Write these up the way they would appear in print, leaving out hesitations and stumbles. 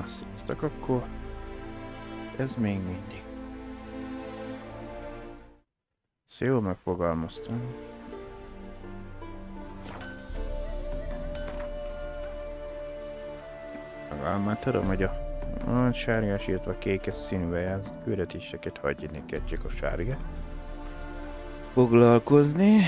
Sziasztok, akkor ez még mindig. Ezt jól megfogalmaztam. Már tudom, hogy a sárgás, illetve a kékes színűvel játszott küldetéseket hagyni kell, csak a sárga foglalkozni.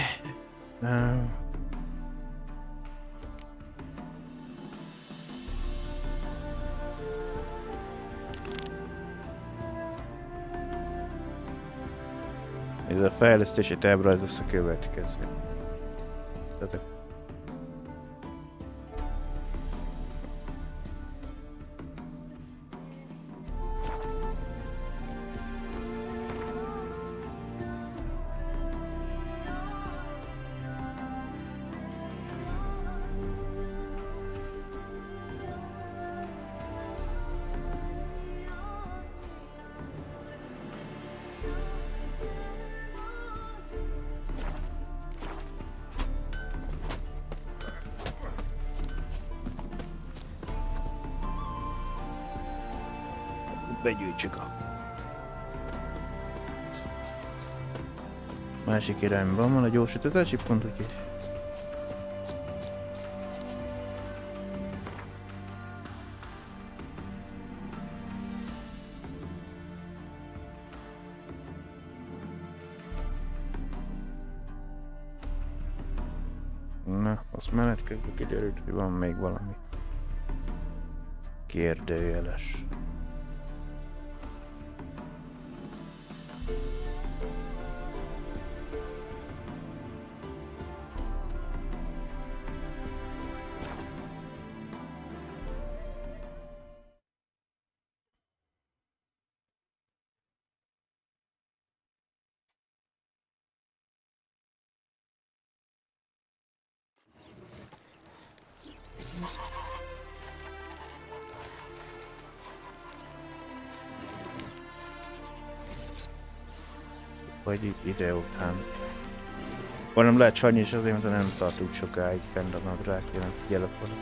Ez a fejlesztési tábla lesz a következő. Tehát begyűjtsük a másik irányban van a gyorsítási pont, úgyhogy na, azt menet közben kiderült, hogy van még valami kérdőjeles. Vagy ide után. Vagy nem lehet Sanyi is azért, mert nem tart úgy sokáig fenn a nadrág, nem figyelek volna.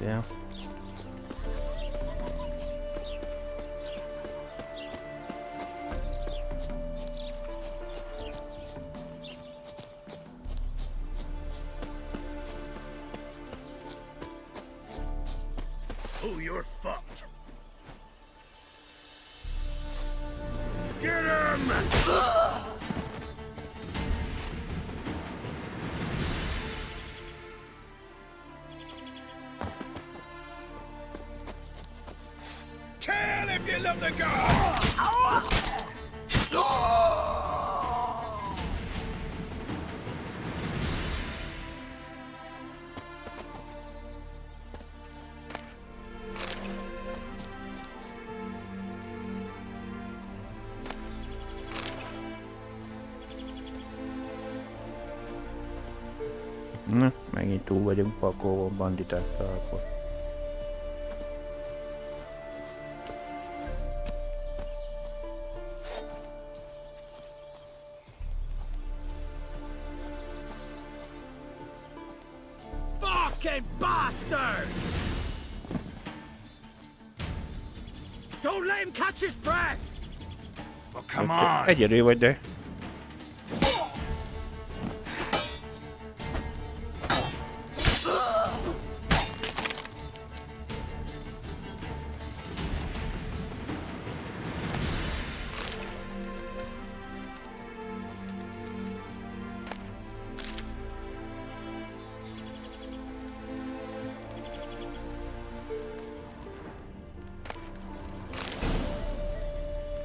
Ja. Oh, you're fucked. Get him! Kill if you love the gods! Na, megint túl vagyunk pakolva banditákkal akkor. Fucking bastard! Don't let him catch his breath! Oh, come on! Egyedül vagy, de...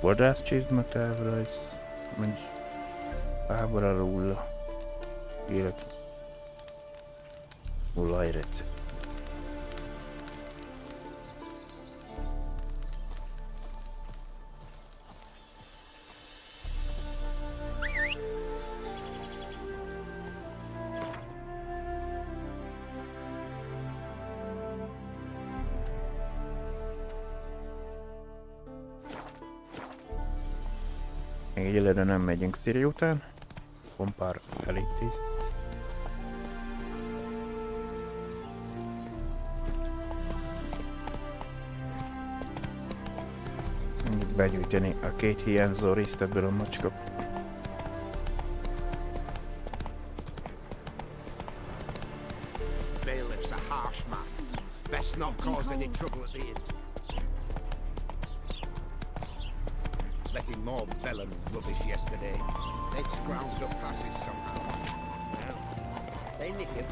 Vadász csizmatárrajz, menj fábra róla, illetve olajrecept. Még egyelőre nem megyünk Szíri után. Kompár elég 10. begyűjteni a 2 hiányzó részt ebből a macska. Bailiff's a harsh man. Best not cause any trouble at the inn. Letting more vellum rubbish yesterday. They'd scrounged up passes somehow. Well, they nick him.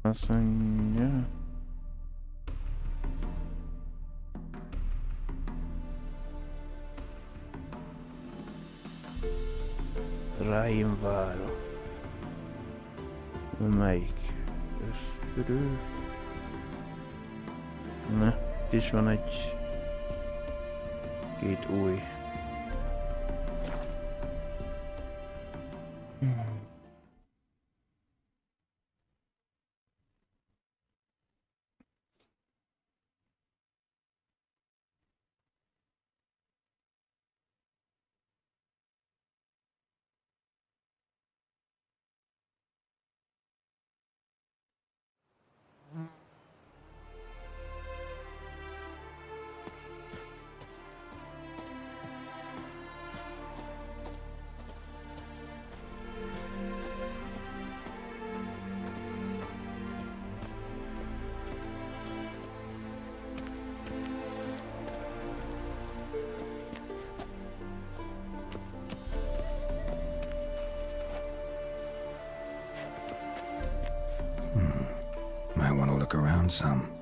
Azt mondja... Ráimvára. Melyik? Ösztörő? Ne, itt is van egy... 2 új. Might want to look around some.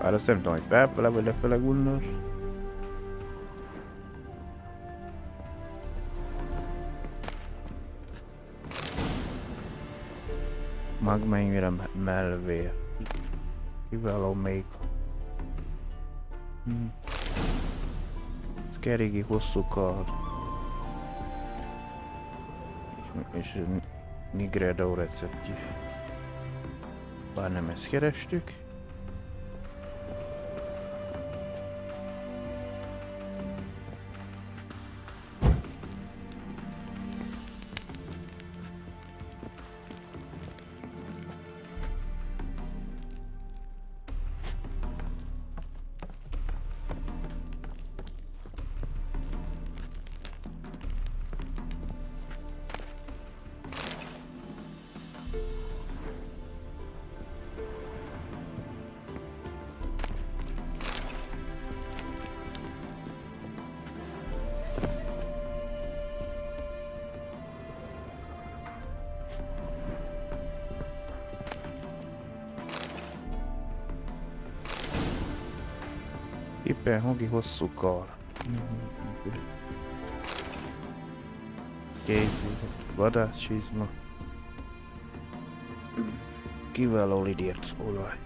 Bár azt nem tudom, hogy felfele vagy lefele Gunnar. Magmennyire mellvé. Kiváló még. Ez kerégi hosszú kar. És Nigredo receptje. Bár nem ezt kerestük. Éppen hogi hosszú kar. Kézi, vadászcsizma. Kiváló lidérc olaj.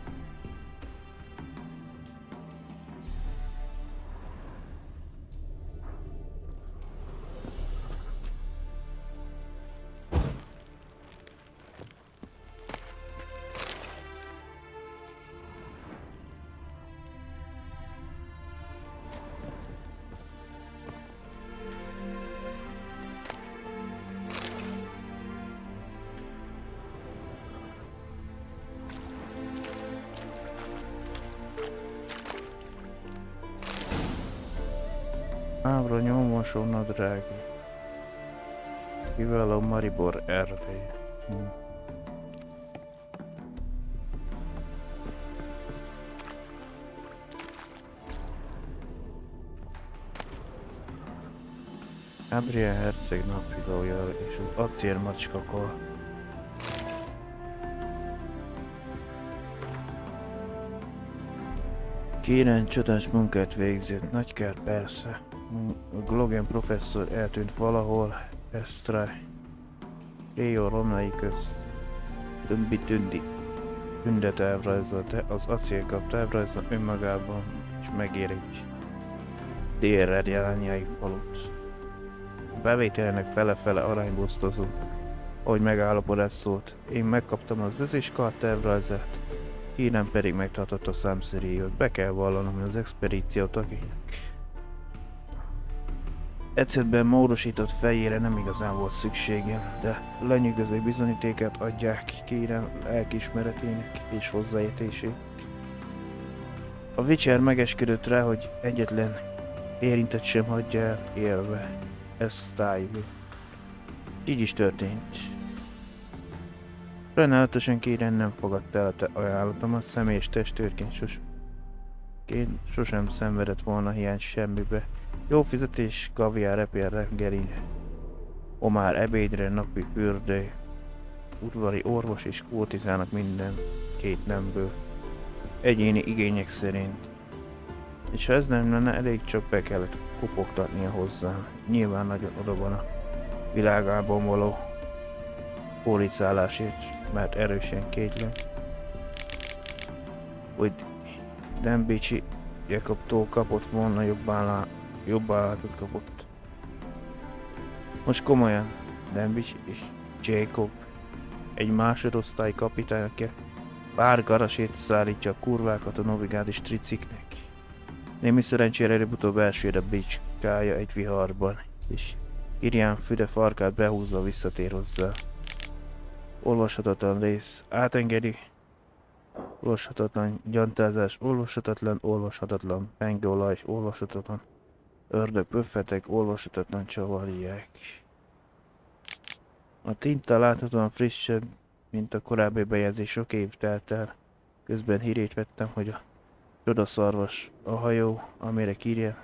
Ábra nyomosó nadrág. Kiváló Maribor erdély. Adrián herceg napvidója és az acélmacskakor. Kéren csodás munkát végzett, nagy kár persze. A Glogen professzor eltűnt valahol, Esztra, Réjó romlai közt. Tündi tündet elrajzolt, az acélkap elrajzol önmagában, és megér egy délre jelányai falut. A bevételnek fele-fele aránybosztozó, ahogy megállapodás szólt. Én megkaptam az ezüstkart tervrajzát, Kínán pedig megtartott a számszerűjét. Be kell vallanom, hogy az expedíciót, akinek ecetben módosított fejére nem igazán volt szükségem, de lenyűgöző bizonyítéket adják Kínán lelkiismeretének és hozzáértésének. A Witcher megesküdött rá, hogy egyetlen érintett sem hagyja el élve. Ez tájvé. Így is történt. Sajnálatosan Kínán nem fogadta el a te ajánlatomat, személyes testőrként sosem szenvedett volna hiány semmibe. Jó fizetés, kaviár, repél reggeli, omár ebédre, napi fürdő, udvari orvos és kótizálnak minden két nemből, egyéni igények szerint. És ha ez nem lenne elég, csak be kellett kopogtatnia hozzám. Nyilván nagyon oda van a világában való policálásért, mert erősen kétlem, hogy Dembicsi Jakobtól kapott volna jobb állatot kapott. Most komolyan, Dembicsi és Jacob egy másodosztály kapitány, aki pár garasét szállítja a kurvákat a novigádi triciknek. Némi szerencsére előbb-utóbb elsőd a bicskája egy viharban, és Irián füde farkát behúzva visszatér hozzá. Olvashatatlan rész, átengedi, olvashatatlan gyantázás, olvashatatlan pengeolaj, olvashatatlan ördög pöffetek, olvashatatlan csavarják. A tinta láthatóan frissebb, mint a korábbi bejegyzés, sok év telt el. Közben hírét vettem, hogy a csodaszarvas, a hajó, amire Kirja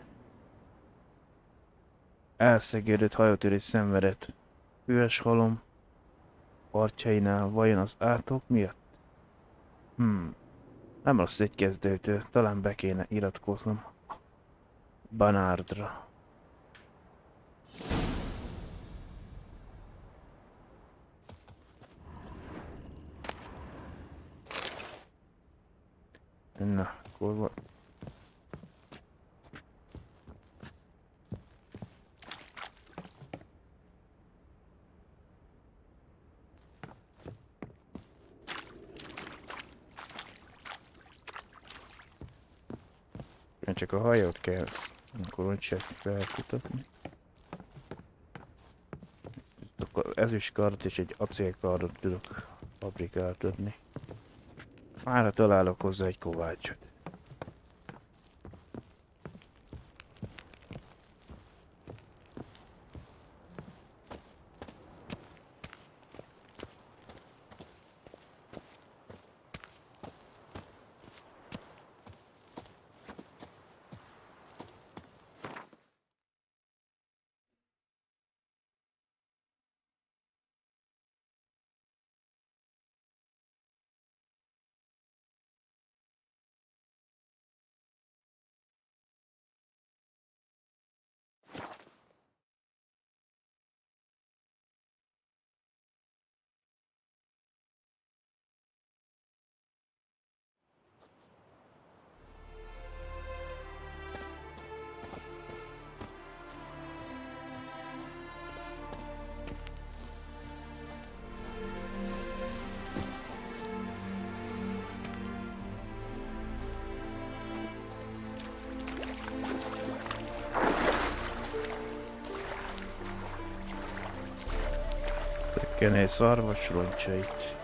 elszegődött hajótörés szenvedett. Hűes halom partjainál, vajon az átok miatt? Nem rossz egy kezdőtől, talán be kéne iratkoznom Banárdra. Na, akkor van. Csak a hajót kell, akkor úgy se felkutatni. Akkor ezüstkardot és egy acélkardot tudok fabrikáltatni. Mára találok hozzá egy kovácsot. Kenné szarvas roncsait.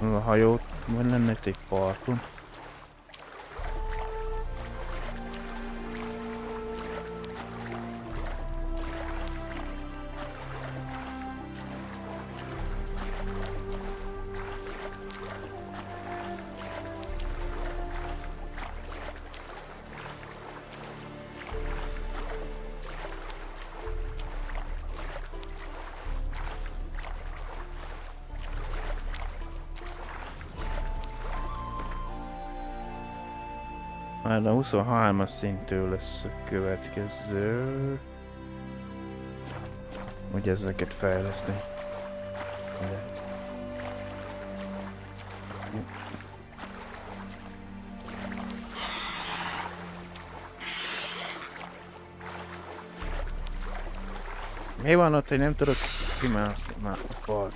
A hajót, vagy lenne itt egy parton. Már a 23-as szintől lesz a következő. Hogy ezeket fejleszteni. Mi van ott, hogy nem tudok kimászni már a part?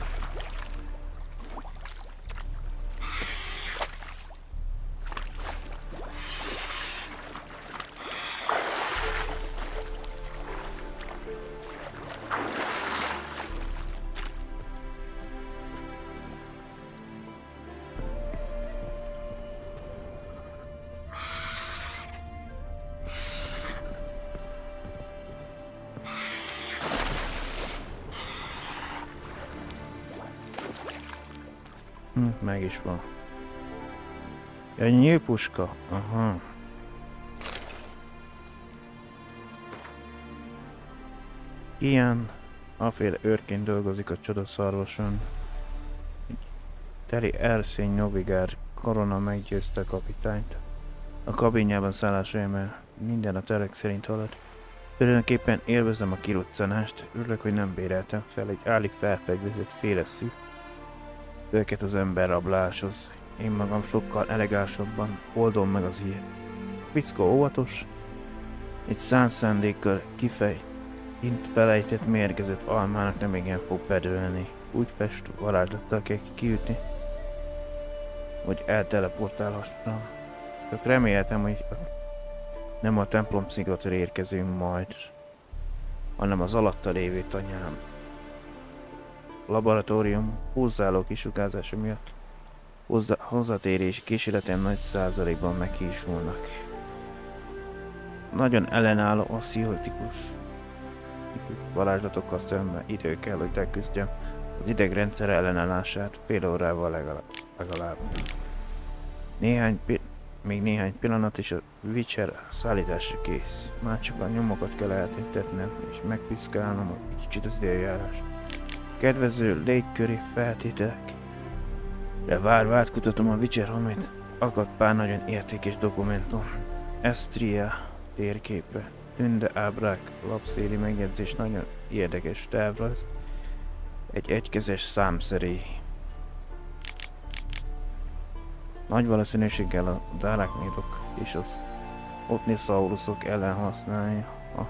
Meg is van. Ja, nyílpuska. Aha. Ilyen aféle őrként dolgozik a csodaszarvason. Teli erszény novigár korona meggyőzte a kapitányt. A kabinjában szállásolja, mert minden a terek szerint halad. Tulajdonképpen élvezem a kiruccanást, örülök, hogy nem béreltem fel egy állig felfegyvezett féleszű őket az emberrabláshoz. Én magam sokkal elegánsabban oldom meg az ilyet. Fickó óvatos, egy szándékkal int felejtett mérgezett almának nem igen fog bedőlni. Úgy fest varázslattal kell kiütni, hogy elteleportálhassam. Csak reméltem, hogy nem a templom szigatra érkezünk majd, hanem az alatta lévő tanyám. A laboratórium hozzáálló kisugárzása miatt hozzátérési kísérletem nagy százalékban meghiúsulnak. Nagyon ellenálló a pszichotikus varázslatokkal szemben idő kell, hogy leküzdjem az idegrendszer ellenállását fél órával legalább. Még néhány pillanat és a Witcher szállításra kész. Már csak a nyomokat kell eltüntetnem és megpiszkálnom egy kicsit az időjárás. Kedvező légköri feltételek. De várva átkutatom a Witcher homét. Akadt pár nagyon értékes dokumentum. Estria térképe, tünde ábrák, lapszéli megjegyzés, nagyon érdekes tervrajz. Egy egykezes számszerély. Nagy valószínűséggel a dáráknédok és az otnisaurusok ellen használja a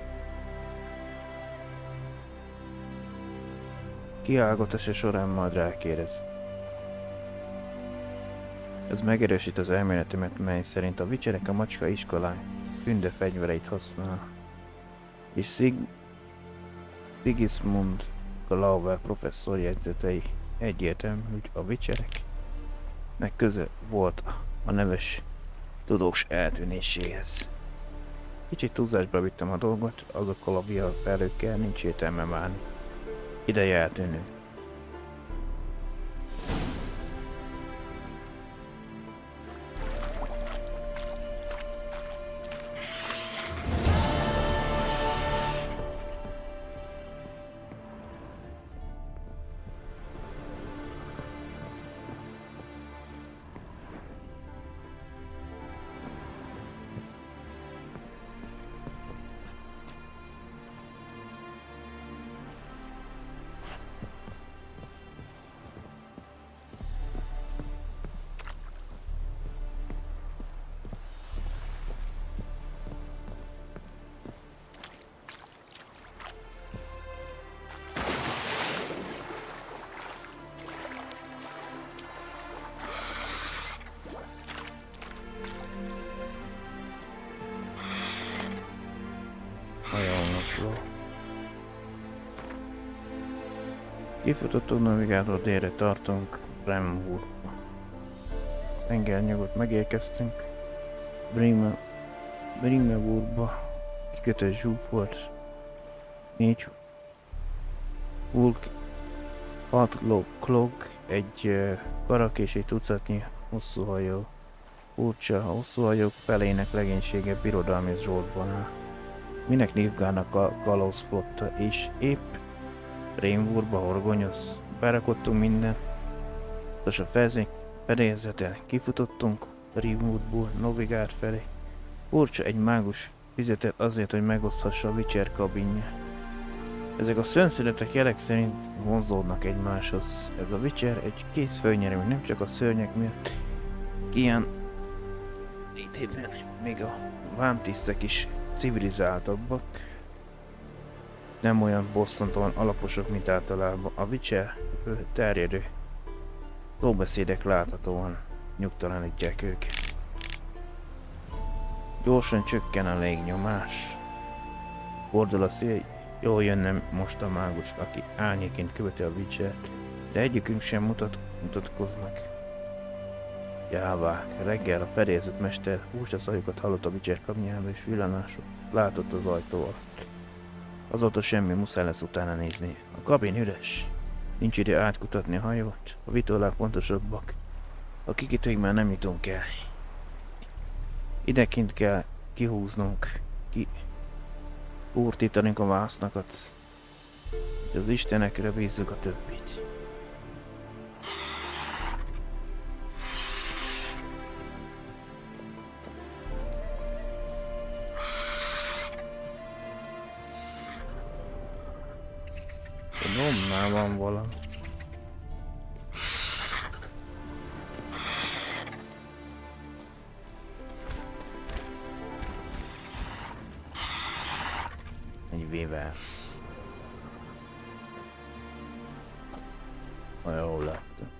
kiállgatása során majd rákérdez. Ez megerősít az elméletemet, mely szerint a Witcherek a macska iskolán tünde fegyvereit használ. És Sigismund Glauber professzor jegyzetei egyértelmű, hogy a Witchereknek köze volt a neves tudós eltűnéséhez. Kicsit túlzásba vittem a dolgot, azokkal a viharfelőkkel nincs értelme várni. Ideje eltűnő. Kifutottunk navigátor délre tartunk Remburgba. tengernyugot megérkeztünk. Bremerburgba kikötött zsúfolt 4 hulk, 6 klok, egy karak és egy tucatnyi hosszú hajó. Furcsa, a hosszú hajók felének legénysége birodalmi zsoldban áll. Minek névgálnak a kalózflotta, és épp Rémburgba horgonyoz. Berakottunk minden. Most a fedélzeten kifutottunk Rémburgból Novigárd felé. Furcsa, egy mágus fizetett azért, hogy megoszthassa a Witcher kabinját. Ezek a szörnyszületek jelek szerint vonzódnak egymáshoz. Ez a Witcher egy kész főnyeremű, nem csak a szörnyek miatt. Ilyen létében még a vámtisztek is civilizáltabbak. Nem olyan bosszantóan alaposak, mint általában. A Witcher terjedő szóbeszédek láthatóan nyugtalanítják őket. Gyorsan csökken a légnyomás. Fordul a szél, jól jönne most a mágus, aki árnyéként követi a Witchert, de egyikünk sem mutatkoznak. Jávák, reggel a fedélzett mester húsaszajukat hallott a Witcher kabinjába és villanások látott az ajtó alatt. Azóta semmi, muszáj lesz utána nézni. A kabin üres. Nincs ide átkutatni a hajót. A vitorlák fontosabbak. A kikötőig már nem jutunk el. Idekint kell kihúznunk, úrtítanunk a vásznakat, hogy az istenekre bízzuk a többit. A dombnál van valami. Egy vével. Jól láttam.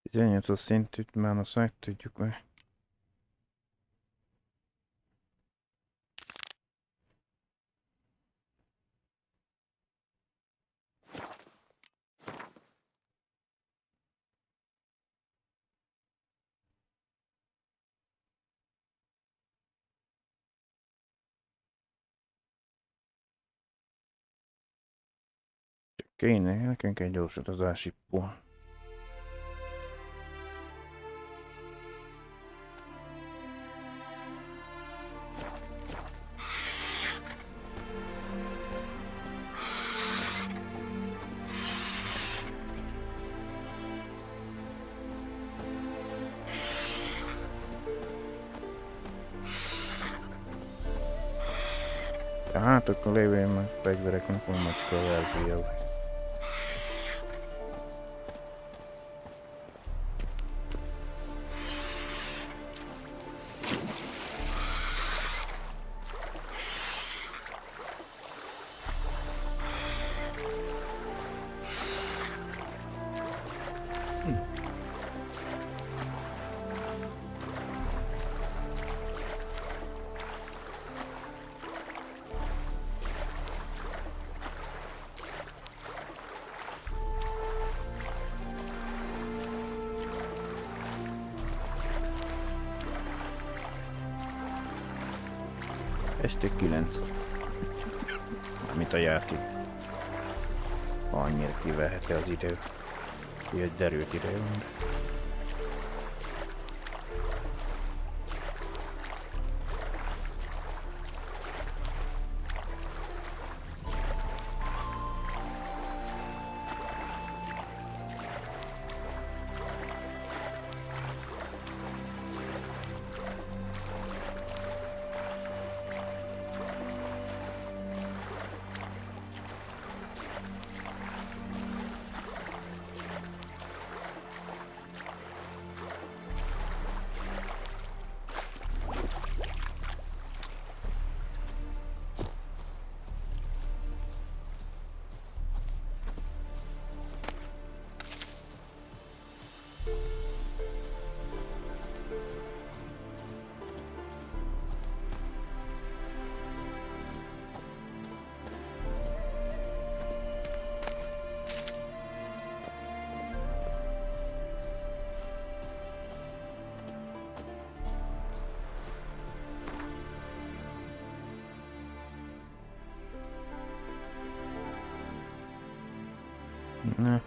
Az 18-as szintűt már azt meg tudjuk meg. Csak kéne, nekünk egy gyors utazási pont. Hát akkor lévén meg fegyvereknek van macska verzió. Este 9. Amit a játék. Annyira kiverheti az idő. Egy derült idő van. Na.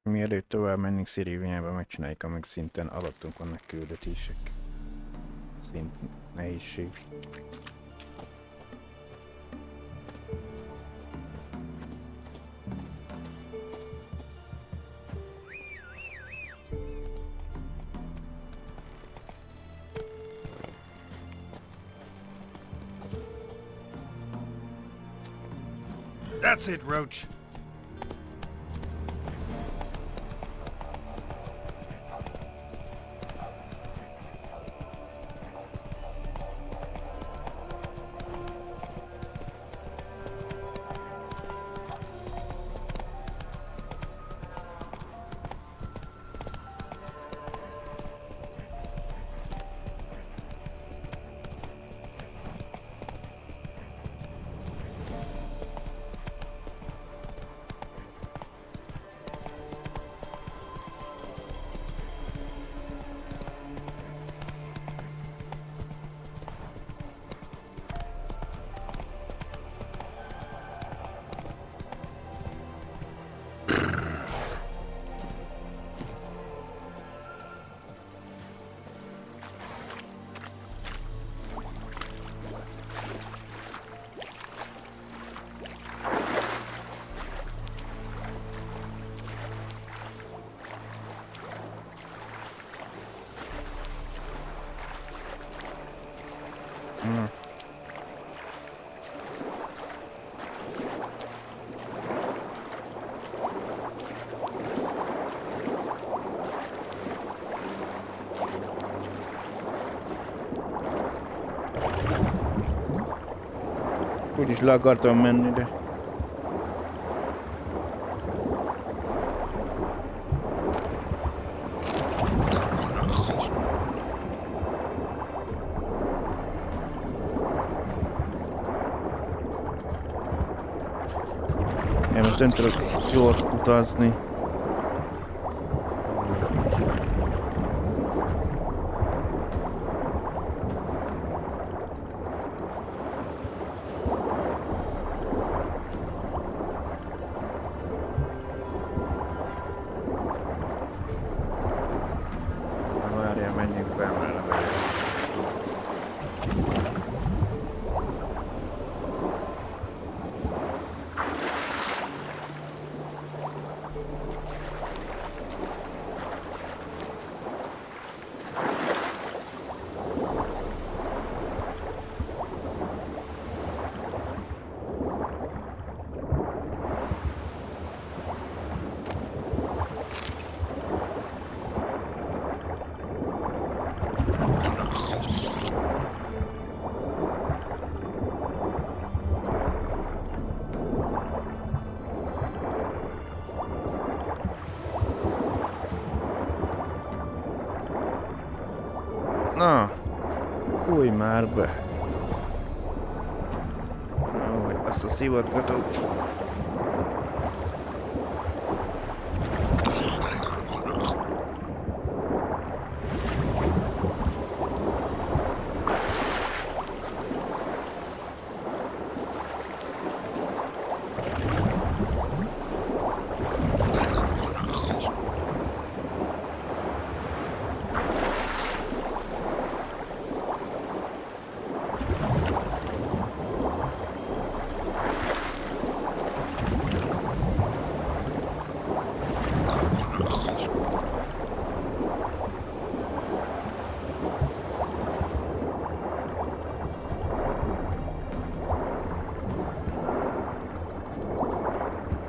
Mielőtt tovább mennénk Szíriába, megcsináljuk, amíg szinten alattunk vannak küldetések. Szint nehézség. That's it, Roach. Úgyis le akartam menni, de... Én most nem tudok gyors utazni. Várjál, menjünk be mellett. Na, új már be. Ahogy azt a szivatgatót.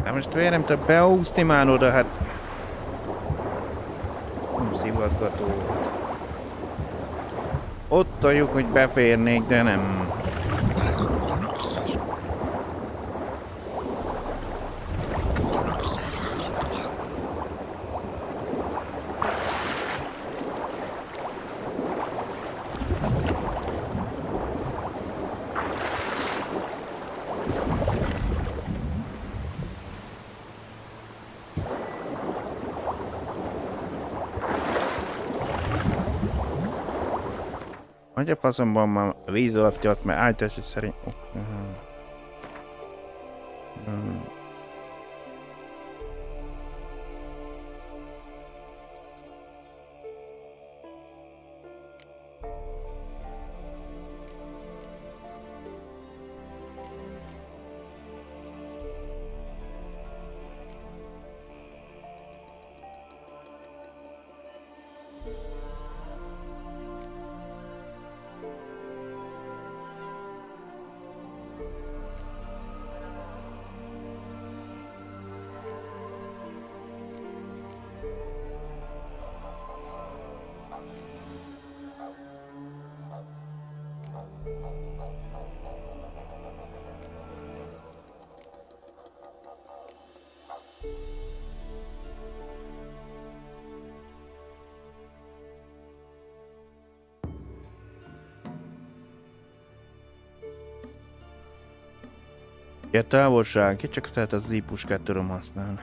Hát most miért nem tudok beúszni már oda, hát... Nem szivatgató. Ott a lyuk, hogy beférnék, de nem. Hogy a faszomban már a víz alatt jött, mert állítási szerint... A távolság, itt csak tehát az Z-puskát tudom használni.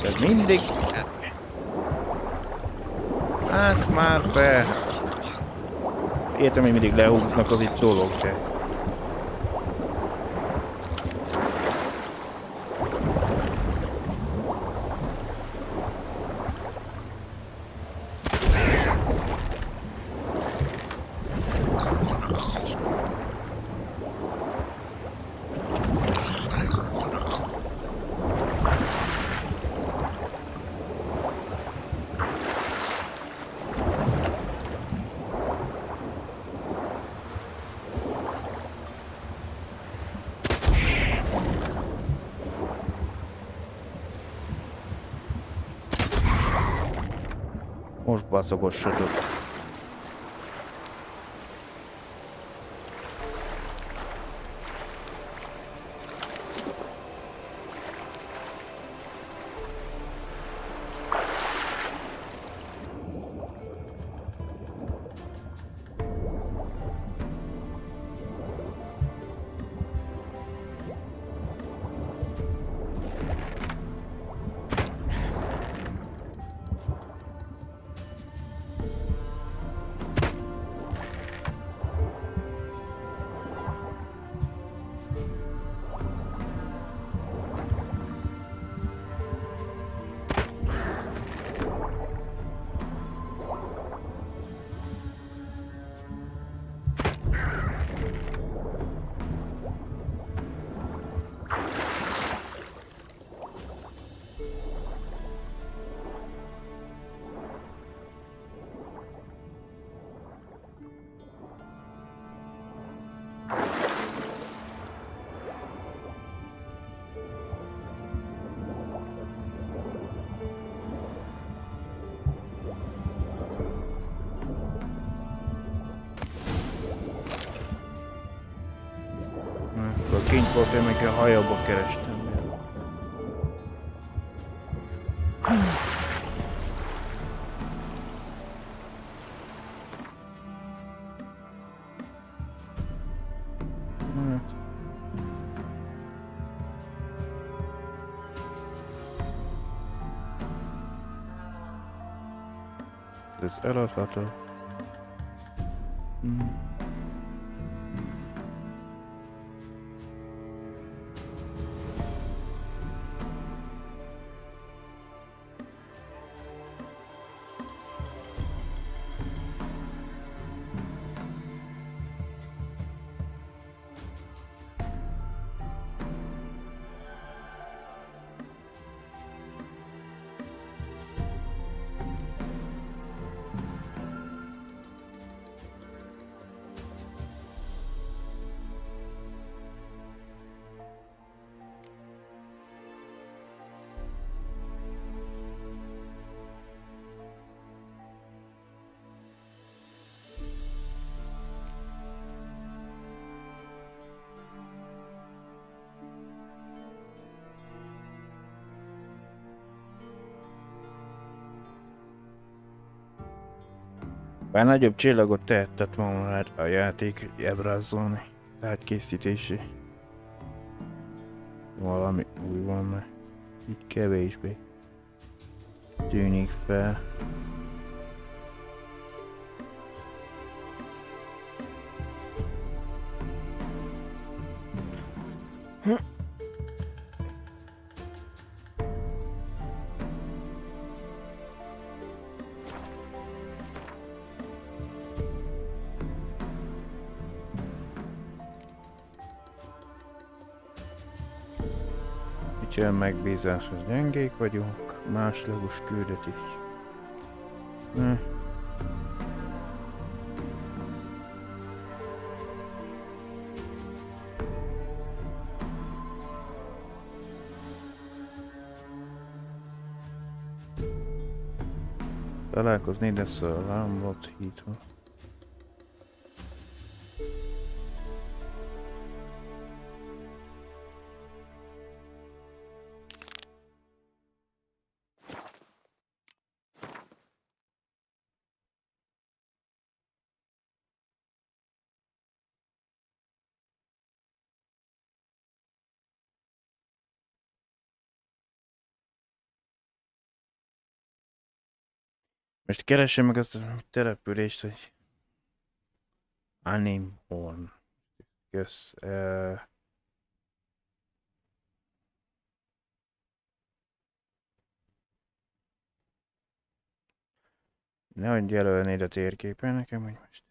Ez mindig... Ezt már fel... Értem, hogy mindig lehúznak, az itt dolog, de... Most baszogosodott. Kint volt, én meg a hajóba kerestem. Ez eladható. Bár nagyobb csillagot tehetett volna a játék ábrázolni, tehát készítési. Valami új van, mert így kevésbé tűnik fel. Kicsi megbízáshoz gyengék vagyunk, másodlagos küldetés. Találkozni lesz a lámlott hítva. Most keresem meg azt a települést, hogy Animhorn. Kösz. Nehogy jelölnéd a térképen nekem, hogy most.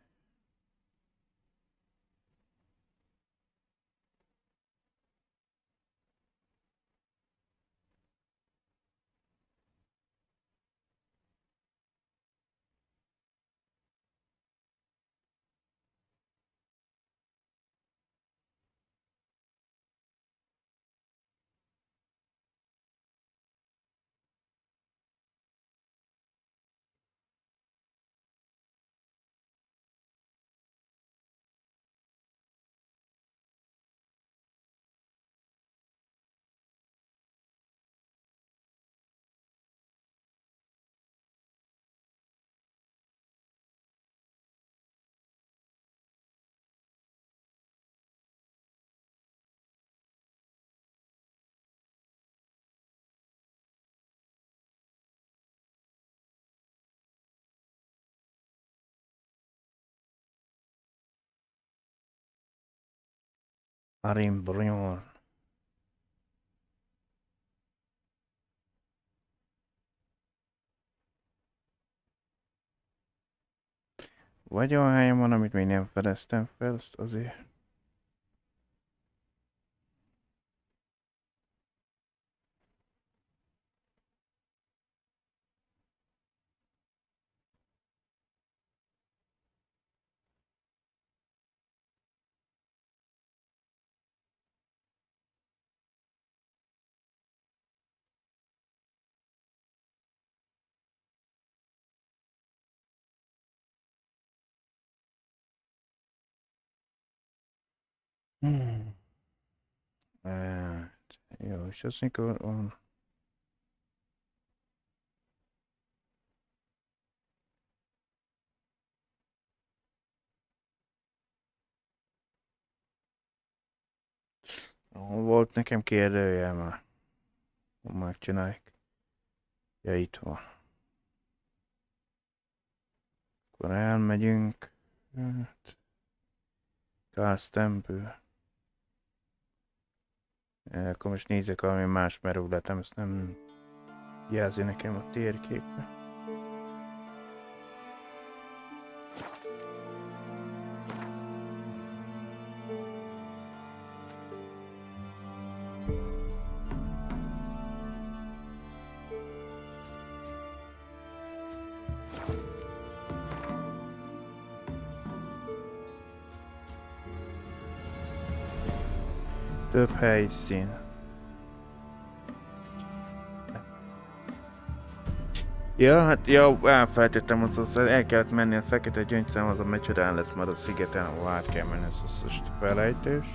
Animhorn. Vagy olyan helyen van, amit még nem fedeztem fel, azt azért. Hát, jó, és az mikor van? Volt nekem kérdője már. Megcsináljuk. Ja, itt van. Akkor elmegyünk. Hát, Gáztempő. Akkor most nézek valami más merületem, ezt nem jelzi nekem a térképe. Több helyszín. Ja, hát ja, elfelejtettem, az el kellett menni a fekete gyöngyszám, az a mecsodán lesz majd a szigeten, ahol át kell menni, ez most felejtős.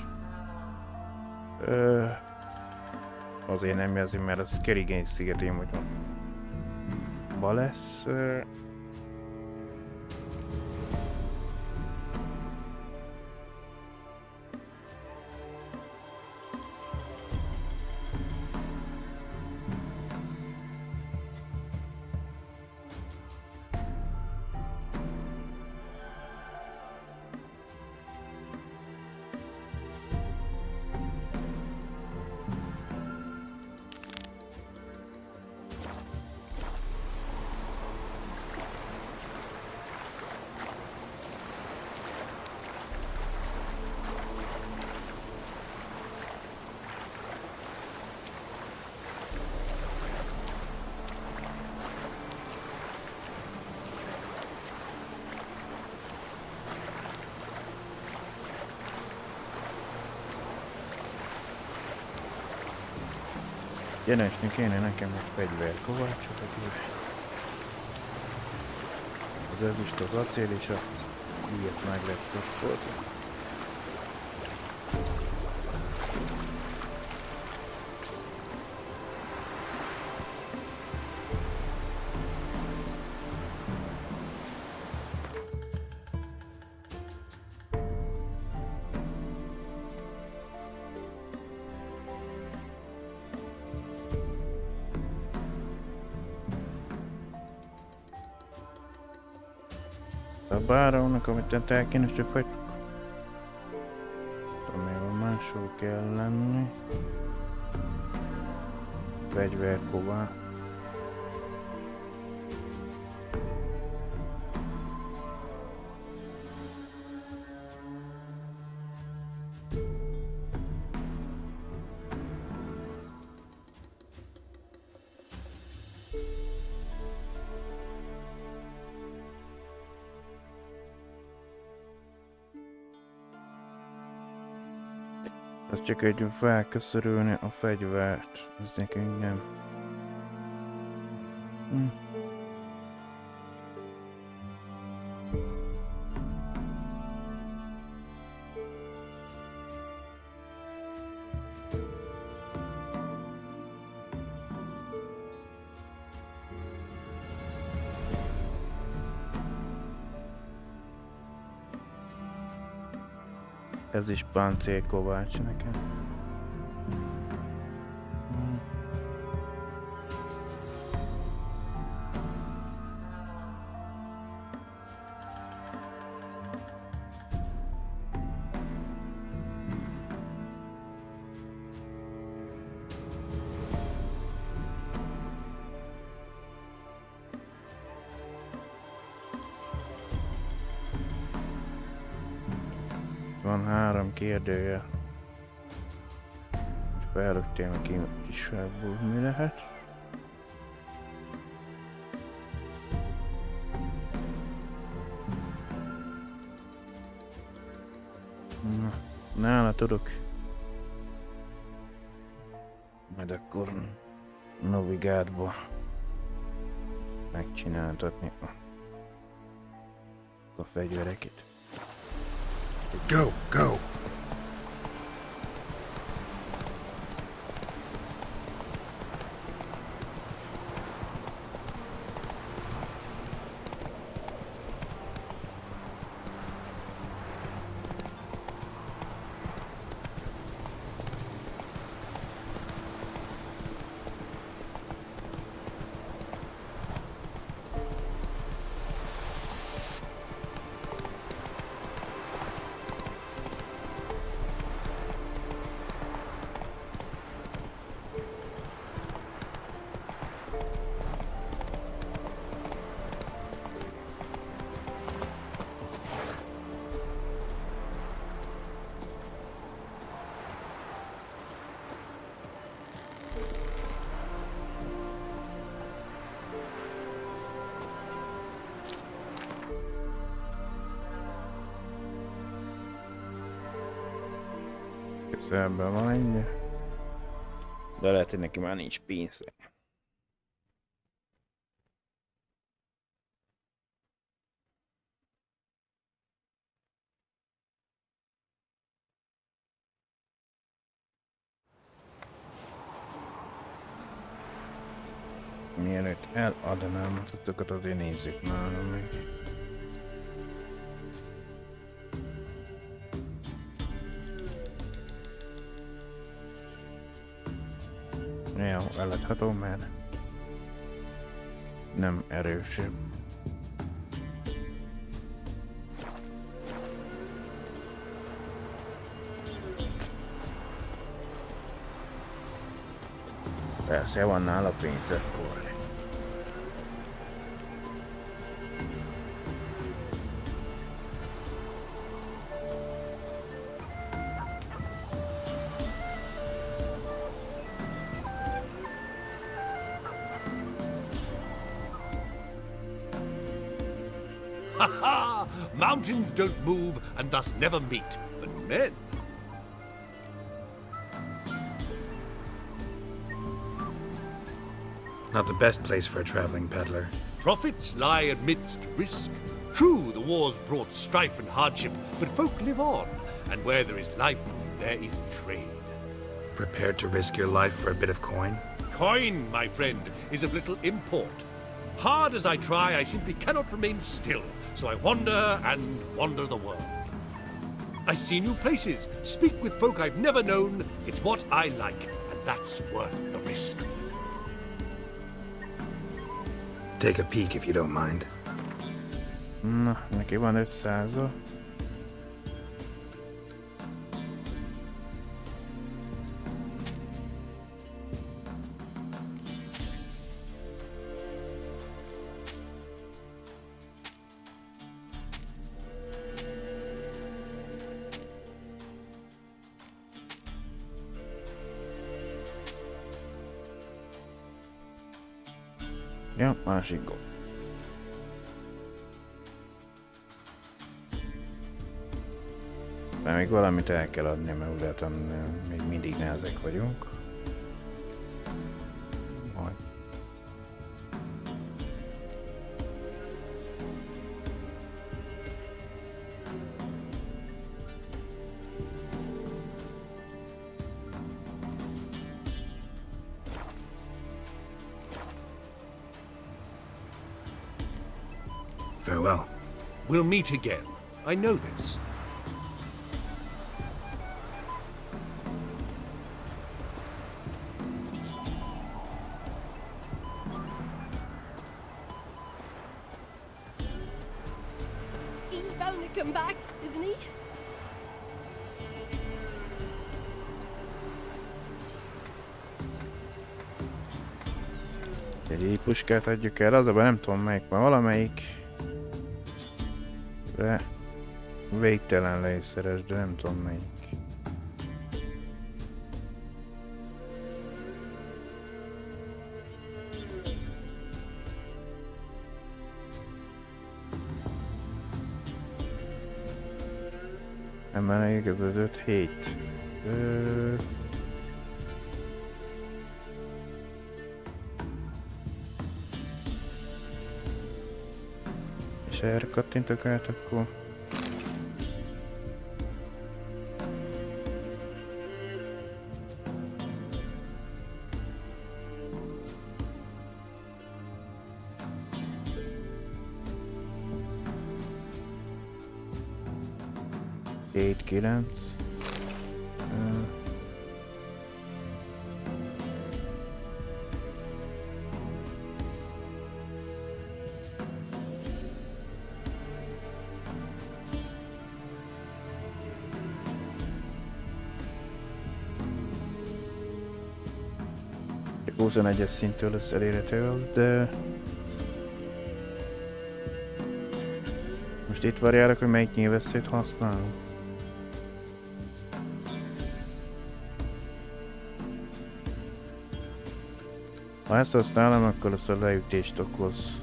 Azért nem jelzi, mert az Kerigény szigetén, hogy van. Ma lesz. Gyenesni kéne nekem egy fegyverkovácsot, aki az ezüst, az acél és az ilyet meg lehet kopolni. A bárónak, amit el kéne csak fagyjuk. Amelyben máshol kell lenni. Fegyverková. Az csak egy felköszörülni a fegyvert, ez nekünk nem. Ez is páncélkovács nekem. Van 3 kérdője. Felrögtél meg kíméletiságból, mi lehet? Na, nála tudok. Majd akkor navigátba megcsináltatni a fegyvereket. Go, go. Közelben van egy. De lehet, hogy neki már nincs pénze. Mielőtt eladanám azokat, azért nézzük nálam meg. Jó, eladhatom, mert nem erősebb. Persze van nála pénz, akkor. Ha! Mountains don't move and thus never meet, but men. Not the best place for a traveling peddler. Profits lie amidst risk. True, the wars brought strife and hardship, but folk live on, and where there is life, there is trade. Prepared to risk your life for a bit of coin? Coin, my friend, is of little import. Hard as I try, I simply cannot remain still, so I wander and wander the world. I see new places, speak with folk I've never known. It's what I like, and that's worth the risk. Take a peek if you don't mind. Na, neki van 500-a. Ja, másik gól. Mert még valamit el kell adni, mert úgy látom, még mindig nehezek vagyunk. Majd. Farewell. We'll meet again. I know this. He's bound to come back, isn't he? Egy puskát adjuk el, az a baj, nem tudom melyik, mert valamelyik végtelen lészeres, de nem tudom melyik. Emeljük az 5-7. És erre kattintok át, akkor... Két, 9. Csak 21-es szintől lesz elérhető az, de... Most itt várjálok, hogy melyik nyilvesszőt használunk. Ha ezt használom, akkor azt a leütést okoz.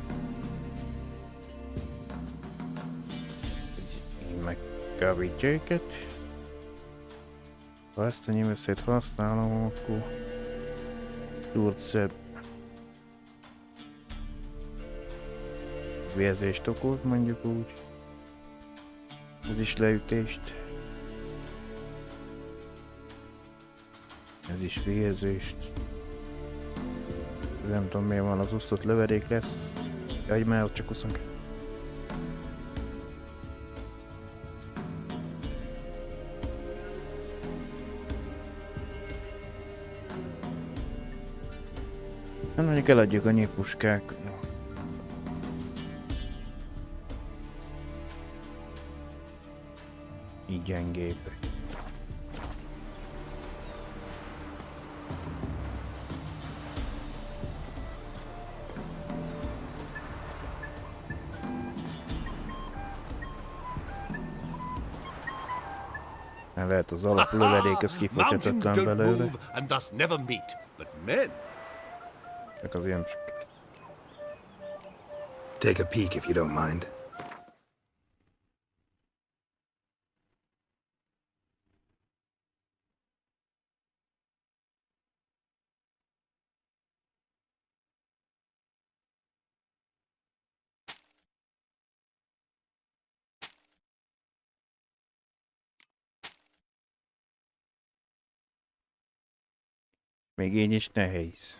Én megkábítja őket. Ha ezt a nyilvesszőt használom, akkor durcebb vérzést okoz, mondjuk úgy. Ez is leütést. Ez is vérzést. Nem tudom miért van az osztott lövedék lesz. Jaj, már csak 22. Hát mondjuk eladjuk a nyílpuskák. Így gyengébb. Lehet az alaplövedék, az kifogyhatatlan belőle. And thus never meet, but men. Csak az ilyen... Take a peek if you don't mind. Még így is nehéz.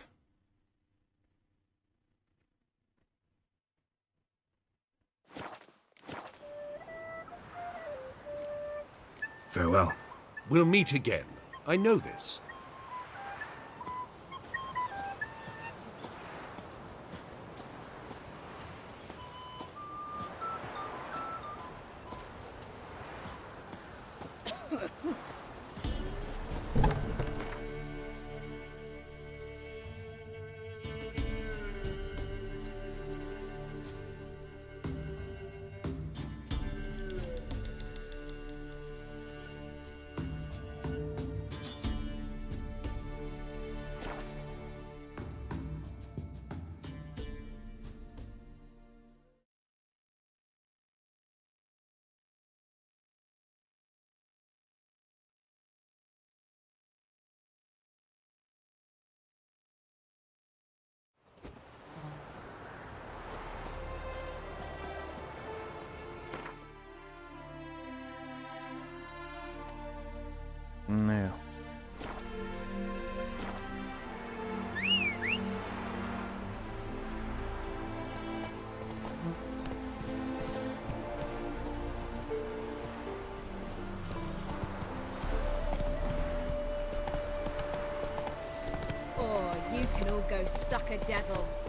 Farewell. We'll meet again. I know this. Na jó. Oh, you can all go suck a devil.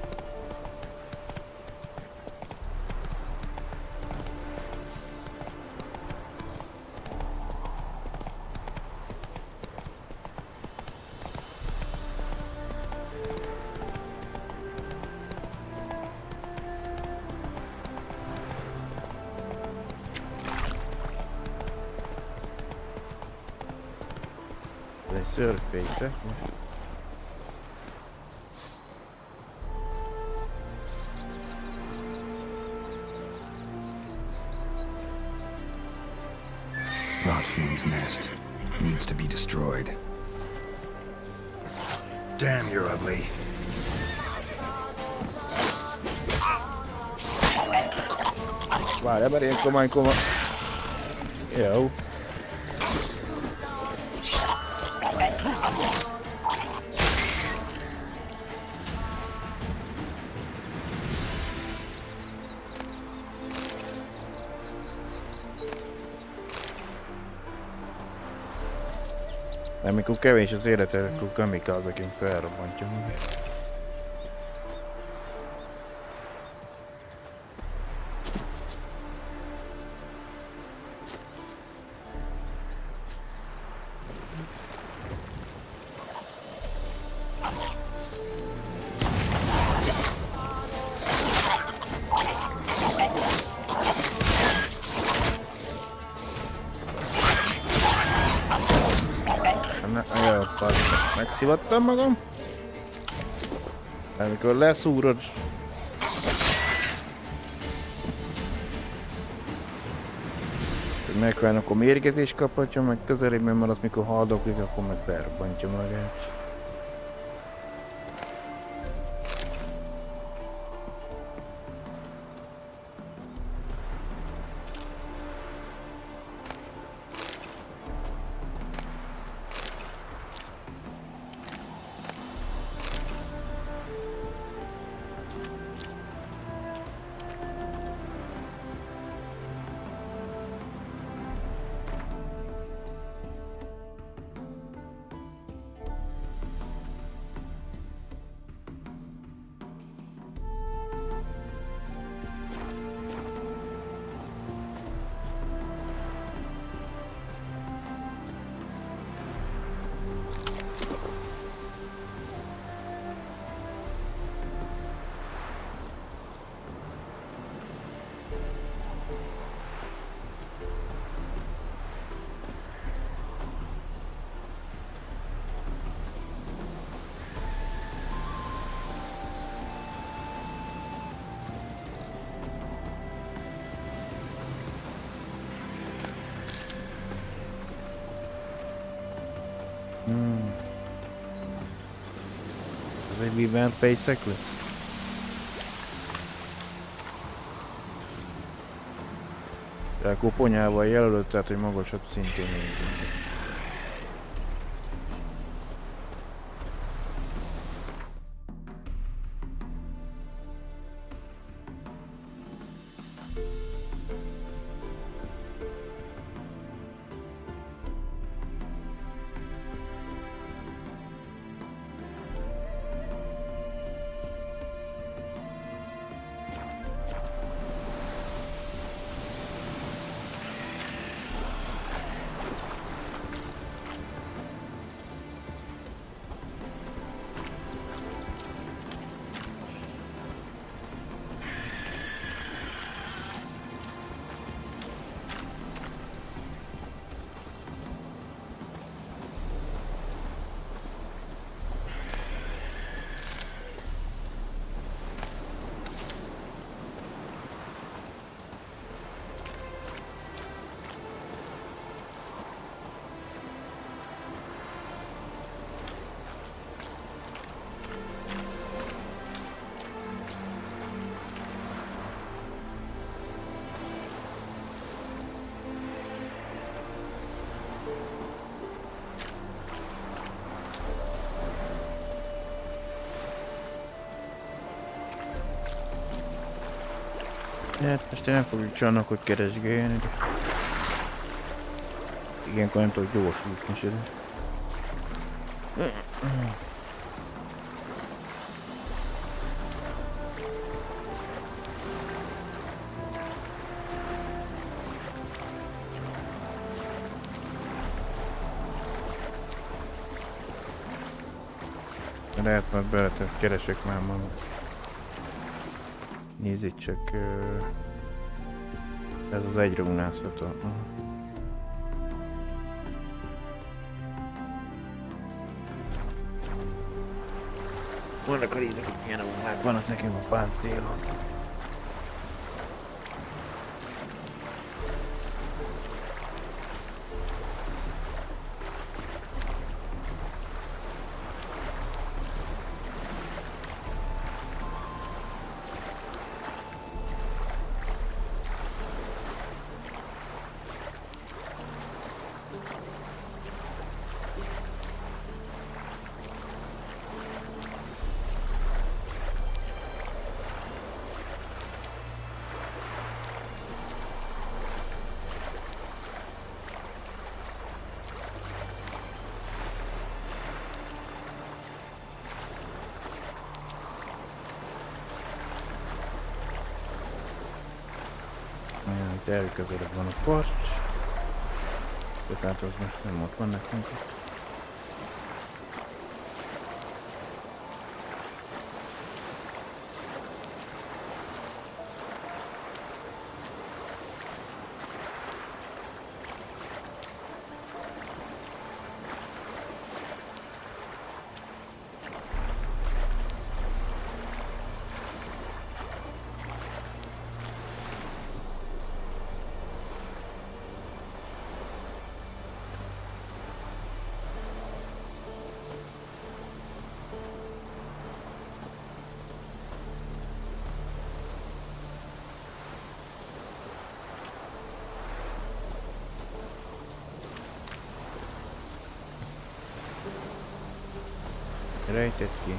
Egy szörfészek most. Rotfiend's nest needs to be destroyed. Damn, you're ugly. Várj, mert én komoly. Jó. Amikor kevés az élete, akkor kamikázaként felrobbantja magát. Megszivattam magam. Amikor leszúrod. Hogy meghaljon, akkor mérgezést kaphatja, meg közelében maradt, mikor haldoklik, akkor meg felrobbantja magát. Ez egy event payszek lesz? De akkor ponyával jelölött, tehát hogy magasabb szintén még. Hát most én nem fogjuk csarnokot keresgélni, de... Ilyenkor nem tudok gyors úszni se, de... Lehet majd beletett, keresek már magam. Nézzük csak... Ez az egy rúnászható. Vannak a lények, hogy milyen óvák vannak nekünk a páncélon. Itt elközelebb van a part. Tehát az most nem ott van nekünk. Rejtett ki.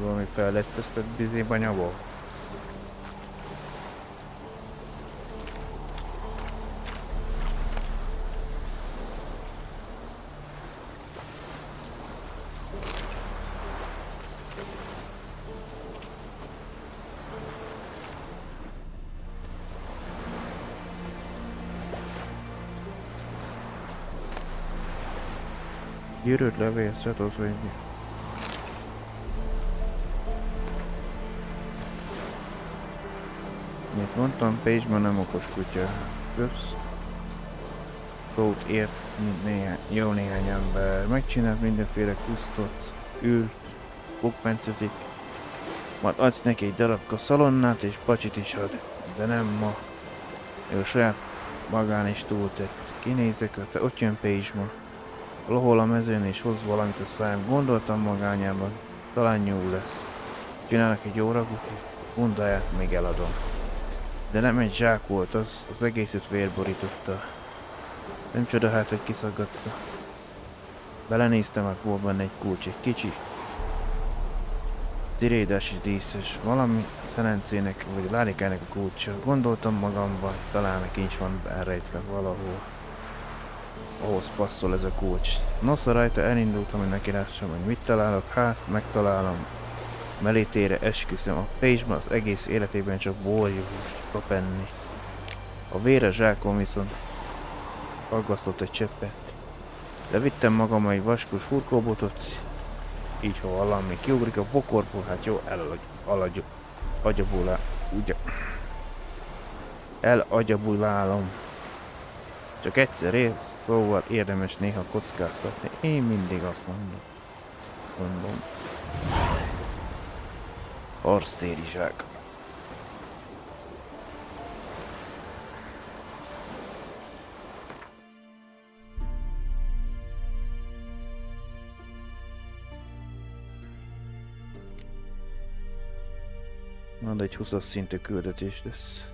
Valami fejlesztett bizéba nyavol. Gyűrűt levél, szatoz, hogy mi. Mint mondtam, Page-ban nem okos kutya. Kösz. Szót ért jó néhány ember. Megcsinált mindenféle kusztot, ült, bukfencezik. Majd adsz neki egy darabka szalonnát és pacsit is ad. De nem ma. Ő saját magán is túltett. Kinézek, ott jön Page ma. Lohol a mezőn és hoz valamit a szám. Gondoltam magányában, talán jó lesz. Csinálok egy jó ragot, és bundáját még eladom. De nem egy zsák volt, az egészet vérborította. Nem csoda hát, hogy kiszaggatta. Belenéztem, hát volt benne egy kulcs, egy kicsi. Tirédás és díszes, valami szelencének vagy lárikának a kulcsa. Gondoltam magamban, talán a kincs van elrejtve valahol. Ahhoz passzol ez a kulcs. Nosza rajta elindultam, hogy nekilássam, hogy mit találok, hát megtalálom. Melétére esküszöm, a Page-ban az egész életében csak borjúhúst kap enni. A véres zsákon viszont aggasztott egy cseppet. De vittem magammal egy vaskos furkóbotot, így ha valami kiugrik a bokorból, hát jó, elagyabulálom. Csak egyszer ér, szóval érdemes néha kockáztatni. Én mindig azt mondom. Harctéri zsák. Majd egy 20-as szintű küldetés lesz.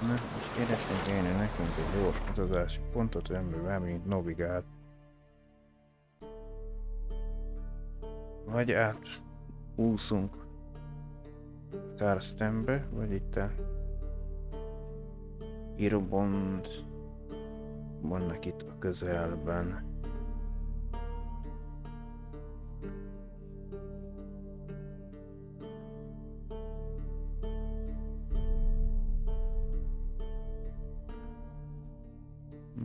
Na, most keresni kéne nekünk egy gyors utazási pontot, amivel mint navigál. Vagy úszunk Karstenbe, vagy itt a Irbond vannak itt a közelben.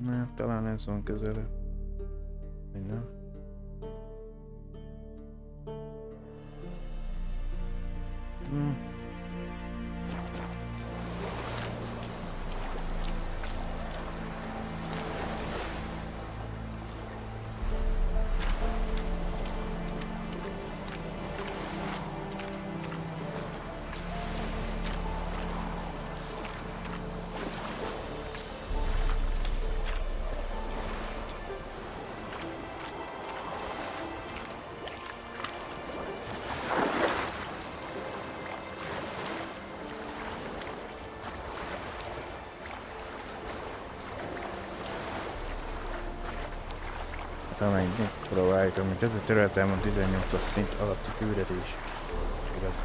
Na, talán ez van közelebb. Nem. Talán megpróbáljuk, amit ez a területen van 18-as szint alatti küldetés.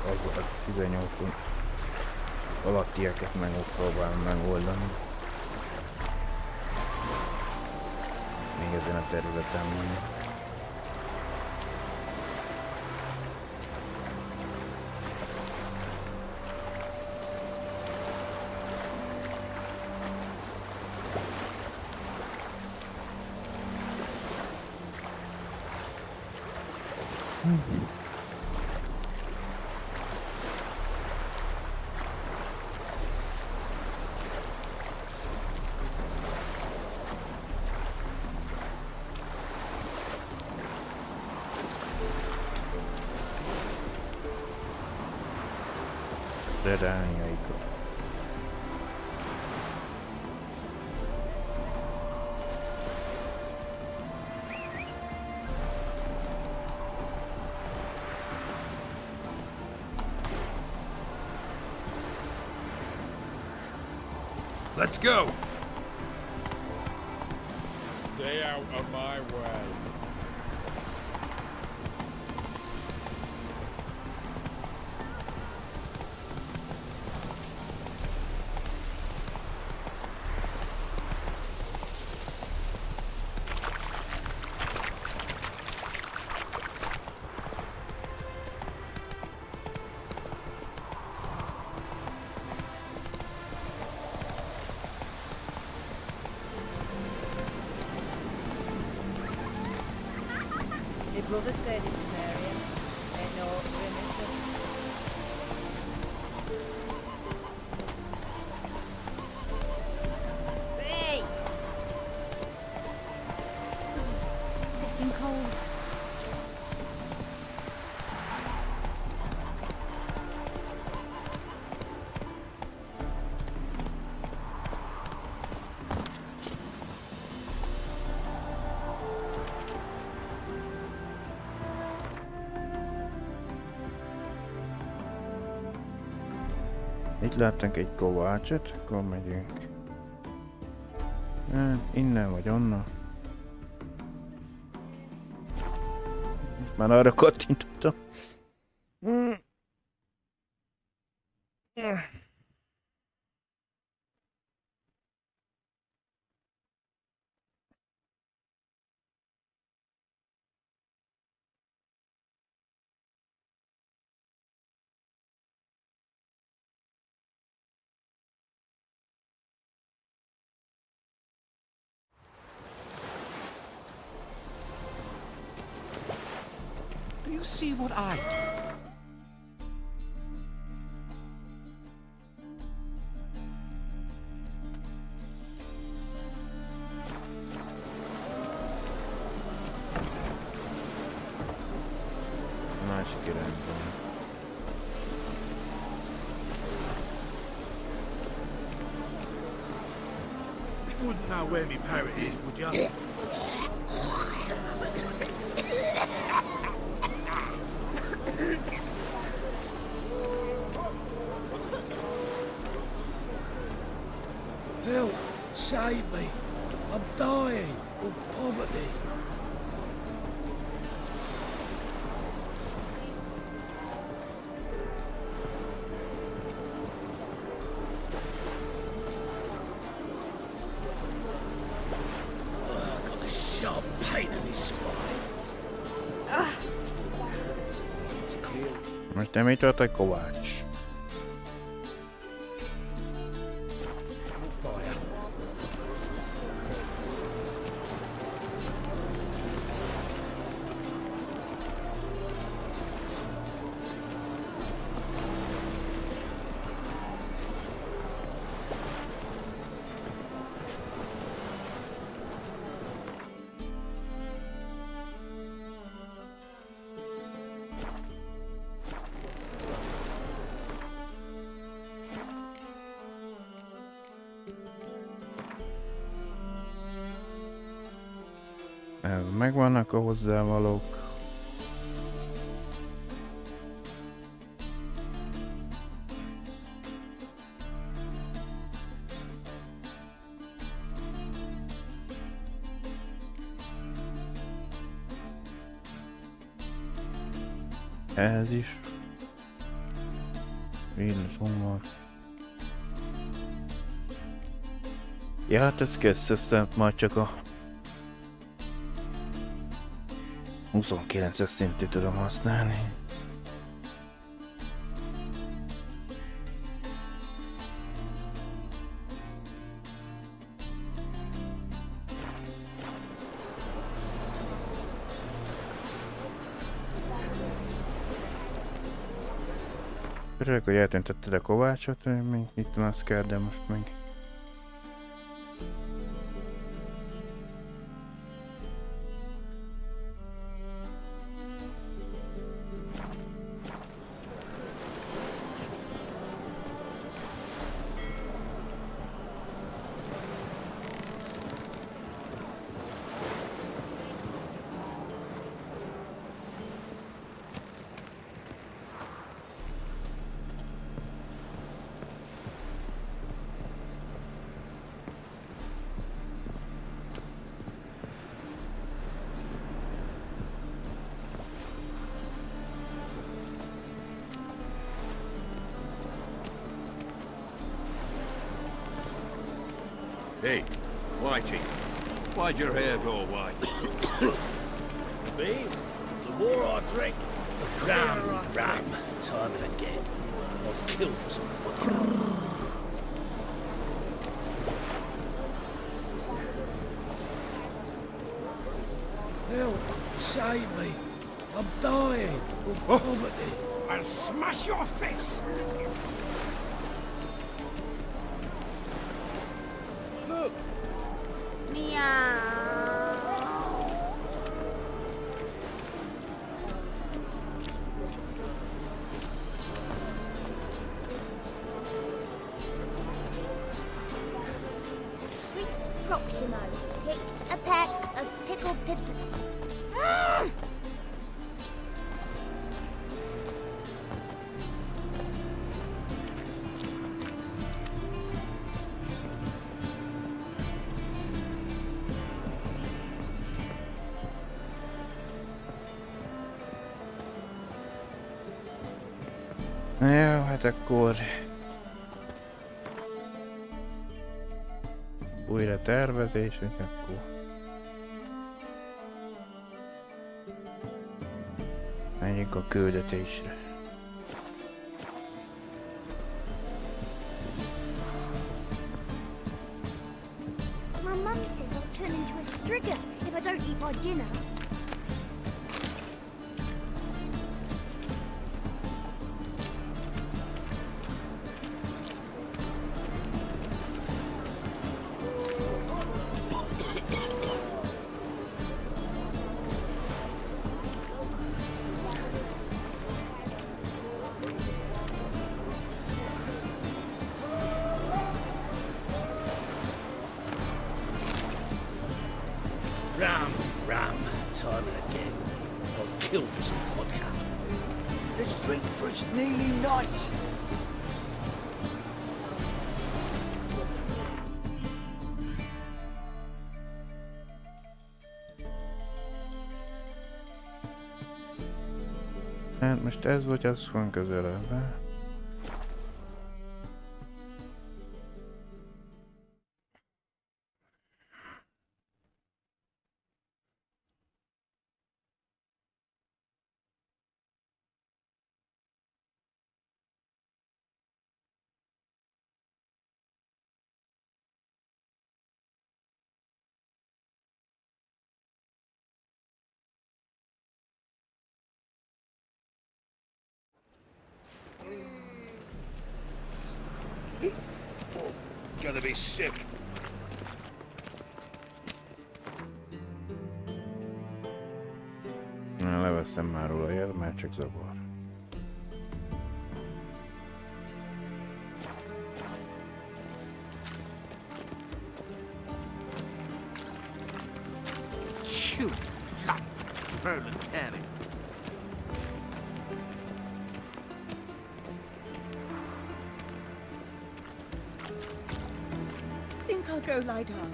Az a 18 alattieket megpróbálom megoldani. Még ezen a területen van. Redányaikat. Let's go! Stay out of my way. Brother stayed in Samaria. Ain't no remiss. Hey! It's getting cold. Itt láttunk egy kovácsot, akkor megyünk. Innen vagy onnan. Már arra kattintottam. Do you see what I do? másik irányban. You wouldn't know where me parrot is, would you? Help! Save me! I'm dying of poverty. I've got a sharp pain in my spine. It's clear. Most nem így volt, hogy Kovács. Fire. Megvannak a hozzávalók. Ehhez is. Vénusz humor. Ja, hát ez kész, aztán majd csak a 29-es szintű tudom használni. Örülök, hogy eltöntötted a kovácsot, még itt van az kell, de most meg... Hey, Whitey, why'd your hair go white? Me? The more I drink, the clearer I ram time and again. I'll kill for some fun. Help! Save me! I'm dying of poverty. I'll smash your face! Look, Prince Proximo picked a pack of pickled pippins. Jó, hát akkor... Újra tervezésünk, akkor... Menjünk a küldetésre. My mum says I'll turn into a striga if I don't eat my dinner. Let's drink for it's nearly night. Hát most ez vagy az van közelebb. Gonna be sick. Na, leveszem már róla jel, mert csak zavar. You proletariat. Think I'll go lie down.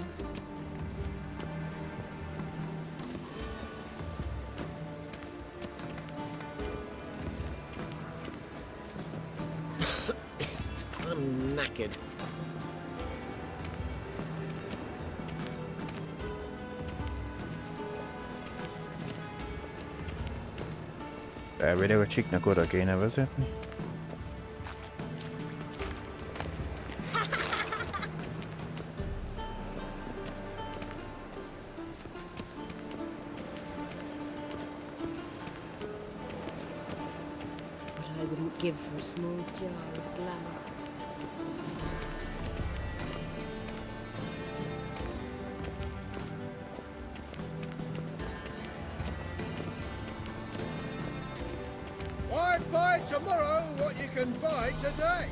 I'm knackered. Elvileg a csiknak oda kéne vezetni. What I wouldn't give for a small jar of glamour. Why buy tomorrow what you can buy today?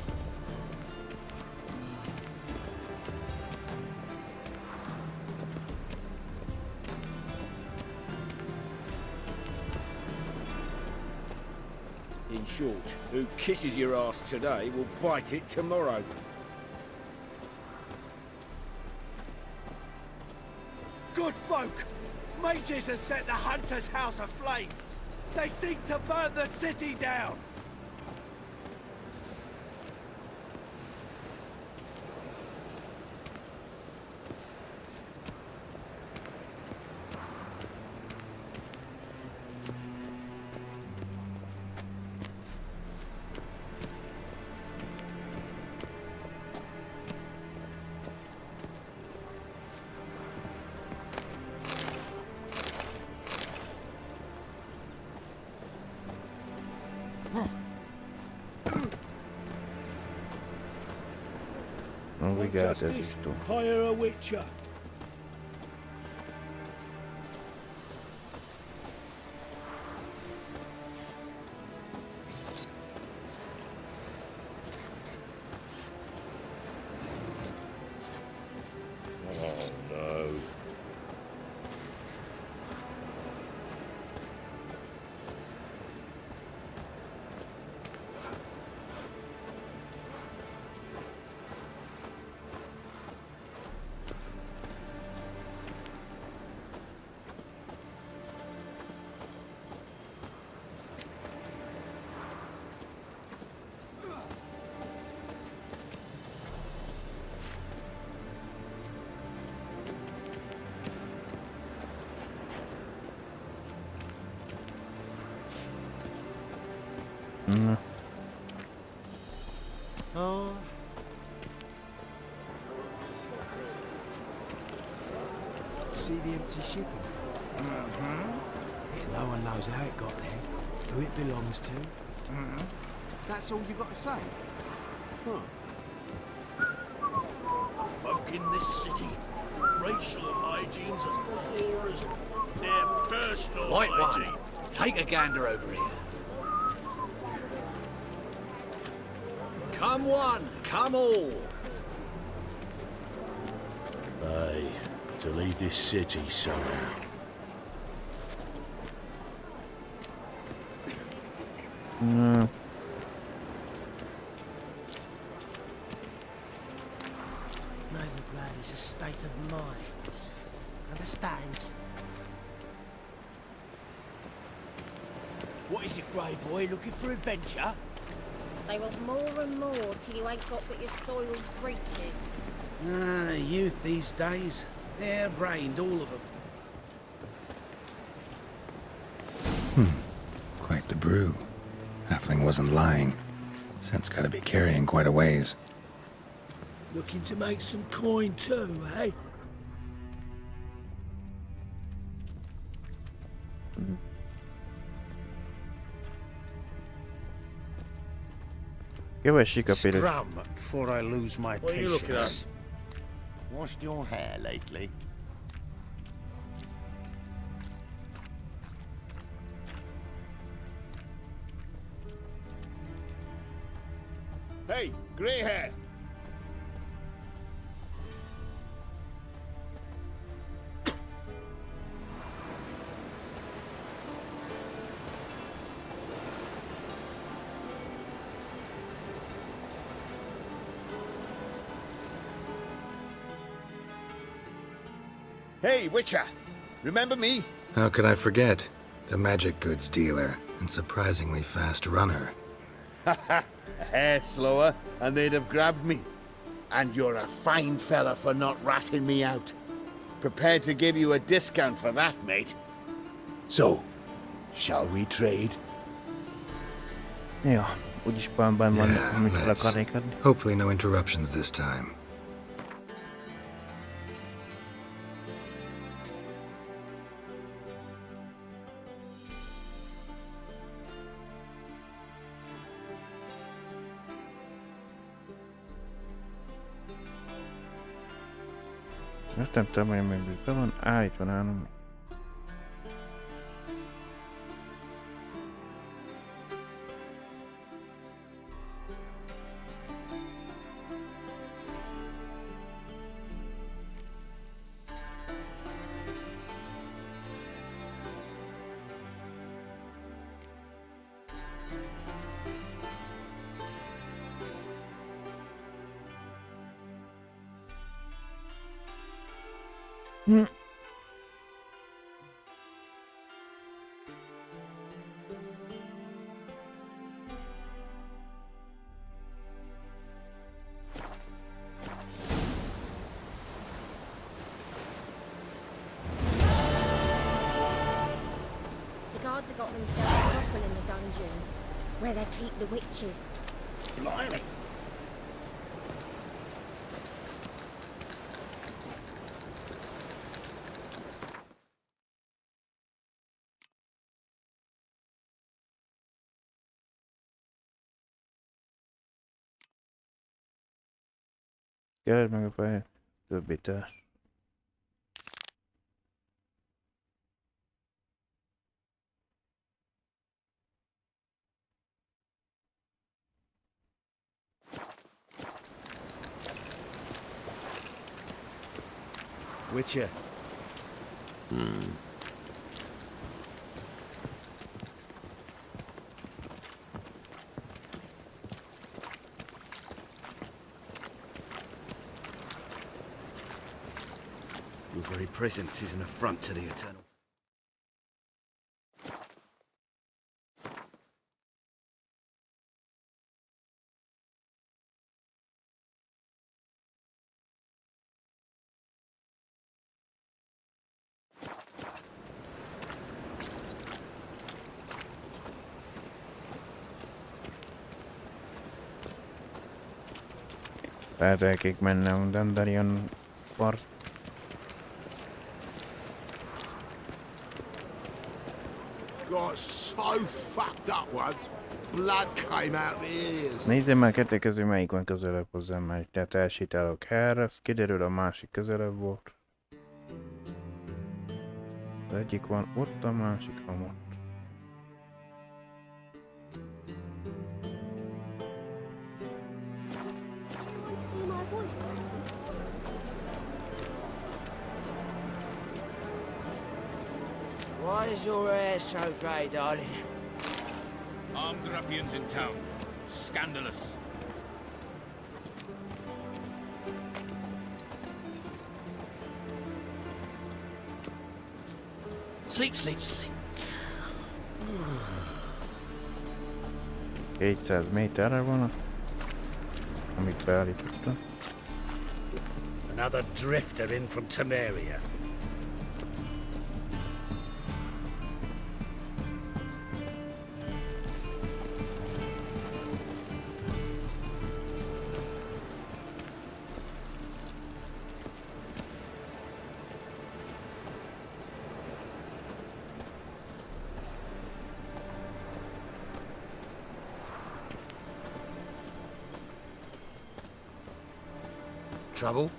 In short, who kisses your ass today will bite it tomorrow. Good folk! Mages have set the Hunter's house aflame! They seek to burn the city down! Obrigado, Esisto. Hire a witcher. Oh no. No. See the empty shipping? Yeah, no one knows how it got there, who it belongs to. That's all you got to say? Huh. The folk in this city, racial hygiene's as poor as their personal White hygiene. one, take a gander over here. Come one, come all. Aye, to leave this city somehow. Hmm. Novigrad is a state of mind. Understand? What is it, Grey Boy? Looking for adventure? They want more and more till you ain't got but your soiled breeches. Youth these days. Hair-brained, all of them. Quite the brew. Halfling wasn't lying. Scent's gotta be carrying quite a ways. Looking to make some coin too, eh? Kövessük a példát. Scrum before I lose my What are you looking patience. at? Washed your hair lately? Hey, grey hair! Hey, Witcher! Remember me? How could I forget? The magic goods dealer and surprisingly fast runner. A hair slower, and they'd have grabbed me. And you're a fine fella for not ratting me out. Prepared to give you a discount for that, mate. So, shall we trade? Ja, úgyis bánban van, Yeah, amit fel let's. akarnék adni. Hopefully no interruptions this time. Ezt nem tudom, hogy még be van. Itt van állom. The guards have got themselves a brothel in the dungeon, where they keep the witches. Blimey! Keresd meg a fehér többi társ. Witcher. Your very presence is an affront to the Eternal. Feltelkék mennem Dandelion part. Got so fucked up once, blood came out my ears. Nézzem már kettő közül melyik van közelebb hozzám, mert tehát elsétálok helyre, az kiderül, a másik közelebb volt. Az egyik van ott, a másik amott. Want to be my boyfriend? Why is your hair so grey, darling? Armed ruffians in town. Scandalous. Sleep, sleep, sleep. 200 méterre van, amit beállítottam. Another drifter in from Temeria. Trouble?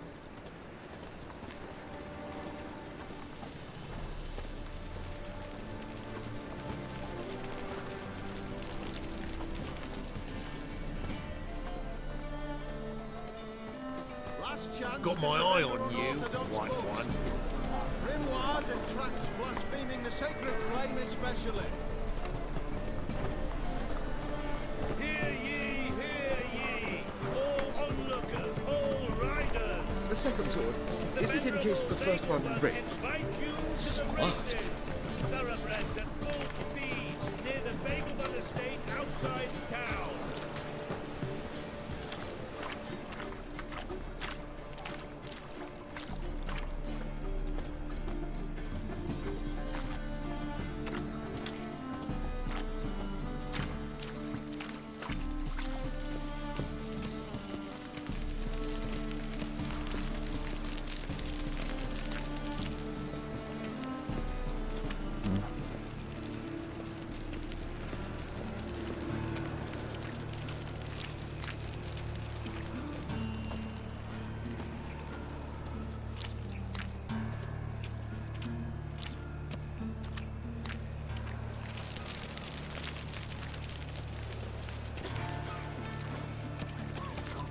Got my eye on you, white one. Grimoires and tracts blaspheming the sacred flame especially. Hear ye, all onlookers, all riders. The second sword, is it in case the first one breaks? Smart. Thoroughbreds at full speed near the Bagel estate outside town.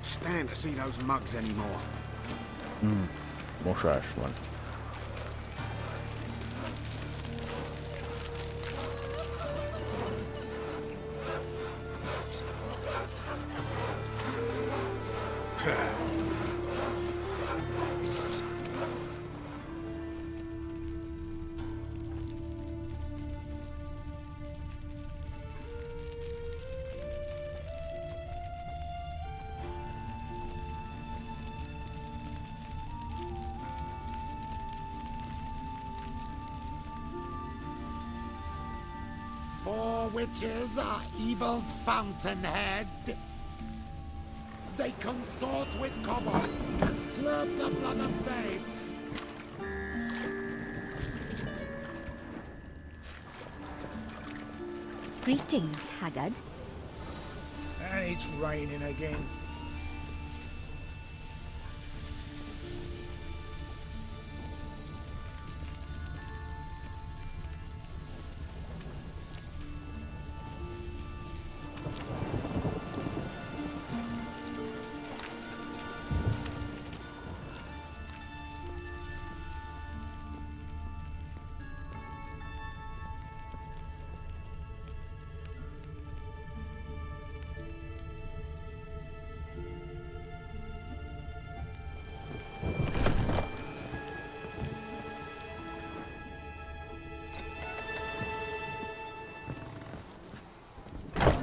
Stand to see those mugs anymore. Mosás van. Four witches are evil's fountainhead. They consort with kobolds and slurp the blood of babes. Greetings, Haggard. And it's raining again.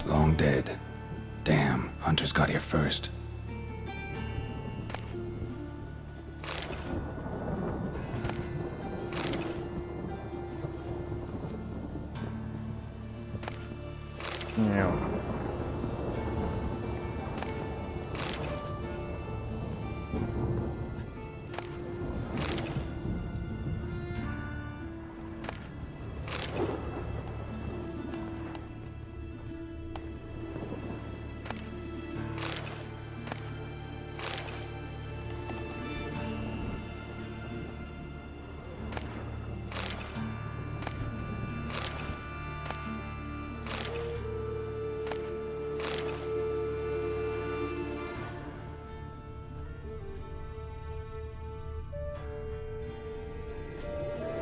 Long dead. Damn, Hunter's got here first. Jó.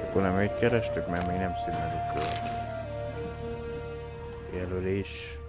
Akkor nem így kerestük, mert még nem színelük el. jelölés.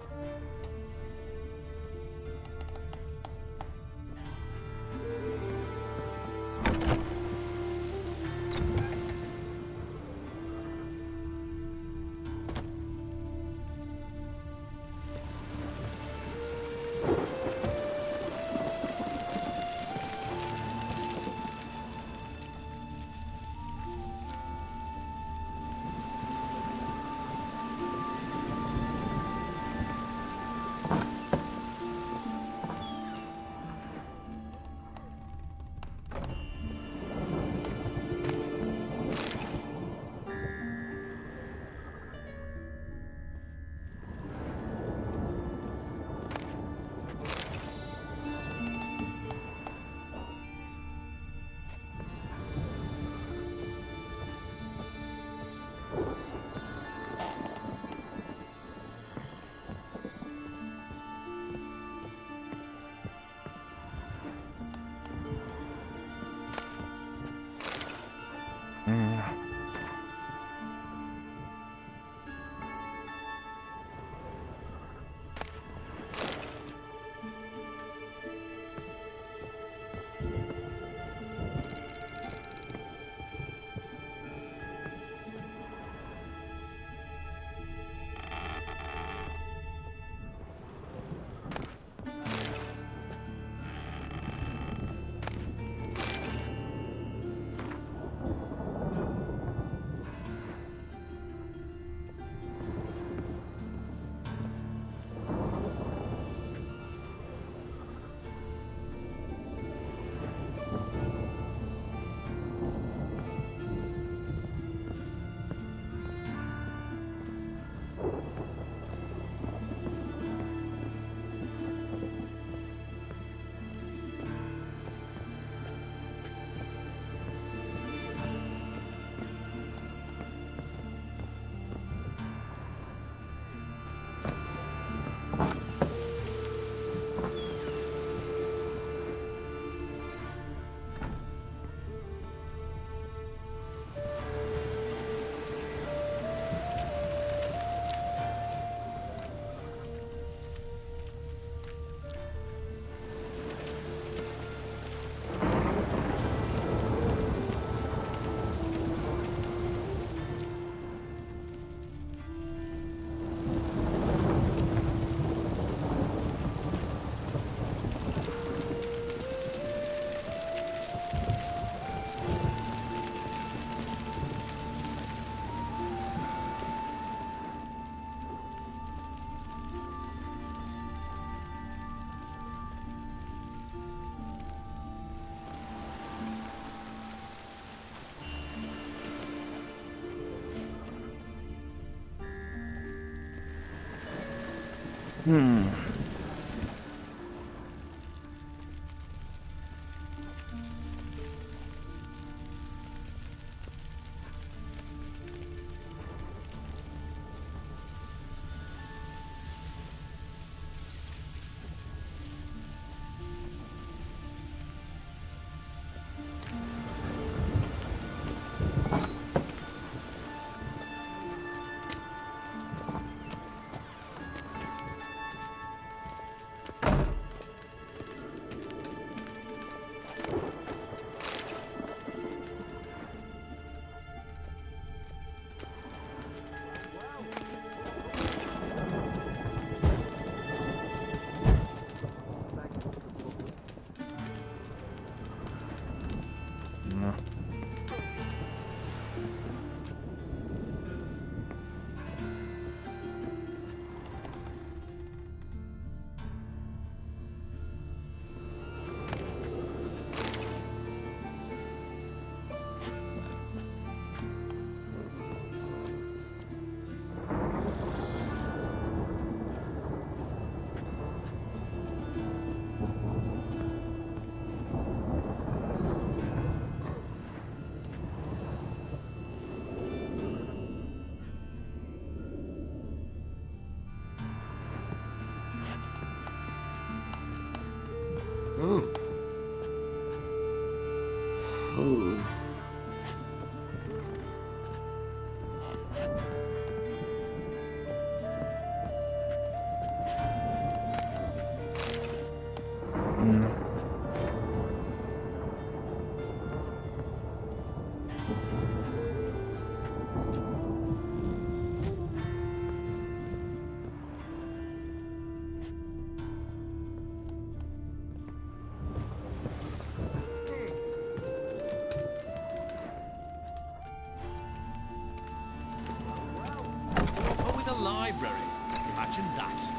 imagine that.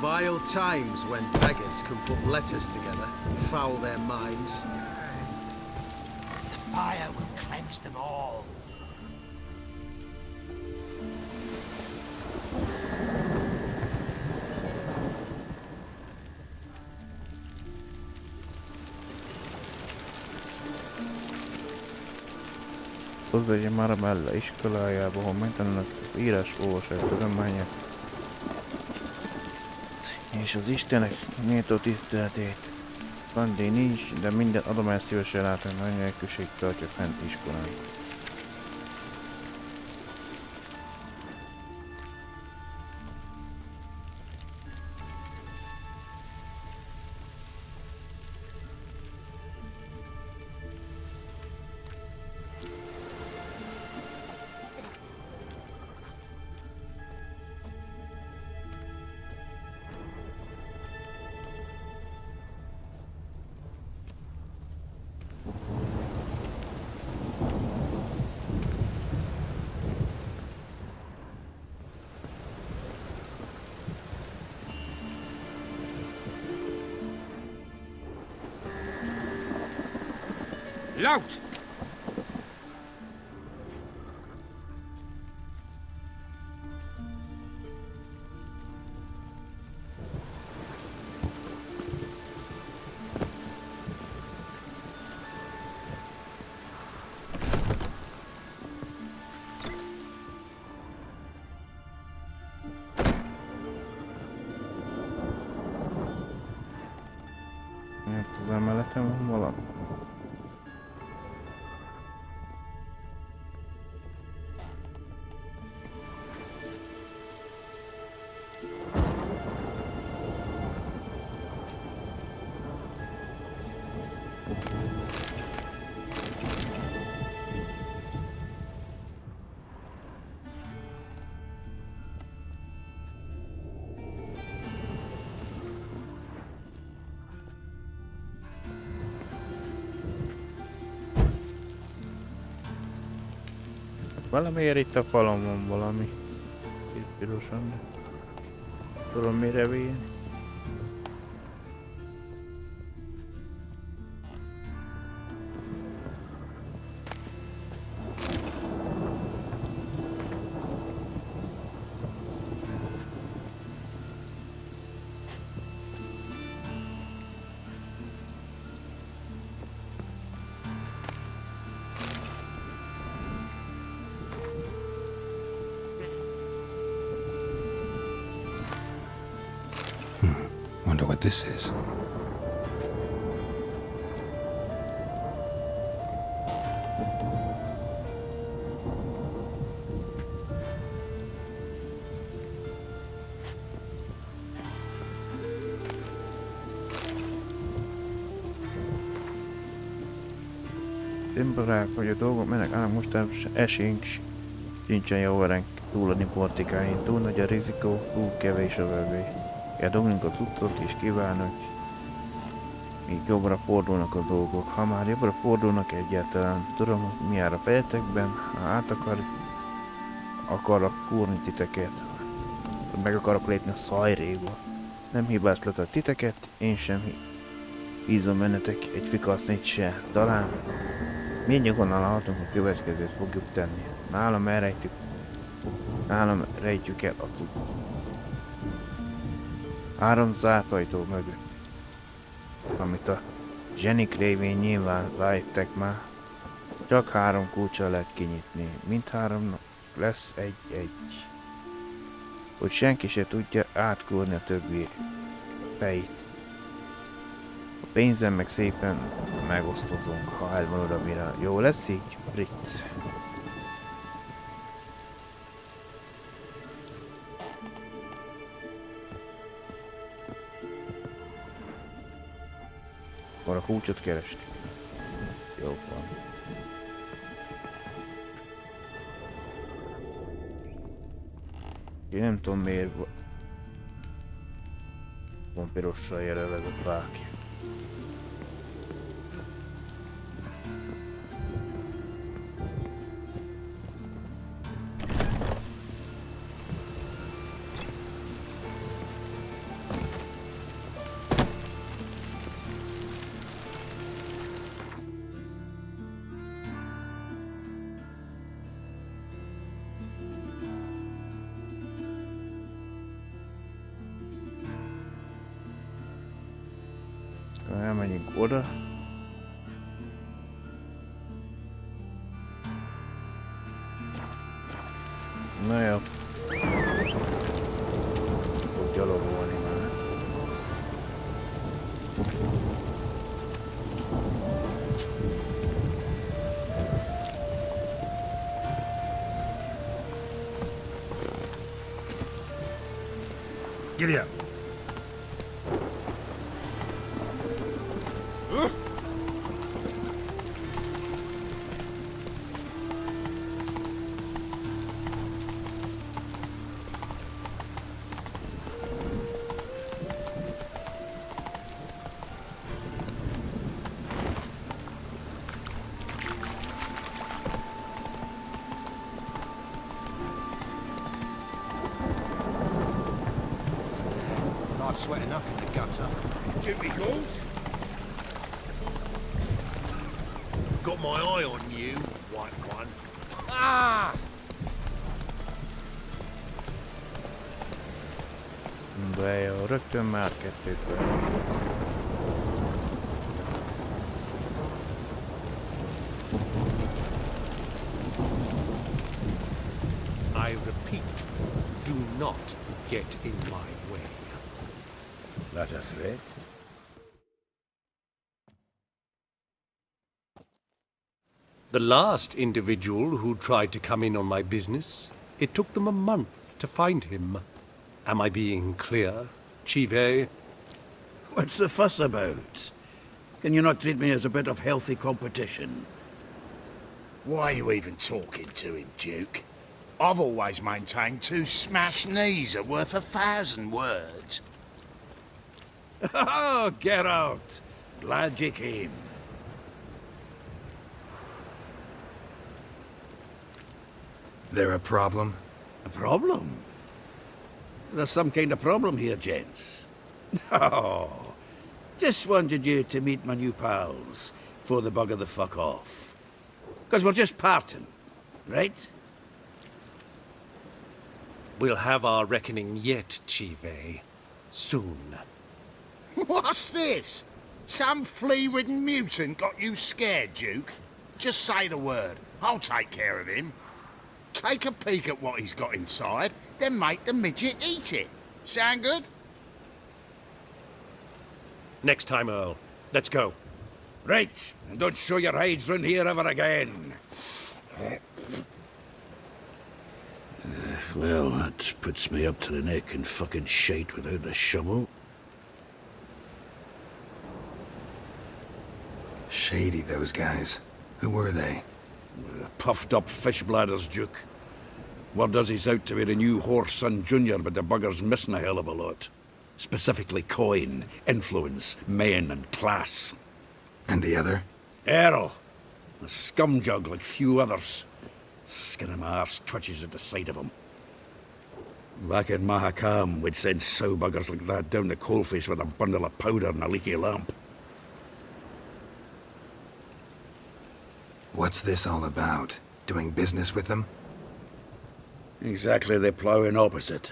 Vile times when beggars can put letters together and foul their minds. The fire will cleanse them all. Hozzáadja már a Mella iskolájába, ahol megtanulnak írás-olvasás tudományát és az Istenek méltó tiszteletét. Kandi nincs, de minden adományt szívesen látom, nagy nélküliség tartja fent iskolán. Lout! Az emeleten van valami. Valamiért itt a falon van valami. Itt pirosan. Tudom mire vén. Wonder what this is. Timbrák, hogy a dolgok mennek, állnak mostan esénk sincsen jó vereng túladni portikáin. Túl nagy a rizikó, túl kevés a vevő. Kell dognunk a cuccot és kívánok, míg jobbra fordulnak a dolgok. Ha már jobbra fordulnak egyáltalán, tudom, hogy mi jár a fejetekben, ha át akarok kúrni titeket, meg akarok lépni a szajréba. Nem hibáztatok titeket, én sem bízom bennetek egy fikasznit se. Talán mindjárt hatunk, a következőt fogjuk tenni. Nálam rejtjük el a cuccot. 3 zárt ajtó mögött, amit a zsenik révén nyilván rájöttek már, csak 3 kulccsal lehet kinyitni, mindháromnak lesz egy-egy, hogy senki se tudja átkúrni a többi fejét. A pénzem meg szépen megosztozunk, ha elvan oda mire. Jó lesz így, Fritz? Akkor a kulcsot keresti. Jó van. Én nem tudom miért van pirossal jelölve ez a fák. Elmenjünk oda. Na jó. Fog gyalogolni már. Giddy up. I've sweat enough in the gutter. Duty calls? Got my eye on you, white one. Ah! De jó, rögtön már kettőt vele. I repeat, do not get in my way. That a threat? The last individual who tried to come in on my business, it took them a month to find him. Am I being clear, Chive? What's the fuss about? Can you not treat me as a bit of healthy competition? Why are you even talking to him, Duke? I've always maintained 2 smashed knees are worth 1,000 words. Oh, Geralt! Glad you came. There a problem? A problem? There's some kind of problem here, gents. No. Just wanted you to meet my new pals before they bugger the fuck off. 'Cause we're just parting, right? We'll have our reckoning yet, Chive. Soon. What's this? Some flea-ridden mutant got you scared, Duke? Just say the word. I'll take care of him. Take a peek at what he's got inside, then make the midget eat it. Sound good? Next time, Earl. Let's go. Right, and don't show your hides round here ever again. Well, that puts me up to the neck in fucking shite without the shovel. Shady, those guys. Who were they? Puffed up fish bladders, Duke. Word does he's out to be the new Whoreson Junior, but the bugger's missing a hell of a lot. Specifically coin, influence, men, and class. And the other? Earl. A scumjug like few others. Skin of my arse twitches at the sight of him. Back in Mahakam, we'd send sow buggers like that down the coalface with a bundle of powder and a leaky lamp. What's this all about? Doing business with them? Exactly the ploughing opposite.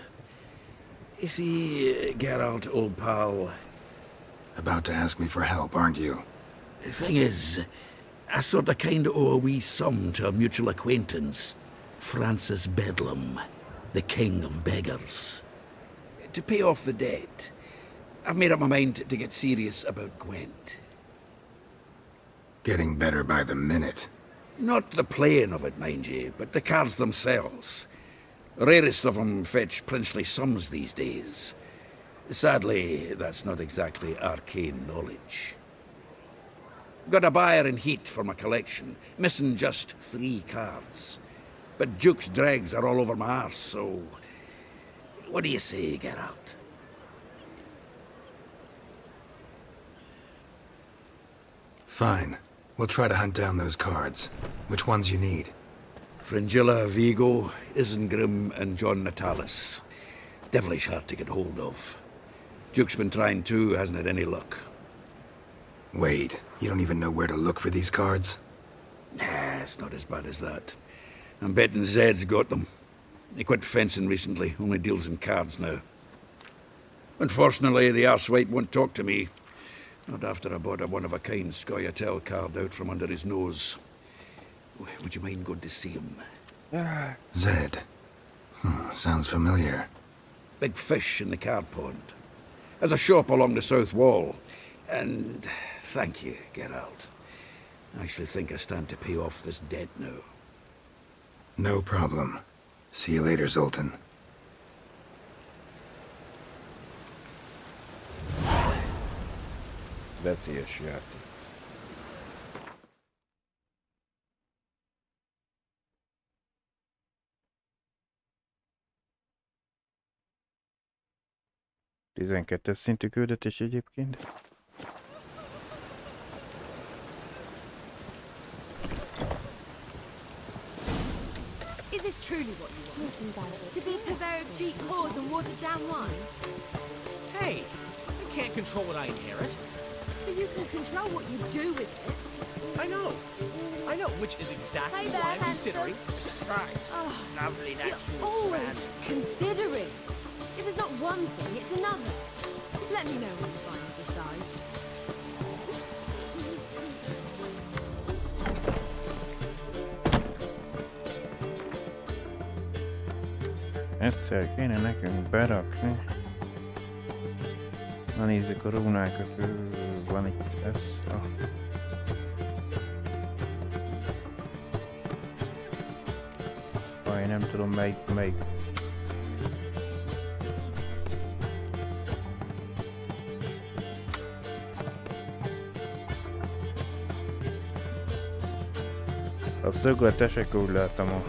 You see, Geralt, old pal... About to ask me for help, aren't you? The thing is, I sort of kind of owe a wee sum to a mutual acquaintance. Francis Bedlam, the king of beggars. To pay off the debt, I've made up my mind to get serious about Gwent. Getting better by the minute. Not the playing of it, mind ye, but the cards themselves. Rarest of them fetch princely sums these days. Sadly, that's not exactly arcane knowledge. Got a buyer in heat for my collection, missing just 3 cards. But Duke's dregs are all over my arse, so... What do you say, Geralt? Fine. We'll try to hunt down those cards. Which ones you need? Fringilla, Vigo, Isengrim, and John Natalis. Devilish hard to get hold of. Duke's been trying too, hasn't had any luck. Wait, you don't even know where to look for these cards? Nah, it's not as bad as that. I'm betting Zed's got them. He quit fencing recently, only deals in cards now. Unfortunately, the arsewipe won't talk to me. Not after I bought a one-of-a-kind Scoia'tael card out from under his nose. Would you mind going to see him? Zed. Sounds familiar. Big fish in the card pond. Has a shop along the south wall. And thank you, Geralt. I actually think I stand to pay off this debt now. No problem. See you later, Zoltan. Veszélyes játék. Tizenkettes szintű küldetés egyébként. Is this truly what you want? To be purveyor of cheap whores and watered down wine? Hey, I can't control what I inherit. But you can control what you do with it. I know, which is exactly Hey there, why I'm handsome. considering side. Oh, Lovely you're natural always span. considering. If it's not one thing, it's another. Let me know when you finally decide. Egyszer kéne nekünk berakni. Na nézzük a rúnákat. Van itt ez. Nem tudom melyik. A szögletesek úgy látom a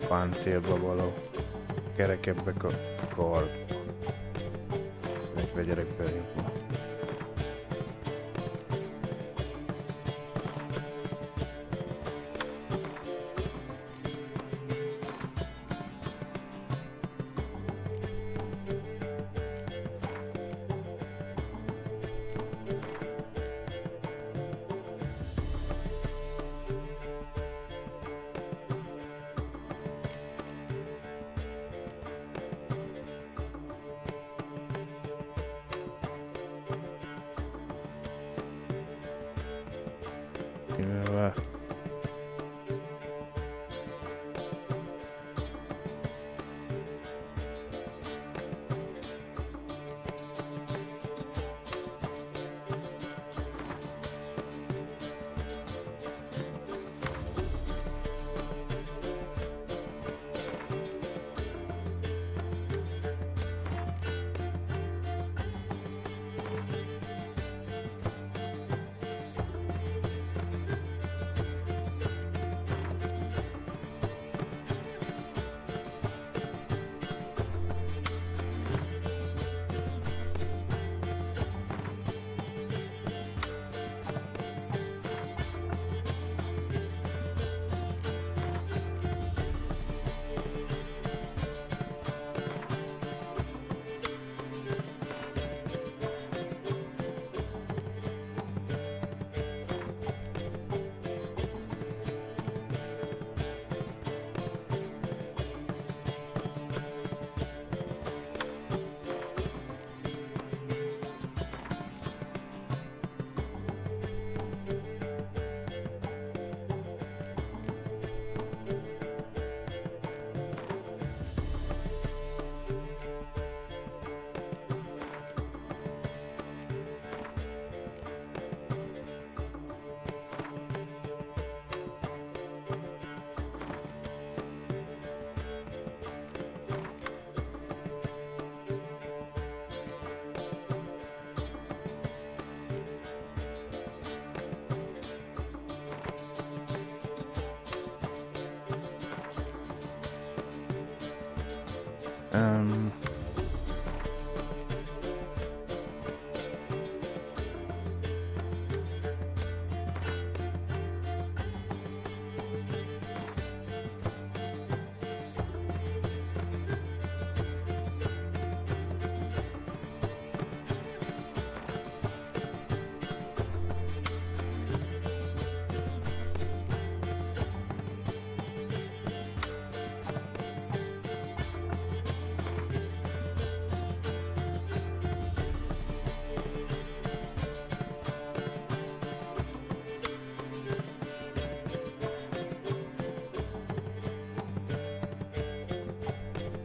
páncélba való kerekebbek a kard. Egy vegyerek beljebb.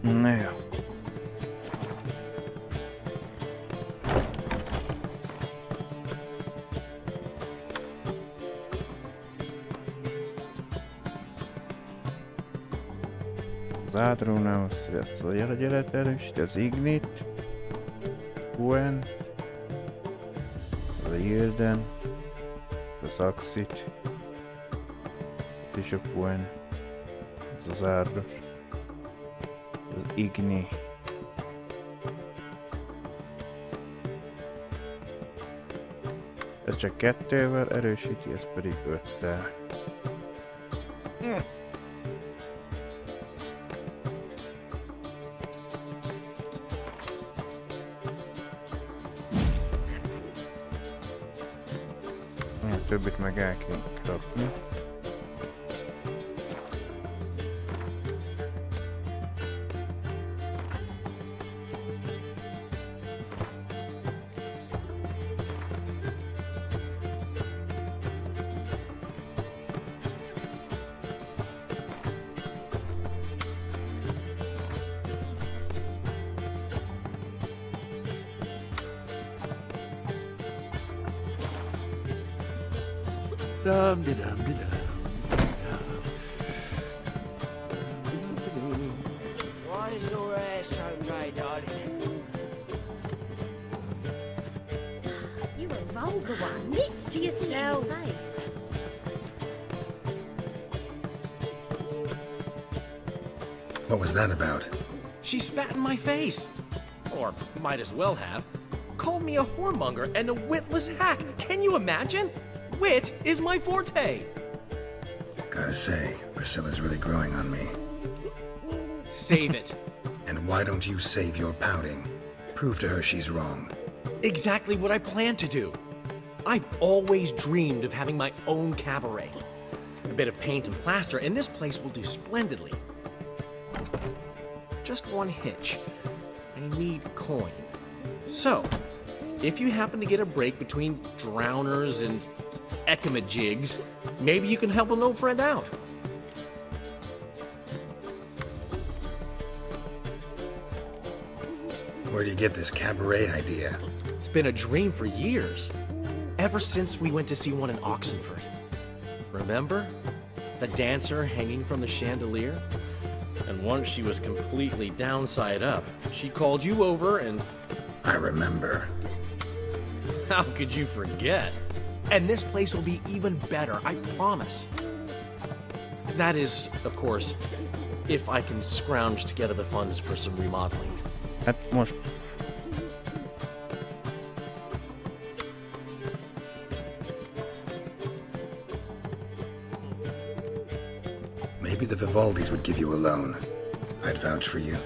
Na jó. Az átrónál ezt a jelet erősít, az ignit, Quen, az a Yilden, az Axit, és a Quen, ez az árdos, az igni. Ez csak 2-vel erősíti, ez pedig 5-tel. Többit meg el kell kapni. Why is your hair so grey, darling? You a vulgar one. Mitts to yourself. What was that about? She spat in my face. Or might as well have. Called me a whoremonger and a witless hack. Can you imagine? Wit is my forte. Gotta say, Priscilla's really growing on me. Save it. And why don't you save your pouting? Prove to her she's wrong. Exactly what I plan to do. I've always dreamed of having my own cabaret. A bit of paint and plaster, and this place will do splendidly. Just one hitch. I need coin. So, if you happen to get a break between drowners and ecamajigs, maybe you can help an old friend out. Where do you get this cabaret idea? It's been a dream for years. Ever since we went to see one in Oxenford. Remember? The dancer hanging from the chandelier? And once she was completely downside up, she called you over and... I remember. How could you forget? And this place will be even better, I promise. That is, of course, if I can scrounge together the funds for some remodeling. Hát most... Maybe the Vivaldis would give you a loan. I'd vouch for you.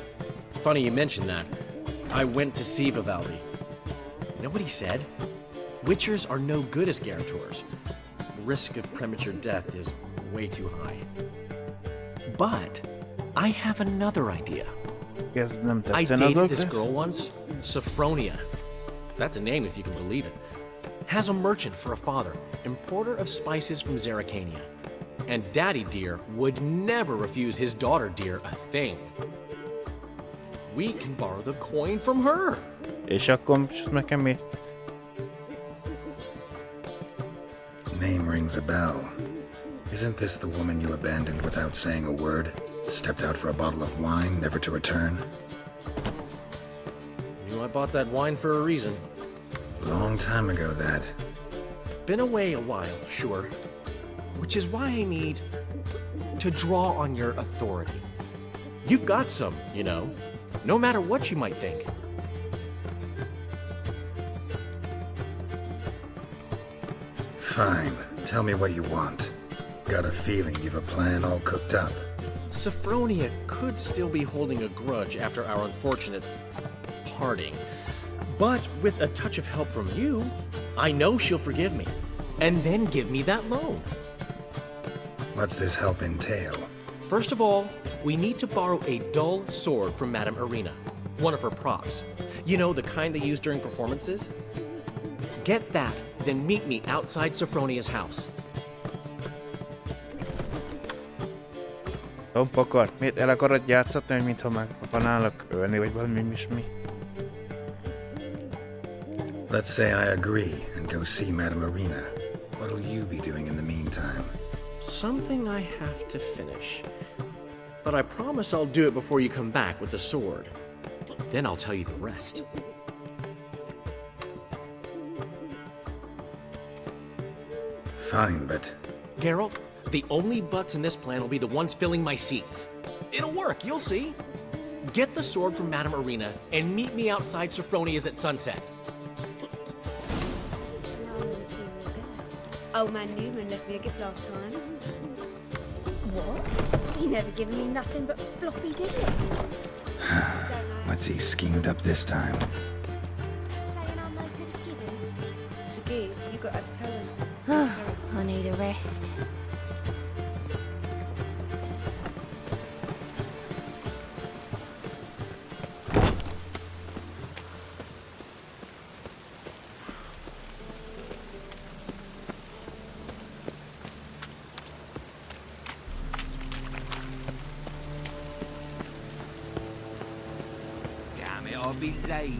Funny you mention that. I went to see Vivaldi. You know what he said? Witchers are no good as guarantors. The risk of premature death is way too high. But I have another idea. I dated this girl once, Sophronia. That's a name if you can believe it. Has a merchant for a father, importer of spices from Zerrikania. And Daddy Dear would never refuse his daughter Dear a thing. We can borrow the coin from her. És akkor nekem mi? Name rings a bell. Isn't this the woman you abandoned without saying a word? Stepped out for a bottle of wine, never to return? Knew I bought that wine for a reason. Long time ago, that. Been away a while, sure. Which is why I need to draw on your authority. You've got some, you know, no matter what you might think. Fine. Tell me what you want. Got a feeling you've a plan all cooked up. Sophronia could still be holding a grudge after our unfortunate parting. But with a touch of help from you, I know she'll forgive me. And then give me that loan. What's this help entail? First of all, we need to borrow a dull sword from Madame Arena. One of her props. You know, the kind they use during performances? Get that, then meet me outside Sophronia's house. Tom akart, miért el akarod játszatni, hogy mintha meg akarnálak ölni, vagy valami mi? Let's say I agree and go see Madame Arena. What'll you be doing in the meantime? Something I have to finish. But I promise I'll do it before you come back with the sword. Then I'll tell you the rest. Fine, but... Geralt, the only butts in this plan will be the ones filling my seats. It'll work, you'll see. Get the sword from Madame Arena and meet me outside Sophronia's at sunset. Old man Newman left me a gift last time. What? He never given me nothing but floppy, did he? What's he schemed up this time? Saying I'm no good at giving. To give, you got to have talent. I need a rest. Damn it, I'll be late.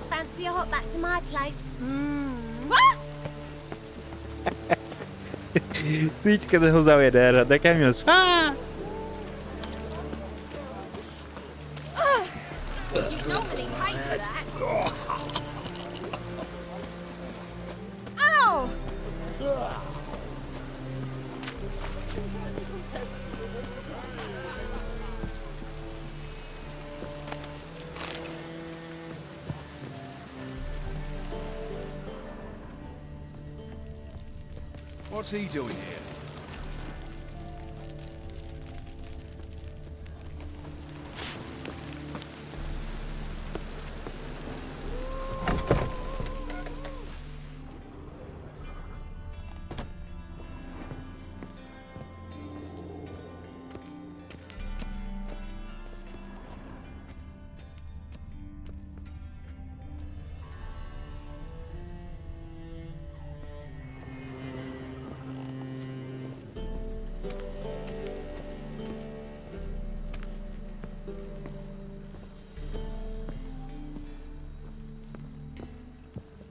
Fancy a hop back to my place? Így kell hozzáérni erre, nekem jössz. You normally pay for that. Ow! What's he doing here?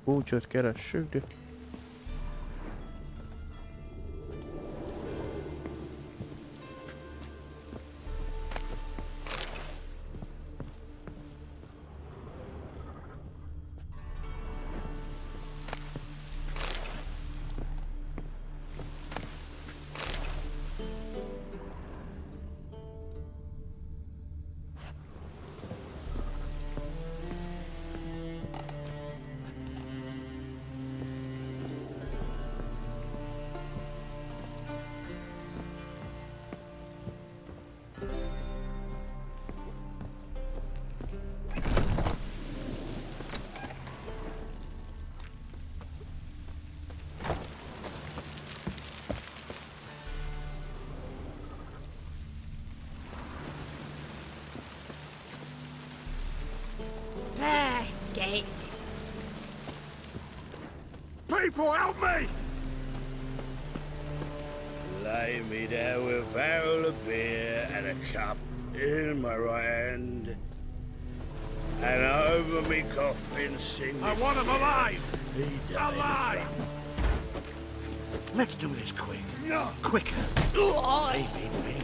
Kulcsot keressük, de... Gate. People, help me! Lay me there with a barrel of beer and a cup in my right hand. And over me coffin sing I want him alive! He died. Alive! Let's do this quick. No. Quicker. Maybe painfully.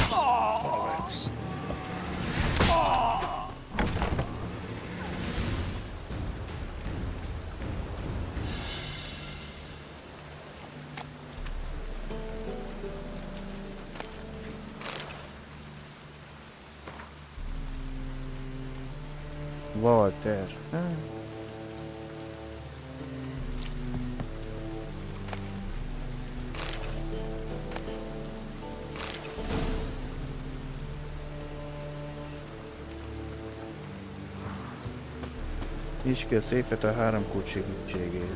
Bollocks. Walter. Nyisd ki a széfet a 3 kulcs segítségével.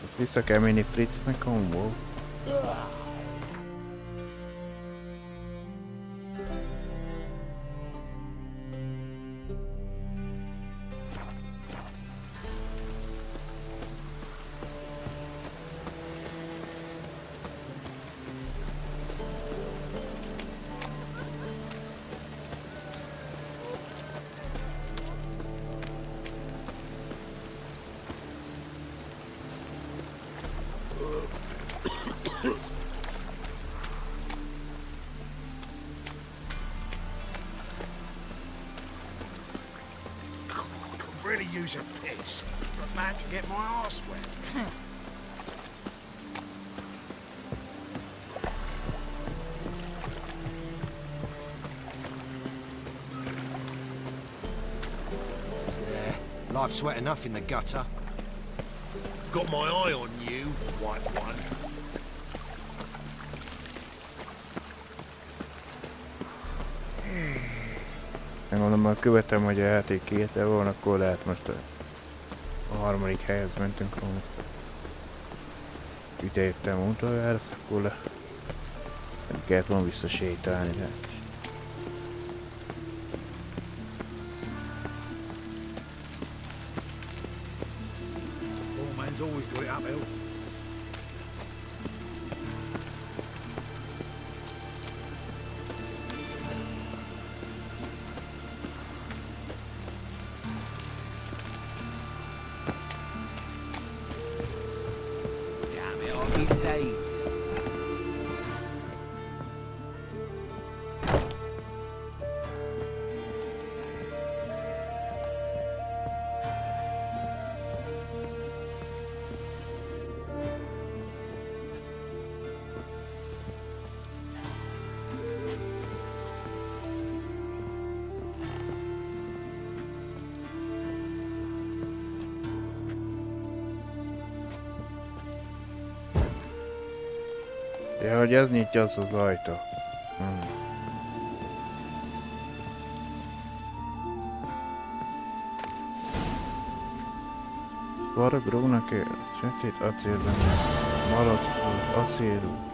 Most vissza kell menni Fritznek homból. Could really use a piss, but man to get my arse wet. Life's wet enough in the gutter. Got my eye on you, white one. Megmondom, ha követem, hogy a játék kiérte volna, akkor lehet most a harmadik helyhez mentünk volna. Ide értem utoljára, akkor le. Nem kellett volna visszasétálni, de... Poor man's always got it uphill. Damn it, I'll be late. Ja, hogy ez nyitja az ajtó. Varag rónak ér, sötét acélben, malackból, acélú.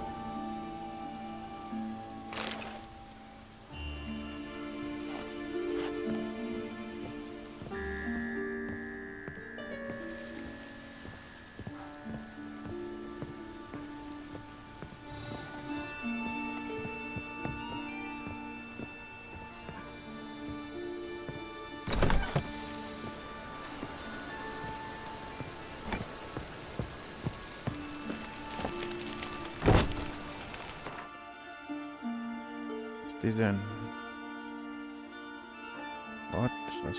Azt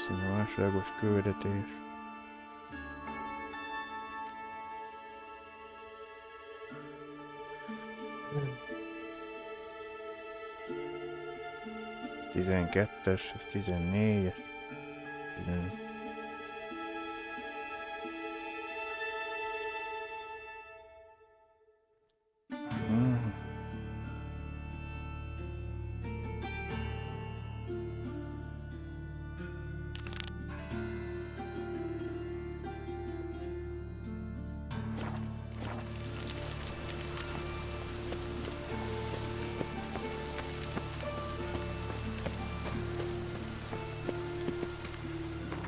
hiszem a másodlagos küldetés. Ez 12-es, ez 14-es, 15.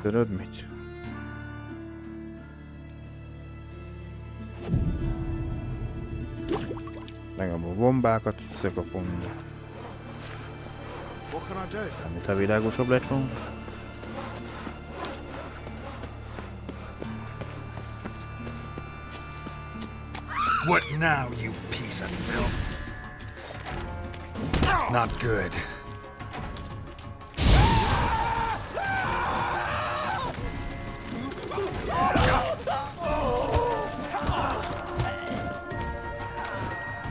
Tudod mit? Megam a bombákat, összekapom. What can I do? Amit ha világosabb lett volna. What now, you piece of filth? Not good.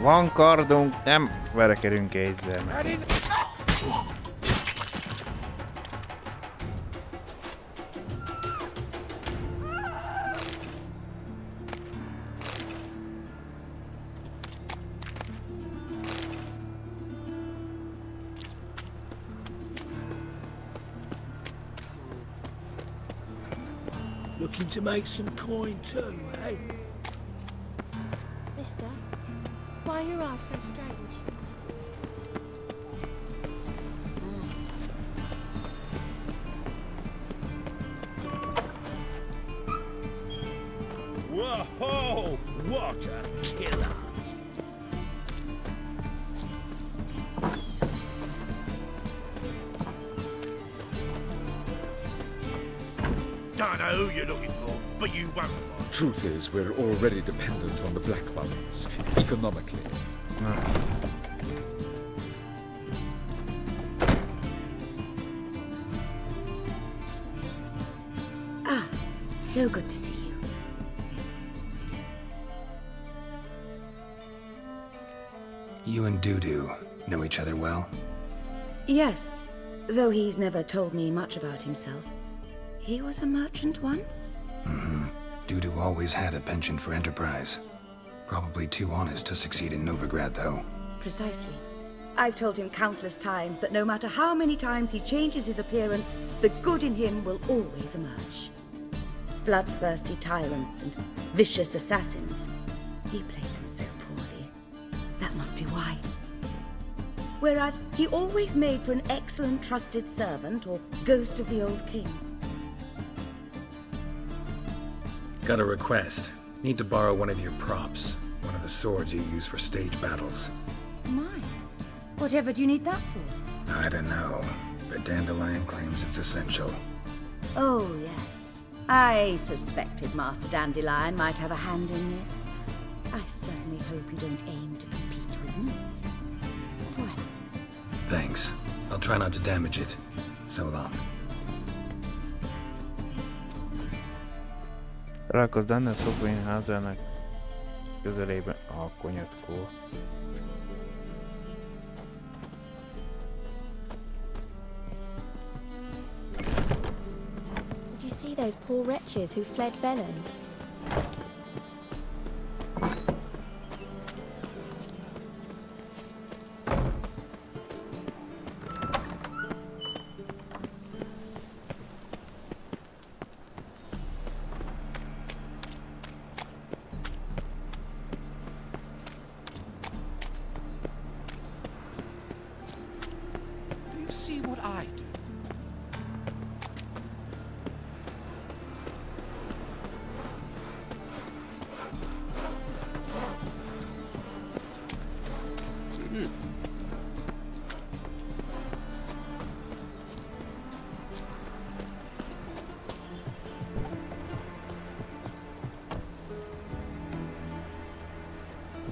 Van kardunk, nem verekedünk kézzel meg. Looking to make some coin too, eh? Mister, why are your eyes so strange? Whoa! What a killer! Don't know who you're looking for, but you won't find. Truth is, we're already dependent on the black bubbles, economically. So good to see you. You and Dudu know each other well? Yes, though he's never told me much about himself. He was a merchant once? Dudu always had a penchant for enterprise. Probably too honest to succeed in Novigrad, though. Precisely. I've told him countless times that no matter how many times he changes his appearance, the good in him will always emerge. Bloodthirsty tyrants and vicious assassins. He played them so poorly. That must be why. Whereas he always made for an excellent trusted servant or ghost of the old king. Got a request. Need to borrow one of your props. One of the swords you use for stage battles. My, whatever do you need that for? I don't know, but Dandelion claims it's essential. Oh, yes. I suspected Master Dandelion might have a hand in this. I certainly hope you don't aim to compete with me. Well, Thanks. I'll try not to damage it. So long. Találkozz Daniel szokvény házának közelében a konyatkó. Did you see those poor wretches who fled Velen? See what I do.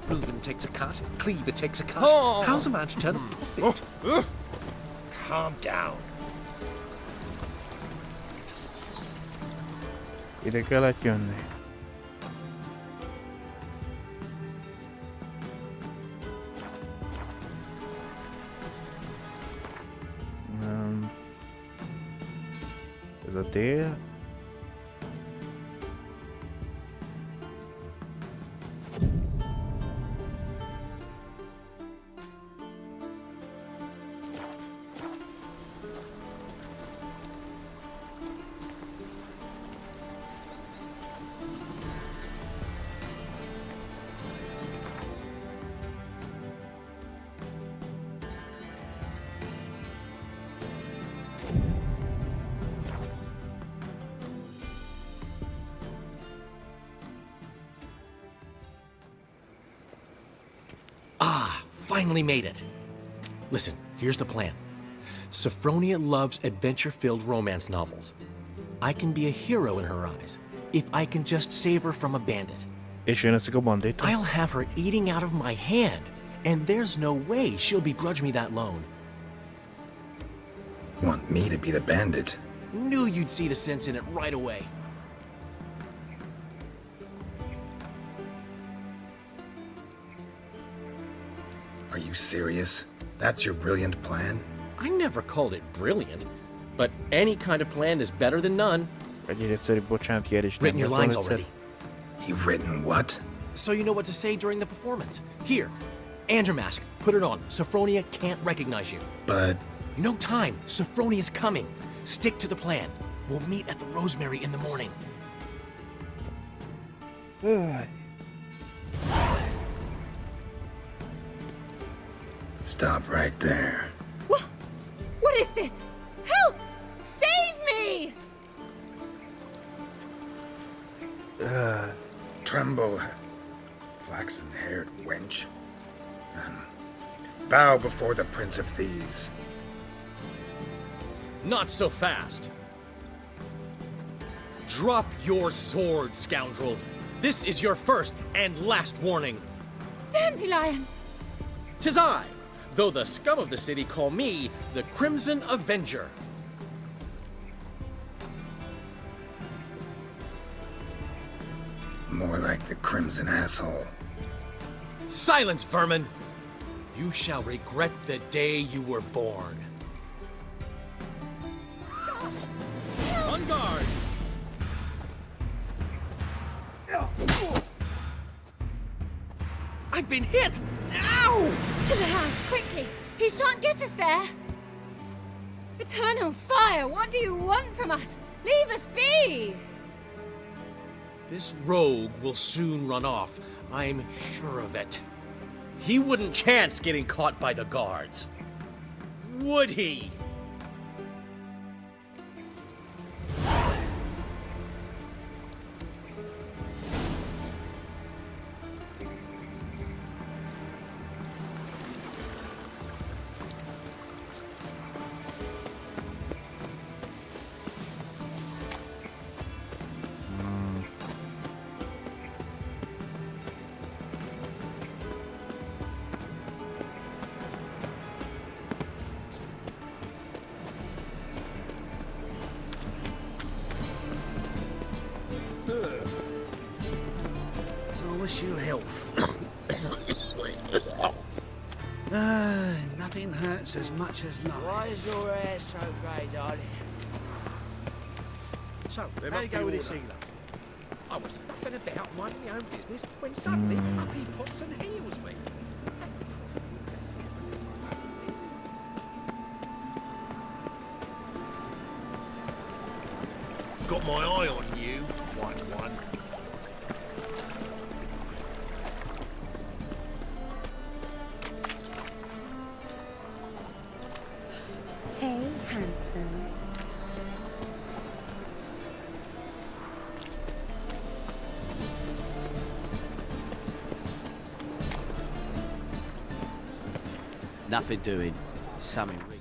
Reuben takes a cut, Cleaver takes a cut. Oh. How's a man to turn a profit? Calm down. Ide kellett jönni. Ez a dél. Finally made it. Listen, here's the plan. Sophronia loves adventure-filled romance novels. I can be a hero in her eyes, if I can just save her from a bandit. És jön ezek a bandita. I'll have her eating out of my hand, and there's no way she'll begrudge me that loan. Want me to be the bandit? Knew you'd see the sense in it right away. Are you serious? That's your brilliant plan? I never called it brilliant, but any kind of plan is better than none. Egy egyszerű bocsánatkérés. Written your lines already. You've written what? So you know what to say during the performance. Here, Andromask, put it on. Sophronia can't recognize you. But... No time. Sophronia's coming. Stick to the plan. We'll meet at the Rosemary in the morning. Stop right there. What is this? Help! Save me! Tremble, flaxen-haired wench. Bow before the Prince of Thieves. Not so fast. Drop your sword, scoundrel. This is your first and last warning. Dandelion! 'Tis I, though the scum of the city call me the Crimson Avenger. More like the Crimson Asshole. Silence, vermin! You shall regret the day you were born. On guard! I've been hit! Ow! To the house, quickly! He shan't get us there! Eternal fire, what do you want from us? Leave us be! This rogue will soon run off. I'm sure of it. He wouldn't chance getting caught by the guards. Would he? I wish you health. Nothing hurts as much as life. Why is your hair so grey, darling? So, There how must do you be go with this order. healer? I was faffing about minding my own business when suddenly up he pops and heals me. Got my eye on you, white one. Hey, handsome. Nothing doing. Something real.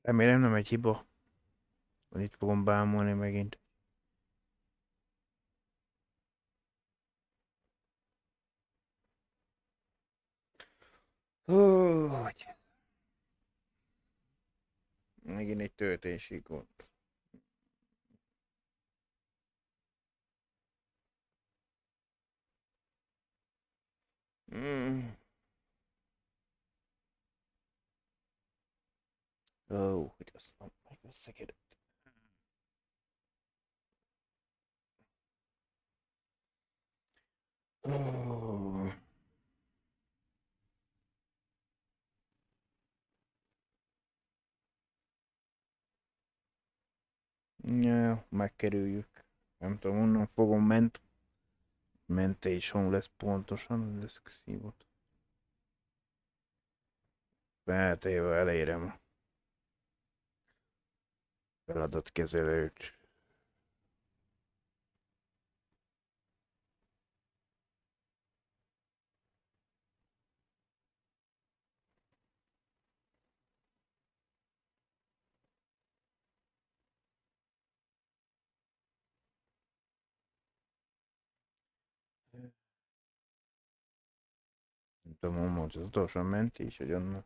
Remélem nem egy hiba. Hogy itt fogom bámulni megint. Hogy? Megint egy töltési gond. Hogy azt meg összekerült. Ja, megkerüljük. Nem tudom, onnan fogom mentéson lesz pontosan, lesz szívott. Feltéve elérem a feladatkezelőt. tudom, hogy az utolsó mentés, hogy annak.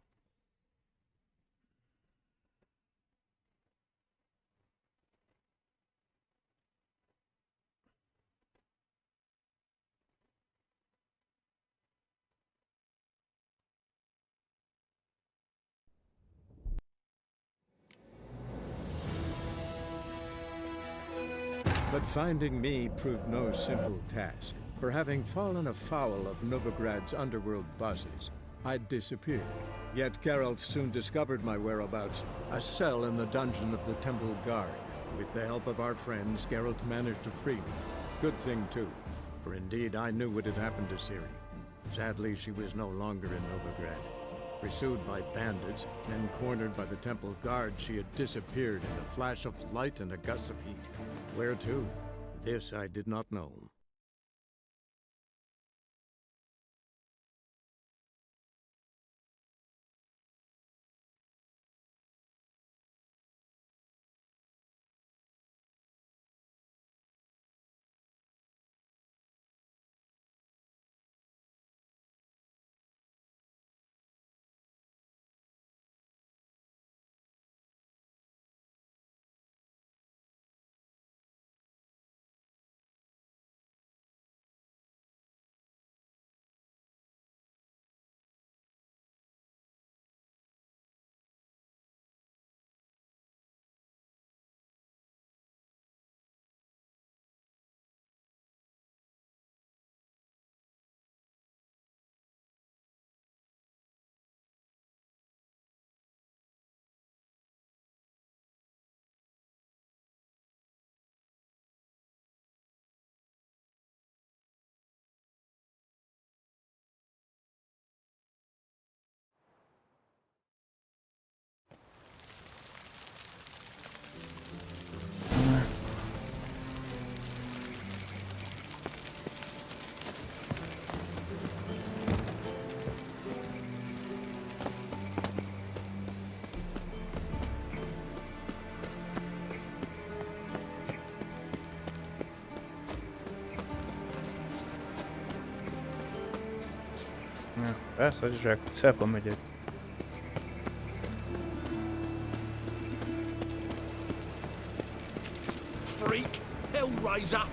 But finding me proved no simple task. For having fallen afoul of Novigrad's underworld bosses, I'd disappeared. Yet Geralt soon discovered my whereabouts, a cell in the dungeon of the Temple Guard. With the help of our friends, Geralt managed to free me. Good thing, too, for indeed I knew what had happened to Ciri. Sadly, she was no longer in Novigrad. Pursued by bandits, then cornered by the Temple Guard, she had disappeared in a flash of light and a gust of heat. Where to? This I did not know. Ja, persze, hogy szebben megyek. Freak! Hellraiser!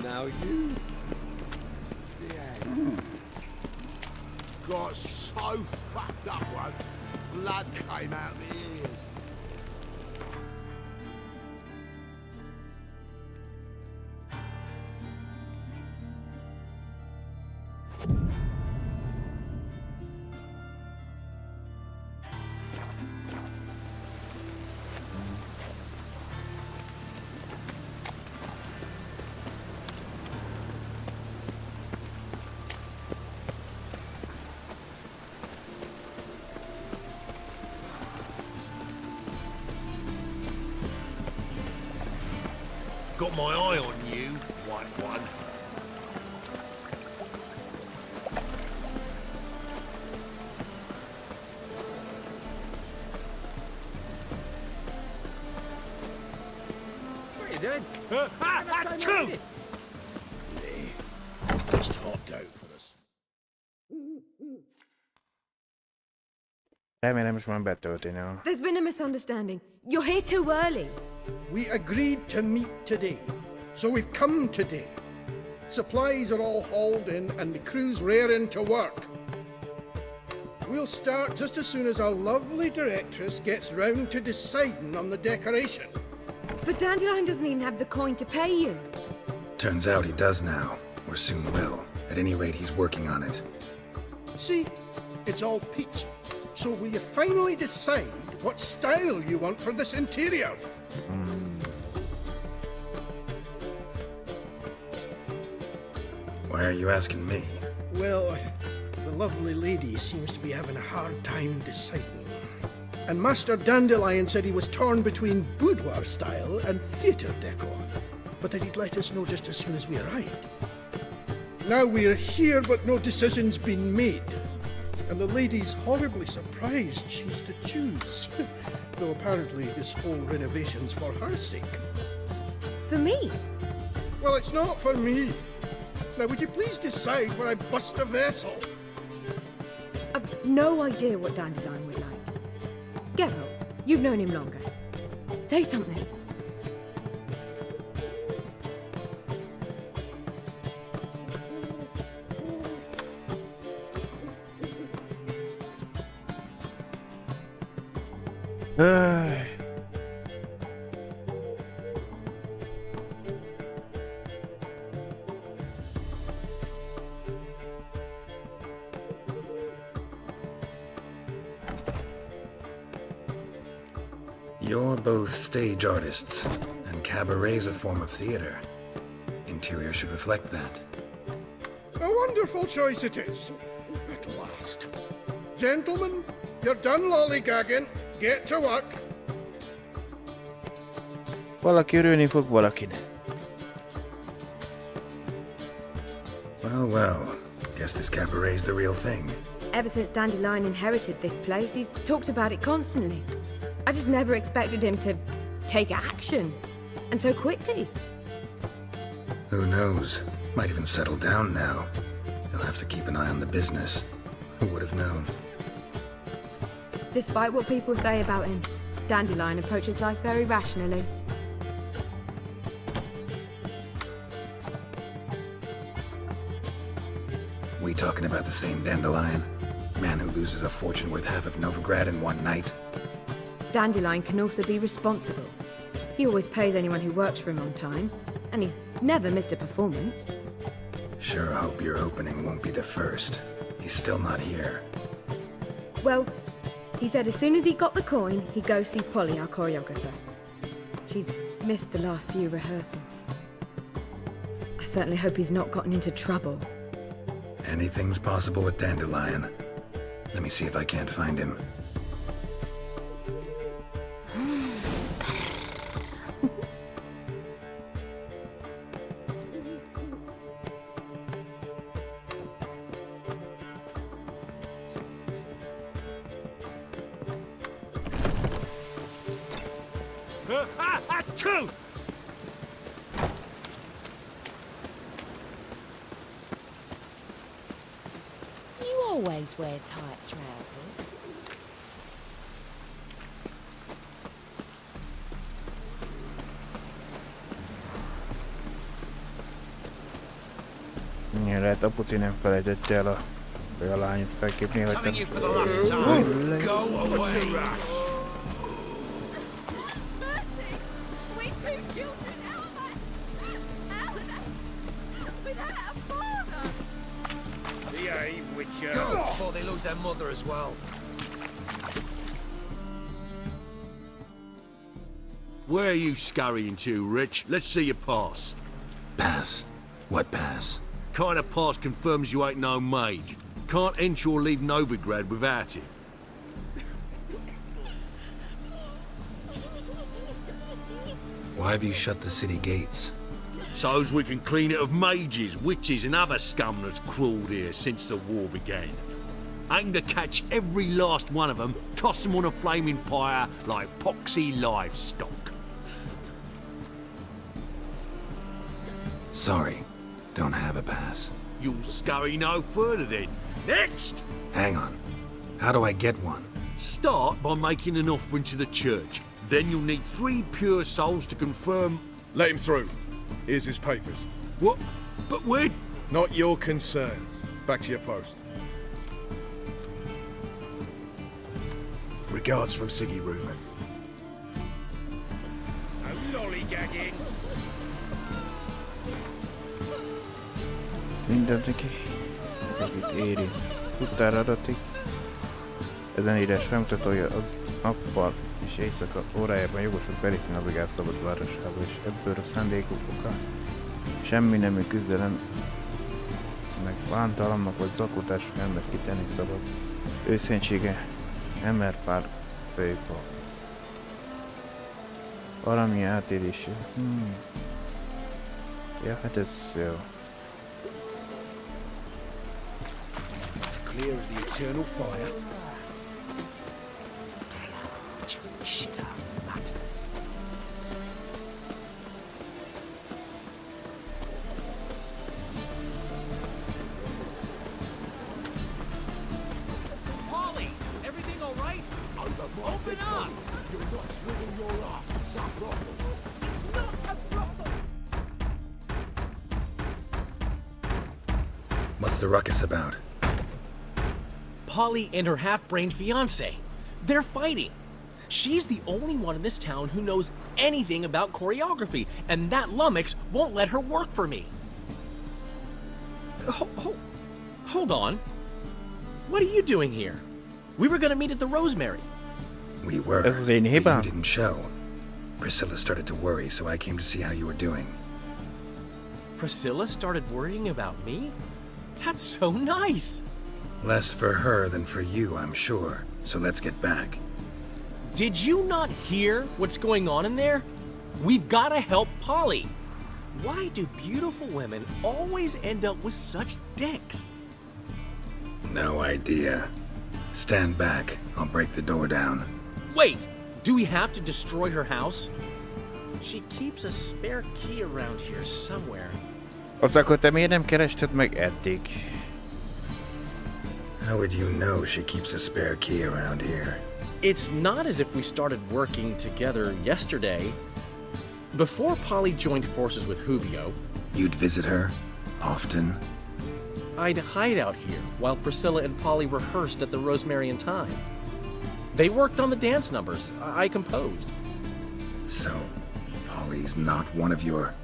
Now you... Got so fucked up once, blood came out my ears. Got my eye on you, white one. What are you doing? Achoo! Just hopped out for us. Remélem, most már betölteni a... There's been a misunderstanding. You're here too early. We agreed to meet today, so we've come today. Supplies are all hauled in and the crew's raring to work. We'll start just as soon as our lovely directress gets round to deciding on the decoration. But Dandelion doesn't even have the coin to pay you. Turns out he does now, or soon will. At any rate, he's working on it. See? It's all peachy. So will you finally decide what style you want for this interior? Why are you asking me? Well, the lovely lady seems to be having a hard time deciding. And Master Dandelion said he was torn between boudoir style and theatre decor, but that he'd let us know just as soon as we arrived. Now we're here, but no decision's been made. And the lady's horribly surprised she's to choose. Though apparently this whole renovation's for her sake. For me? Well, it's not for me. Now, would you please decide where I bust a vessel? I've no idea what Dandelion would like. Geralt, you've known him longer. Say something. You're both stage artists, and cabaret's a form of theater. Interior should reflect that. A wonderful choice it is. At last. Gentlemen, you're done lollygagging. Get to work. Valaki örülni fog valakin. Well, well. Guess this cabaret's the real thing. Ever since Dandelion inherited this place, he's talked about it constantly. I just never expected him to take action. And so quickly. Who knows? Might even settle down now. He'll have to keep an eye on the business. Who would have known? Despite what people say about him, Dandelion approaches life very rationally. We talking about the same Dandelion? Man who loses a fortune worth half of Novigrad in one night? Dandelion can also be responsible. He always pays anyone who works for him on time, and he's never missed a performance. Sure hope your opening won't be the first. He's still not here. Well, he said as soon as he got the coin, he'd go see Polly, our choreographer. She's missed the last few rehearsals. I certainly hope he's not gotten into trouble. Anything's possible with Dandelion. Let me see if I can't find him. Achoo! You always wear tight trousers. Igen, lehet apuci nem felejtette el a lányot felképni, hogy Telling you for the last time, go away! Go before they lose their mother as well. Where are you scurrying to, Rich? Let's see your pass. Pass? What pass? Kind of pass confirms you ain't no mage. Can't enter or leave Novigrad without it. Why have you shut the city gates? So's we can clean it of mages, witches and other scum that's crawled here since the war began. Aim to catch every last one of them, toss them on a flaming pyre like poxy livestock. Sorry, don't have a pass. You'll scurry no further then. Next! Hang on. How do I get one? Start by making an offering to the church. Then you'll need 3 pure souls to confirm... Let him through. Here's his papers. What? But where... Not your concern. Back to your post. Regards from Siggy Reuven. No lollygagging. Mindenki, akit éri. Tudtára adatik. Ezen írás felmutatója az nappal és éjszaka órájában jogosok belépni a brigád szabad városába, és ebből a szándékuk okán semmi nemű küzdelem, meg bántalomnak vagy zakótásnak nem lehet kitenni szabad. Őszentsége nem mer fár főpa. Valami átélésű. Ja, hát ez jó. Clear as the eternal fire. Shit out, Matt. within your ass. It's a brothel. It's not a brothel. What's the ruckus about? Polly and her half-brained fiancé. They're fighting. She's the only one in this town who knows anything about choreography, and that lummox won't let her work for me. Hold on. What are you doing here? We were gonna meet at the Rosemary. We were, Ez az én but you hibám. didn't show. Priscilla started to worry, so I came to see how you were doing. Priscilla started worrying about me? That's so nice. Less for her than for you, I'm sure. So let's get back. Did you not hear what's going on in there? We've gotta help Polly. Why do beautiful women always end up with such dicks? No idea. Stand back. I'll break the door down. Wait, do we have to destroy her house? She keeps a spare key around here somewhere. Az akkor te miért nem kerested meg eddig? How would you know she keeps a spare key around here? It's not as if we started working together yesterday. Before Polly joined forces with Hubio, You'd visit her? Often? I'd hide out here while Priscilla and Polly rehearsed at the Rosemary and Thyme. They worked on the dance numbers I composed. So, Polly's not one of your...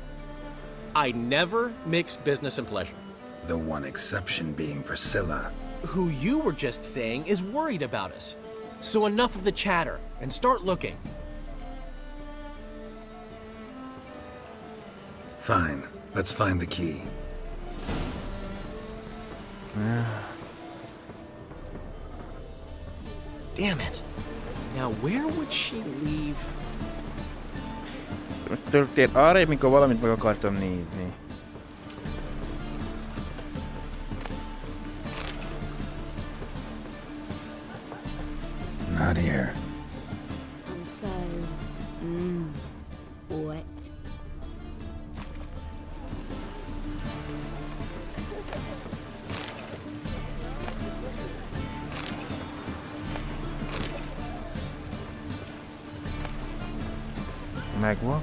I never mix business and pleasure. The one exception being Priscilla. Who you were just saying is worried about us. So enough of the chatter, and start looking. Fine. Let's find the key. Damn it. Now where would she leave? Történt arra, mikor valamit meg akartam nézni. Not here. I'm so... wet. Megvan.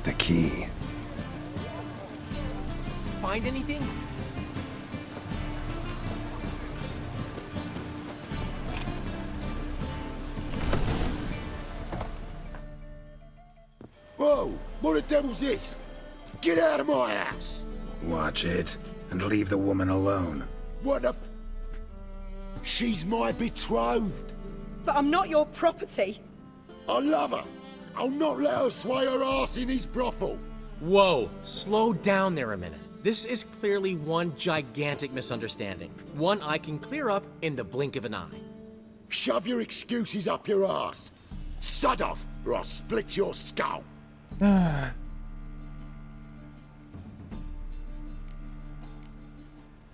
The key. Find anything? Whoa! What the devil's this? Get out of my house! Watch it, and leave the woman alone. What the... She's my betrothed. But I'm not your property. I love her. I'll not let her sway her ass in his brothel. Whoa, slow down there a minute. This is clearly one gigantic misunderstanding. One I can clear up in the blink of an eye. Shove your excuses up your ass. Sod off, or I'll split your skull.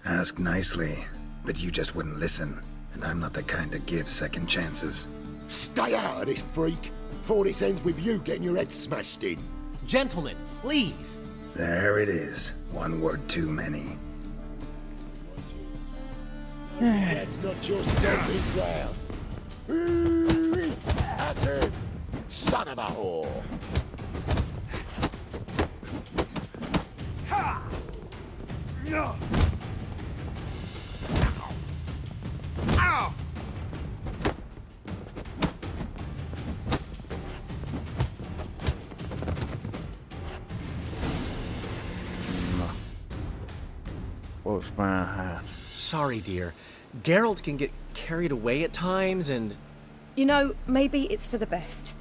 Ask nicely, but you just wouldn't listen. And I'm not the kind to give second chances. Stay out of this, freak, before this ends with you getting your head smashed in. Gentlemen, please. There it is. One word too many. That's not your stamping ground. That's it. Son of a whore. Ha! No! Ow! Most már hát. Sorry, dear. Geralt can get carried away at times and... You know, maybe it's for the best.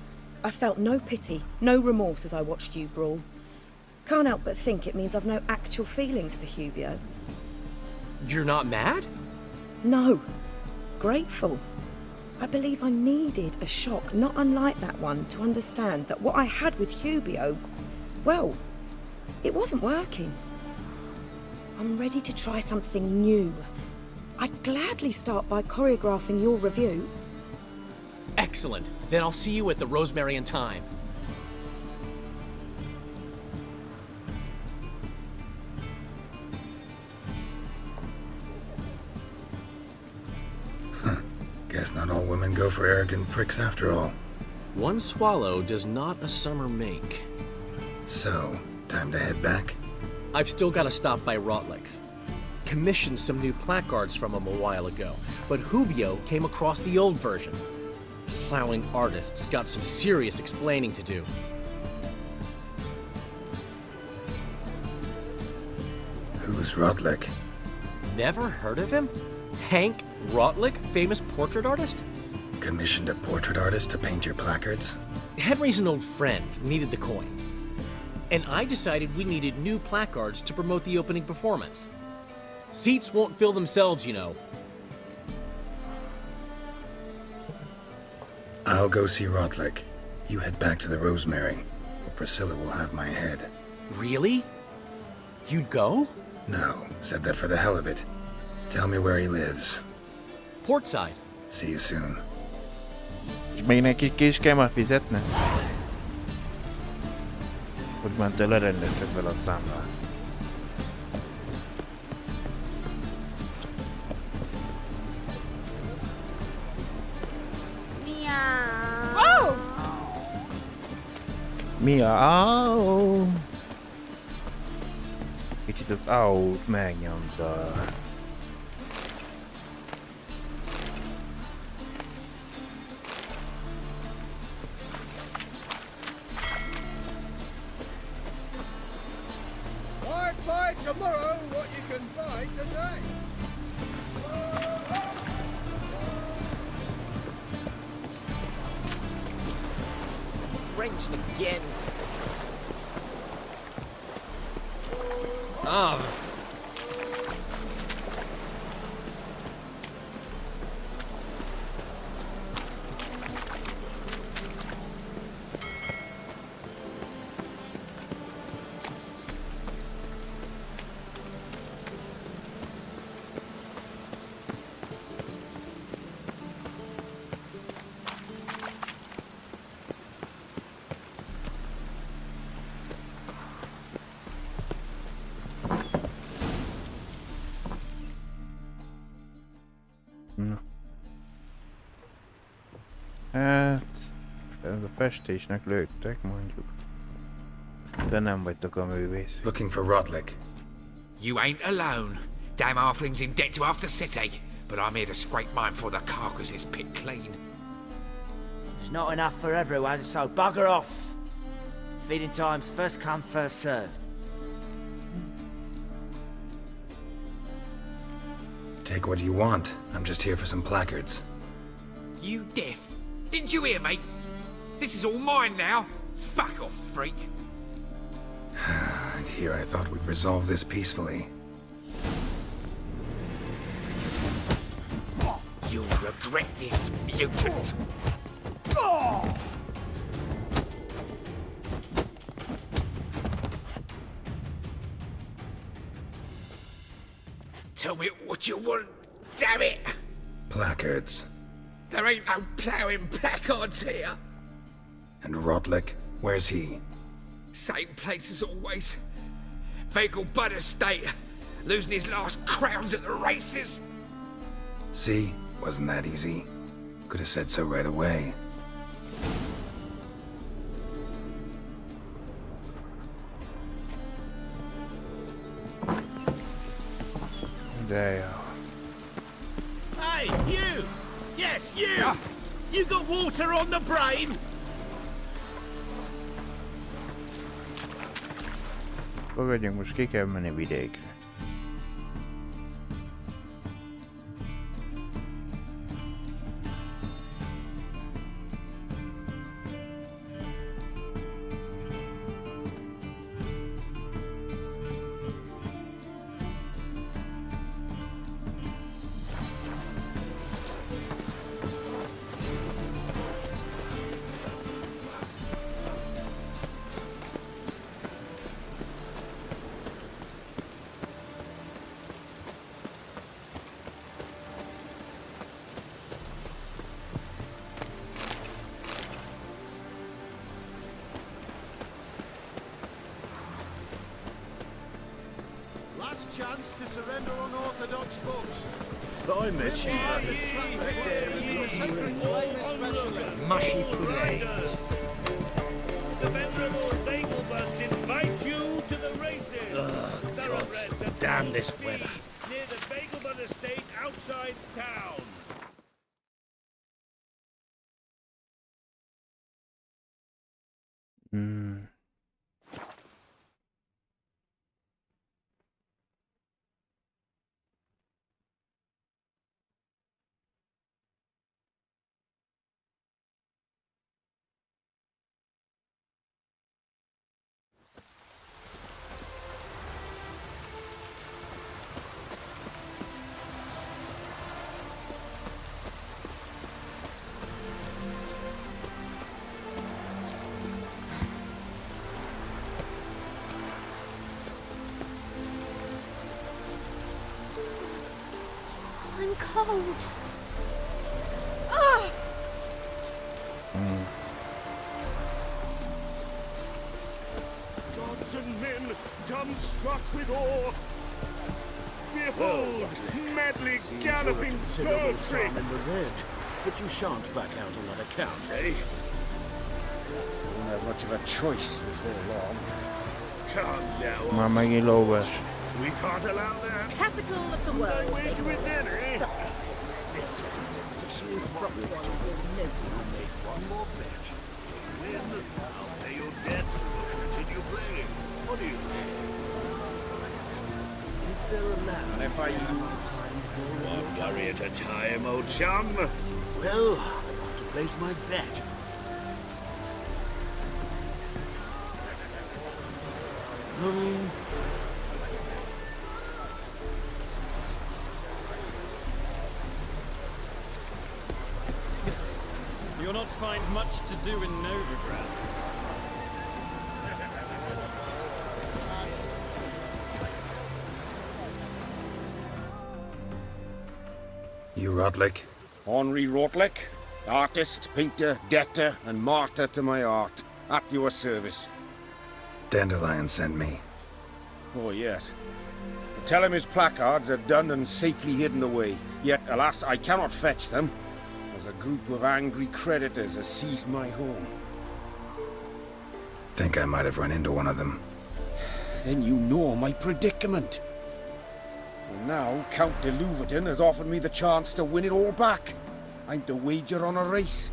I felt no pity, no remorse as I watched you brawl. Can't help but think it means I've no actual feelings for Hubio. You're not mad? No. Grateful. I believe I needed a shock not unlike that one to understand that what I had with Hubio, well, it wasn't working. I'm ready to try something new. I'd gladly start by choreographing your review. Excellent. Then I'll see you at the Rosemary and Thyme. Guess not all women go for arrogant pricks after all. One swallow does not a summer make. So, time to head back? I've still got to stop by Rotlick's. Commissioned some new placards from him a while ago, but Hubio came across the old version. Plowing artists got some serious explaining to do. Who's Rotlick? Never heard of him? Hank Rotlick, famous portrait artist? Commissioned a portrait artist to paint your placards? Henry's an old friend, needed the coin. And I decided we needed new placards to promote the opening performance. Seats won't fill themselves, you know. I'll go see Rotlick. You head back to the Rosemary, or Priscilla will have my head. Really? You'd go? No, said that for the hell of it. Tell me where he lives. Portside. See you soon. És még neki ki is kell már fizetni? Hogy már te lerendezted vele a számlát. Wow! Miau! Kicsit az out megnyomta. Why buy tomorrow what you can buy today? Drenched again. Ah. Hát... ez a festésnek lőttek, mondjuk. De nem vagytok a művész. Looking for Rotlick. You ain't alone. Damn halfling's in debt to half the city, but I'm here to scrape mine before the carcass is picked clean. It's not enough for everyone, so bugger off. Feeding time's first come, first served. Take what you want. I'm just here for some placards. You deaf? Didn't you hear me? This is all mine now. Fuck off, freak. And here I thought we'd resolve this peacefully. You'll regret this, mutant. Tell me what you want, damn it! Placards. There ain't no ploughing placards here. And Rotlick? Where's he? Same place as always. Vehicle Bud Estate. Losing his last crowns at the races. See? Wasn't that easy? Could have said so right away. There. Hey, you! Yes, you! You got water on the brain? Fogadjunk, most ki kell menni vidékre. Last chance to surrender unorthodox books. I met you mushy puddings. The venerable Bagelbuds invite you to the races. God, damn this weather. Near the Bagelbud estate outside town. Hmm. I'm cold. Ah! Gods and men, dumbstruck with awe. Behold, madly galloping poetry. In the red, but you shan't back out on that account, eh? Won't have much of a choice before long. Come now, Már megint lóves. we can't allow that. Capital of the I world. wager with then, eh? Superstitions from We'll make one more bet. Win, I'll pay your debts and we'll continue playing. What do you say? Is there a land? And if I lose, one curry at a time, old chum. Well, I'll have to place my bet. You'll not find much to do in Novigrad. You Rotlick? Henri Rotlick, artist, painter, debtor, and martyr to my art. At your service. Dandelion sent me. Oh, yes. Tell him his placards are done and safely hidden away. Yet, alas, I cannot fetch them, as a group of angry creditors has seized my home. Think I might have run into one of them. Then you know my predicament. And now, Count de Louverton has offered me the chance to win it all back. I'm to wager on a race.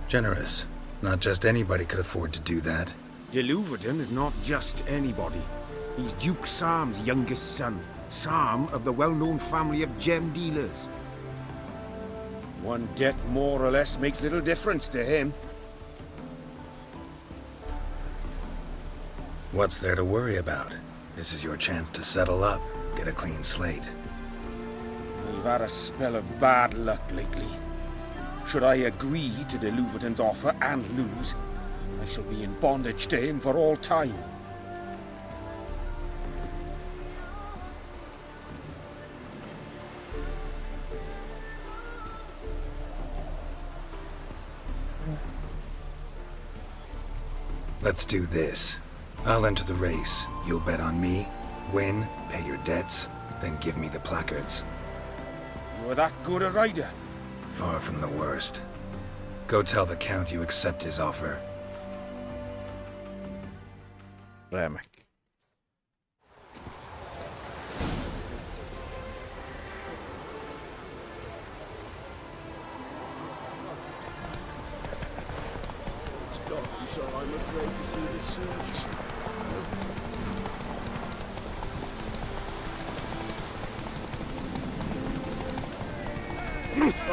Generous. Not just anybody could afford to do that. De Louverton is not just anybody. He's Duke Sam's youngest son. Sam of the well-known family of gem dealers. One debt more or less makes little difference to him. What's there to worry about? This is your chance to settle up, get a clean slate. I've had a spell of bad luck lately. Should I agree to de Louverton's offer and lose, I shall be in bondage to him for all time. Let's do this. I'll enter the race. You'll bet on me, win, pay your debts, then give me the placards. You're that good a rider? Far from the worst. Go tell the Count you accept his offer. Remek. Stop, so I'm afraid to see the search.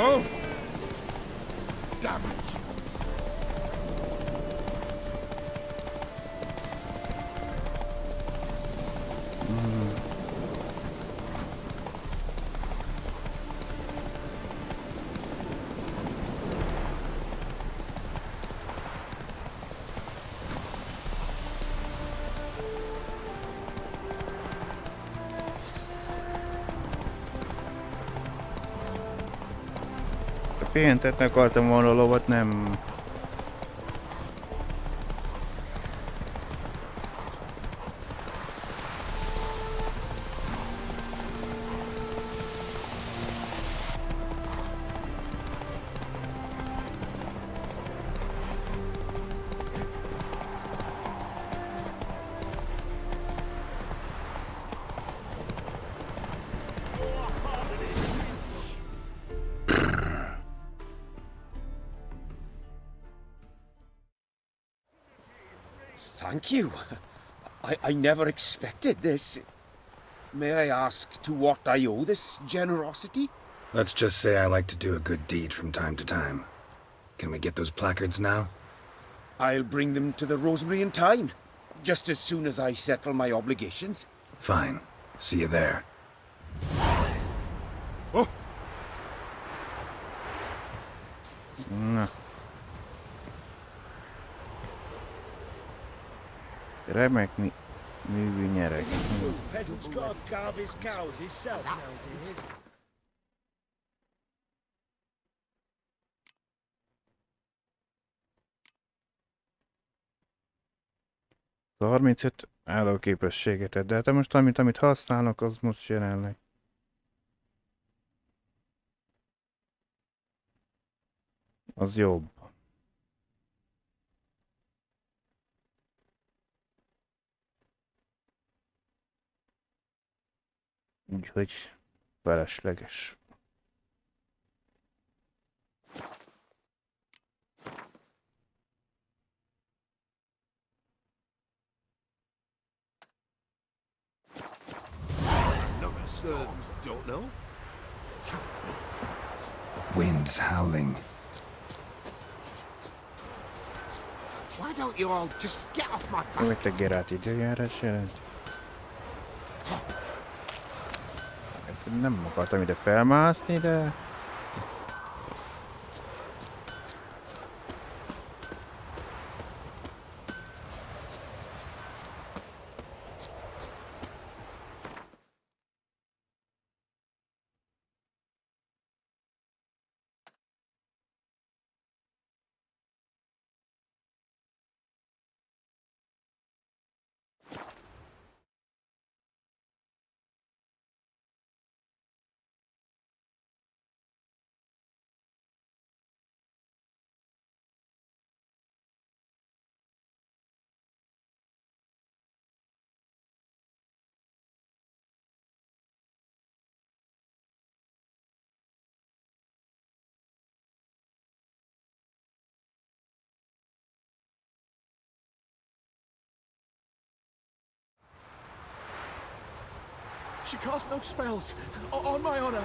Oh! Damn it! Pihentetni akartam volna a lovat, nem... Thank you. I never expected this. May I ask to what I owe this generosity? Let's just say I like to do a good deed from time to time. Can we get those placards now? I'll bring them to the Rosemary in time, just as soon as I settle my obligations. Fine. See you there. Oh! Na. Remek művű nyereg. Peasant's got to carve his cows himself nowadays. A 35 állóképességet, de hát most amit használnak, az most jelenleg. Az jobb. Úgyhogy felesleges. Don't know. Wind's howling. Why don't you all just get off my back? Emetleg Gerát időjárás jelent. Nem akartam ide felmászni, de... She casts no spells, on my honor.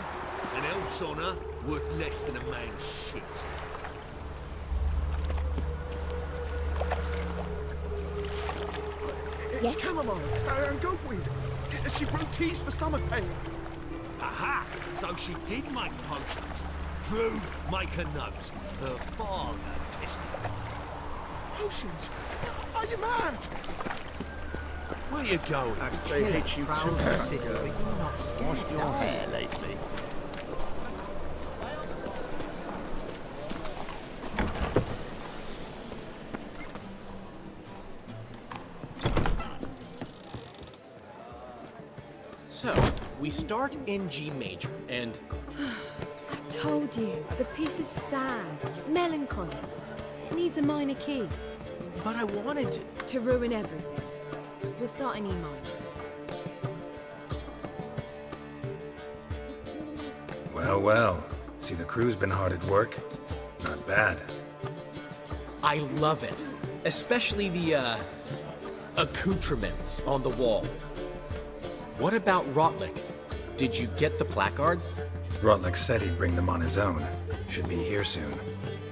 An elf's honor worth less than a man's shit. It's chamomile and goatweed. She brewed teas for stomach pain. Aha! So she did make potions. Drew make a note. Her father tested. Potions? Are you mad? Where you going? They hate you too. You're not scared. Washed your hair lately. So, we start in G major, and... I've told you, the piece is sad, melancholy. It needs a minor key. But I wanted to ruin everything. We'll start in E minor. Well, well. See, the crew's been hard at work. Not bad. I love it. Especially the, accoutrements on the wall. What about Rotlick? Did you get the placards? Rotlick said he'd bring them on his own. Should be here soon.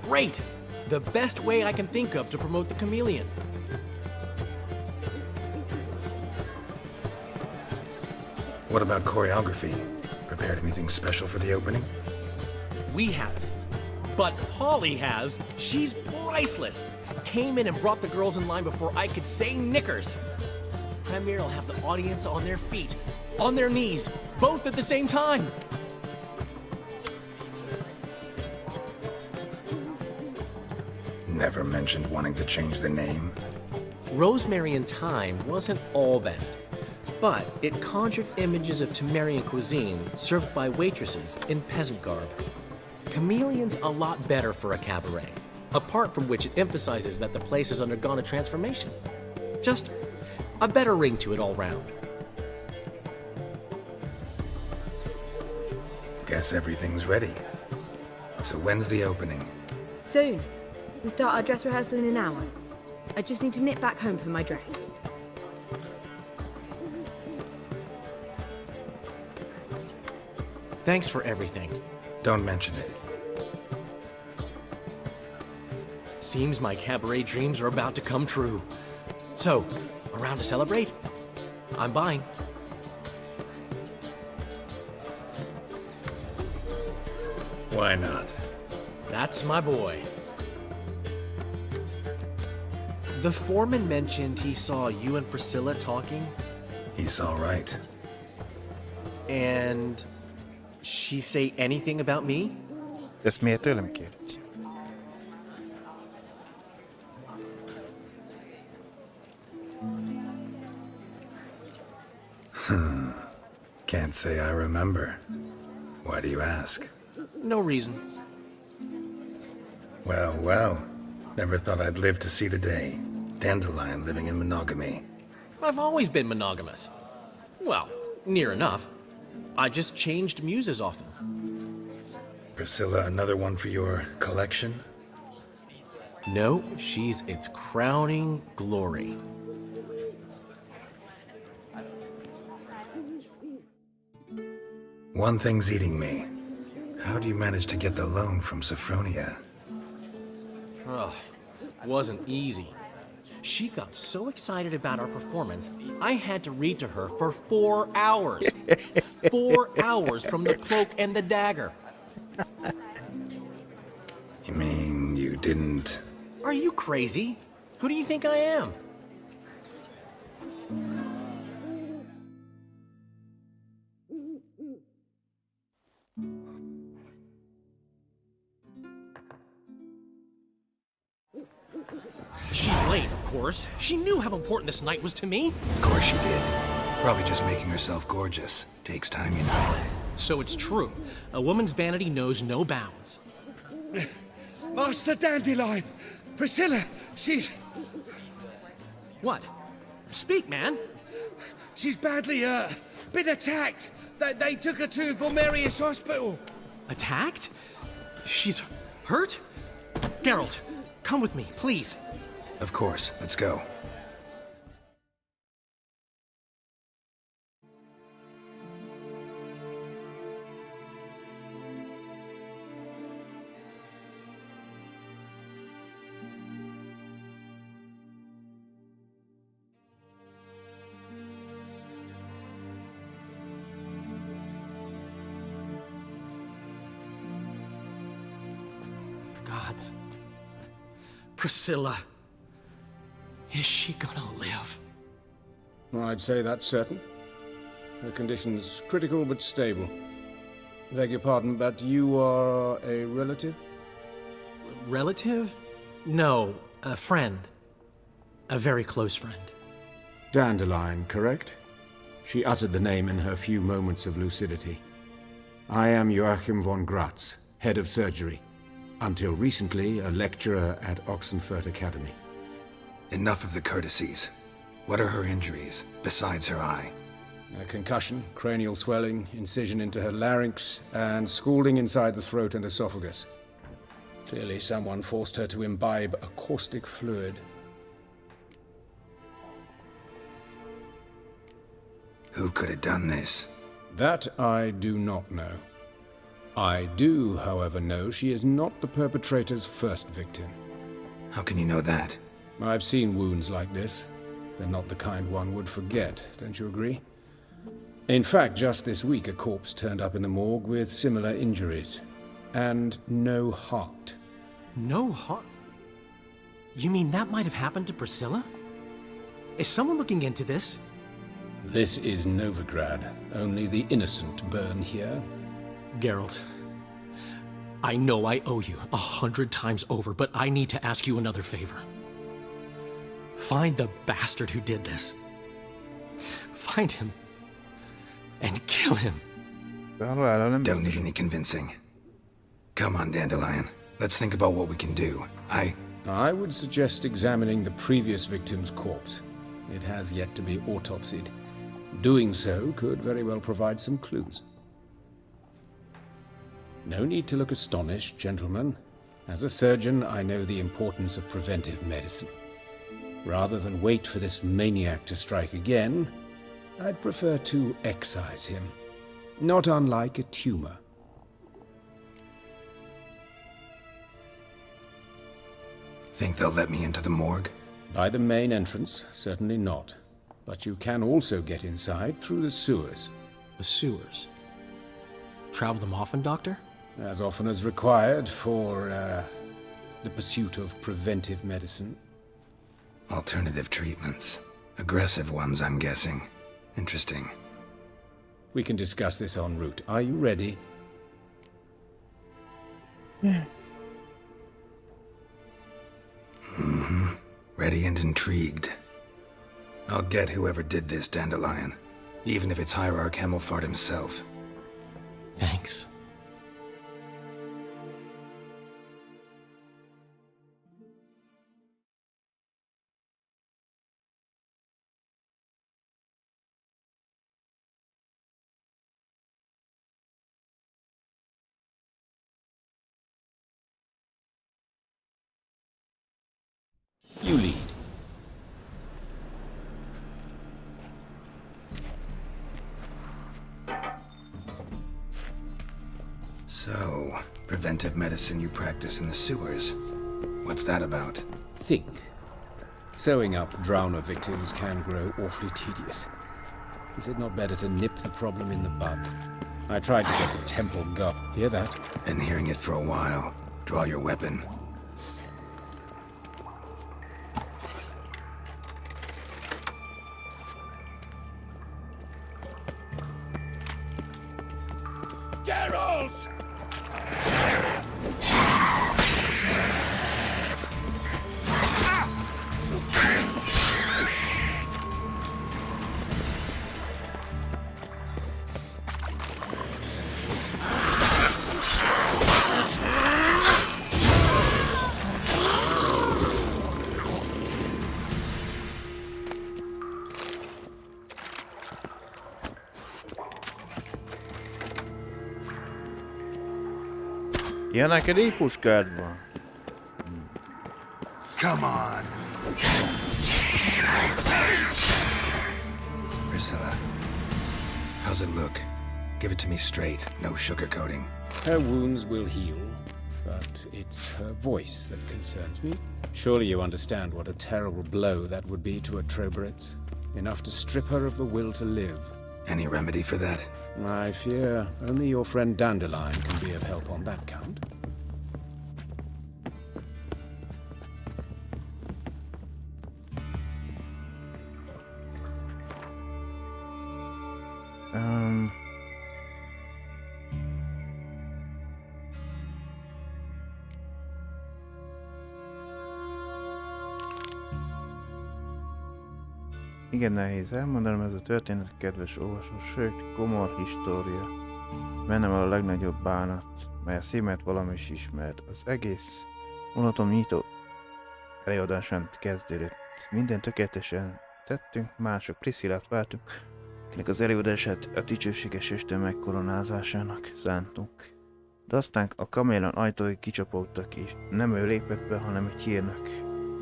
Great! The best way I can think of to promote the chameleon. What about choreography? Prepared anything special for the opening? We haven't. But Polly has. She's priceless. Came in and brought the girls in line before I could say knickers. Premier will have the audience on their feet, on their knees, both at the same time. Never mentioned wanting to change the name. Rosemary in Time wasn't all bad, but it conjured images of Temerian cuisine served by waitresses in peasant garb. Chameleon's a lot better for a cabaret, apart from which it emphasizes that the place has undergone a transformation. Just a better ring to it all round. Guess everything's ready. So when's the opening? Soon. We start our dress rehearsal in an hour. I just need to nip back home for my dress. Thanks for everything. Don't mention it. Seems my cabaret dreams are about to come true. So, around to celebrate? I'm buying. Why not? That's my boy. The foreman mentioned he saw you and Priscilla talking. He's all right. And she say anything about me? Ezt miért tőlem kérdez? Can't say I remember. Why do you ask? No reason. Well, well. Never thought I'd live to see the day. Dandelion living in monogamy. I've always been monogamous. Well, near enough. I just changed muses often. Priscilla, another one for your collection? No, she's its crowning glory. One thing's eating me. How do you manage to get the loan from Sophronia? Ugh, wasn't easy. She got so excited about our performance, I had to read to her for 4 hours. 4 hours from the Cloak and the Dagger. You mean you didn't... Are you crazy? Who do you think I am? She's late, of course. She knew how important this night was to me. Of course she did. Probably just making herself gorgeous. Takes time, you know. So it's true. A woman's vanity knows no bounds. Master Dandelion! Priscilla, she's... What? Speak, man. She's badly, been attacked. They took her to Vulmerius Hospital. Attacked? She's hurt? Geralt, come with me, please. Of course. Let's go. Gods. Priscilla. Is she gonna live? I'd say that's certain. Her condition's critical but stable. Beg your pardon, but you are a relative? Relative? No, a friend. A very close friend. Dandelion, correct? She uttered the name in her few moments of lucidity. I am Joachim von Gratz, head of surgery. Until recently, a lecturer at Oxenfurt Academy. Enough of the courtesies. What are her injuries, besides her eye? A concussion, cranial swelling, incision into her larynx, and scalding inside the throat and esophagus. Clearly someone forced her to imbibe a caustic fluid. Who could have done this? That I do not know. I do, however, know she is not the perpetrator's first victim. How can you know that? I've seen wounds like this. They're not the kind one would forget, don't you agree? In fact, just this week a corpse turned up in the morgue with similar injuries. And no heart. No heart? You mean that might have happened to Priscilla? Is someone looking into this? This is Novigrad. Only the innocent burn here. Geralt, I know I owe you 100 times over, but I need to ask you another favor. Find the bastard who did this. Find him. And kill him. Don't need any convincing. Come on, Dandelion. Let's think about what we can do. I would suggest examining the previous victim's corpse. It has yet to be autopsied. Doing so could very well provide some clues. No need to look astonished, gentlemen. As a surgeon, I know the importance of preventive medicine. Rather than wait for this maniac to strike again, I'd prefer to excise him. Not unlike a tumor. Think they'll let me into the morgue? By the main entrance, certainly not. But you can also get inside through the sewers. The sewers? Travel them often, Doctor? As often as required for, the pursuit of preventive medicine. Alternative treatments. Aggressive ones, I'm guessing. Interesting. We can discuss this en route. Are you ready? Mm-hmm. Ready and intrigued. I'll get whoever did this, Dandelion. Even if it's Hierarch Hemmelfart himself. Thanks. You lead. So, preventive medicine you practice in the sewers. What's that about? Think. Sewing up drowner victims can grow awfully tedious. Is it not better to nip the problem in the bud? I tried to get the temple guard. Hear that? Been hearing it for a while. Draw your weapon. Geralt! Ja, neked így puskád van. Come on. Priscilla, how's it look? Give it to me straight, no sugarcoating. Her wounds will heal, but it's her voice that concerns me. Surely you understand what a terrible blow that would be to a Troberet. Enough to strip her of the will to live. Any remedy for that? I fear only your friend Dandelion can be of help on that count. Igen nehéz elmondanom, ez a történet, kedves olvasó, sőt, komor história. Bennem a legnagyobb bánat, mely a szímet valami is ismert. Az egész unatom nyitó előadásán kezdődött. Minden tökéletesen tettünk, mások Priscillát vártunk, akinek az előadását a dicsőséges Isten megkoronázásának szántunk. De aztán a kamélon ajtói kicsapódtak, és nem ő lépett be, hanem egy hírnök.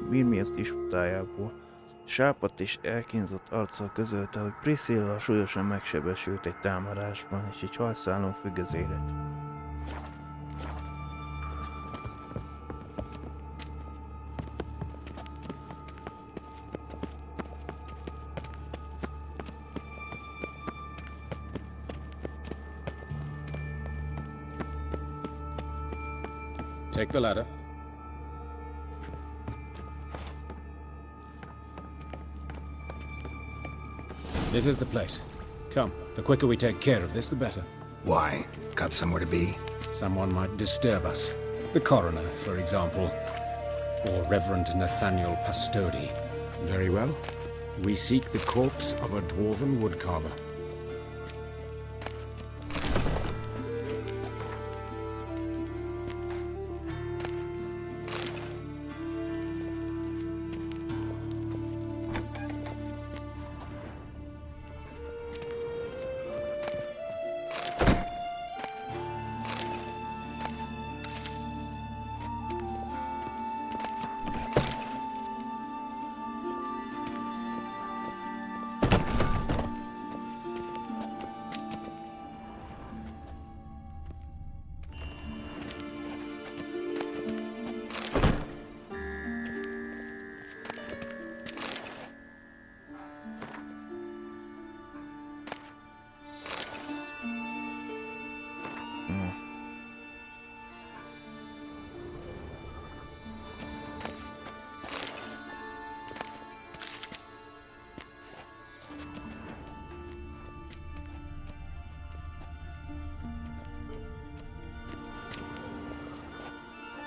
Mirmiez disputájából. Sápadt és elkínzott arccal közölte, hogy Priscilla súlyosan megsebesült egy támadásban, és egy halszálon függ az élet. Take the ladder. This is the place. Come, the quicker we take care of this, the better. Why? Got somewhere to be? Someone might disturb us. The coroner, for example. Or Reverend Nathaniel Pastodi. Very well. We seek the corpse of a dwarven woodcarver.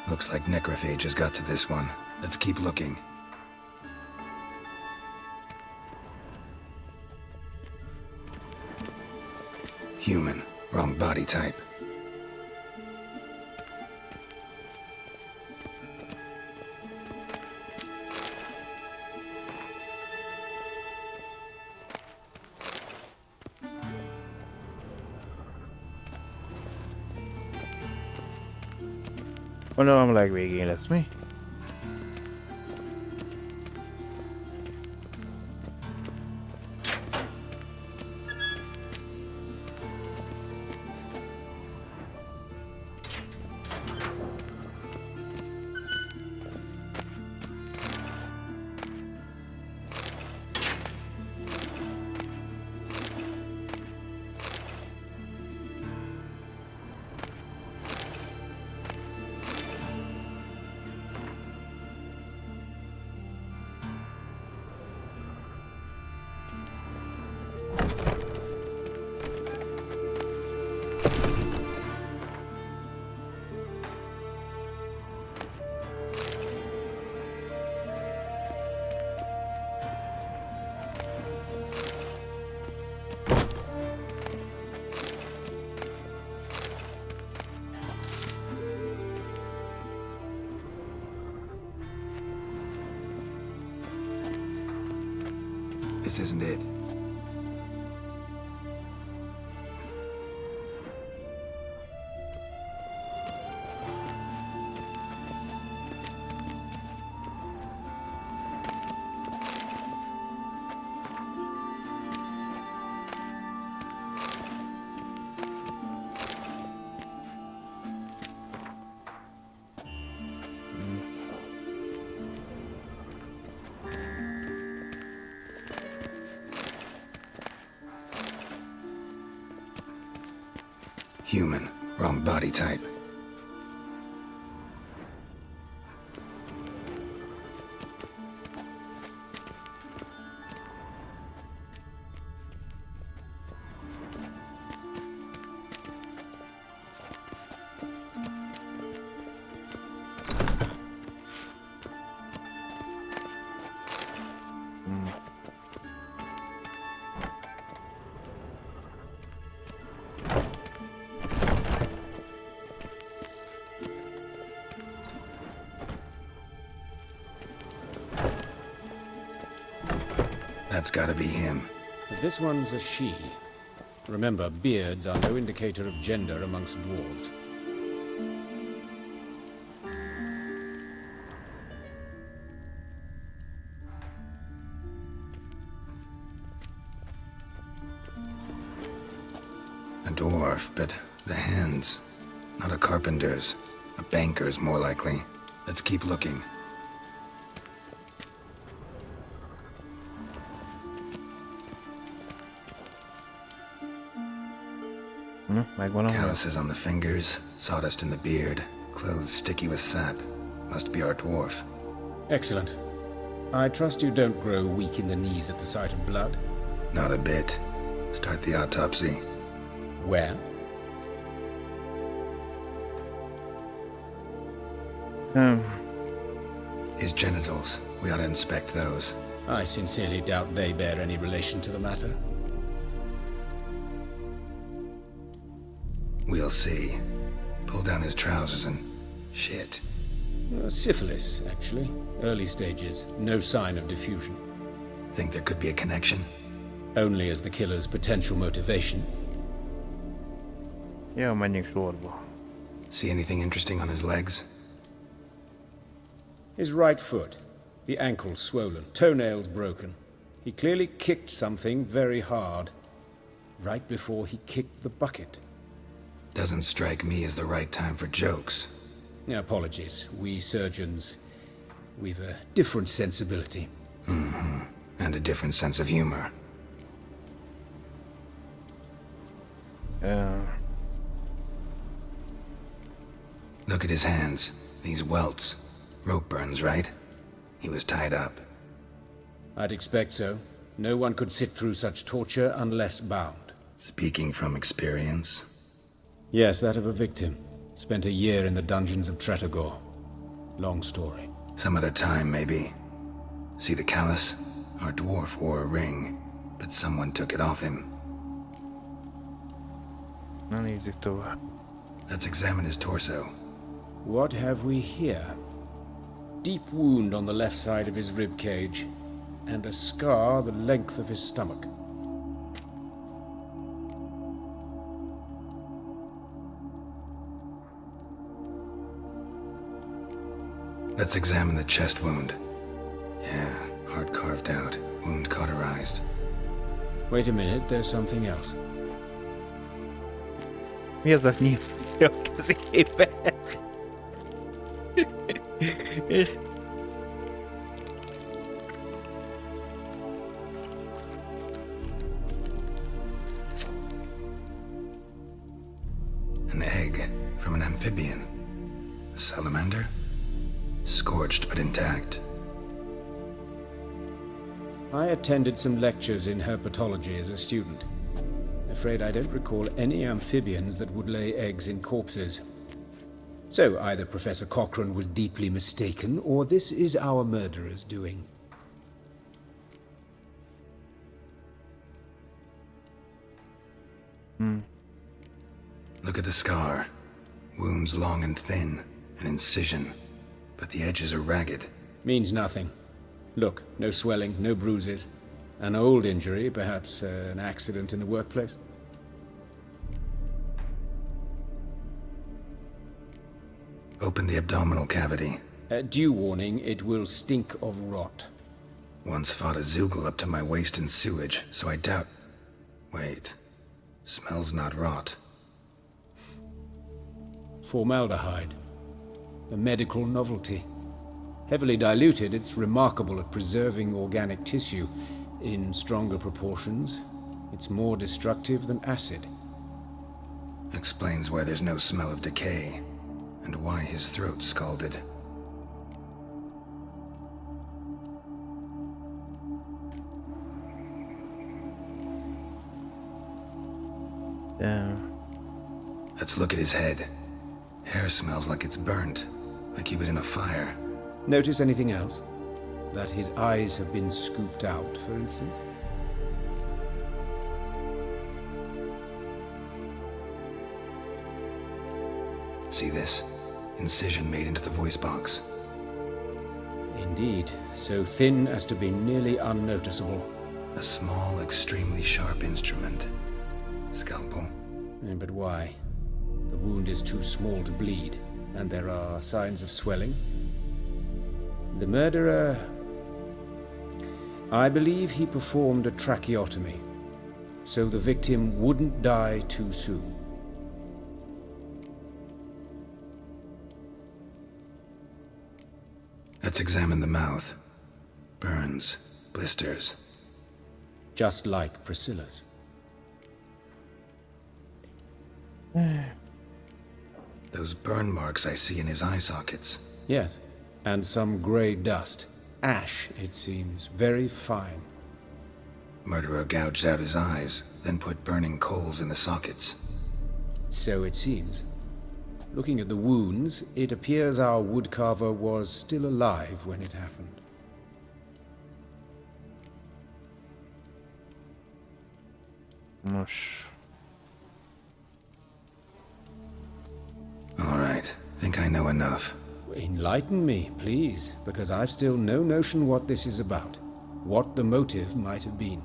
Looks like necrophage has got to this one. Let's keep looking. Human. Wrong body type. Gondolom a legvégén lesz, mi? This isn't it. Human. Wrong body type. That's gotta be him. But this one's a she. Remember, beards are no indicator of gender amongst dwarves. A dwarf, but the hands. Not a carpenter's. A banker's, more likely. Let's keep looking. Calluses on the fingers, sawdust in the beard, clothes sticky with sap. Must be our dwarf. Excellent. I trust you don't grow weak in the knees at the sight of blood? Not a bit. Start the autopsy. Where? His genitals. We ought to inspect those. I sincerely doubt they bear any relation to the matter. We'll see. Pull down his trousers and... shit. Syphilis, actually. Early stages. No sign of diffusion. Think there could be a connection? Only as the killer's potential motivation. Jó, menjünk sorba. See anything interesting on his legs? His right foot. The ankle swollen. Toenails broken. He clearly kicked something very hard. Right before he kicked the bucket. Doesn't strike me as the right time for jokes. Apologies. We surgeons, we've a different sensibility. Mm-hmm. And a different sense of humor. Look at his hands. These welts. Rope burns, right? He was tied up. I'd expect so. No one could sit through such torture unless bound. Speaking from experience? Yes, that of a victim. Spent a year in the dungeons of Tretogor. Long story. Some other time, maybe. See the callus? Our dwarf wore a ring, but someone took it off him. Na nézzük tovább. Let's examine his torso. What have we here? Deep wound on the left side of his rib cage, and a scar the length of his stomach. Let's examine the chest wound. Yeah, heart carved out, wound cauterized. Wait a minute, there's something else. Mi az a nyílcja a kezébe? An egg from an amphibian. A salamander? Scorched but intact. I attended some lectures in herpetology as a student. Afraid I don't recall any amphibians that would lay eggs in corpses. So either Professor Cochrane was deeply mistaken, or this is our murderer's doing. Look at the scar. Wounds long and thin, an incision, but the edges are ragged. Means nothing. Look, no swelling, no bruises. An old injury, perhaps an accident in the workplace. Open the abdominal cavity. Due warning, it will stink of rot. Once fought a Zoogle up to my waist in sewage, so I doubt... Wait. Smells not rot. Formaldehyde. A medical novelty. Heavily diluted, it's remarkable at preserving organic tissue. In stronger proportions, it's more destructive than acid. Explains why there's no smell of decay, and why his throat's scalded. Damn. Let's look at his head. Hair smells like it's burnt, like he was in a fire. Notice anything else? That his eyes have been scooped out, for instance? See this? Incision made into the voice box. Indeed, so thin as to be nearly unnoticeable. A small, extremely sharp instrument. Scalpel. But why? The wound is too small to bleed, and there are signs of swelling. The murderer... I believe he performed a tracheotomy, so the victim wouldn't die too soon. Let's examine the mouth. Burns, blisters. Just like Priscilla's. Those burn marks I see in his eye sockets. Yes, and some grey dust. Ash, it seems, very fine. Murderer gouged out his eyes, then put burning coals in the sockets. So it seems. Looking at the wounds, it appears our woodcarver was still alive when it happened. Nos. All right, think I know enough. Enlighten me, please, because I've still no notion what this is about. What the motive might have been.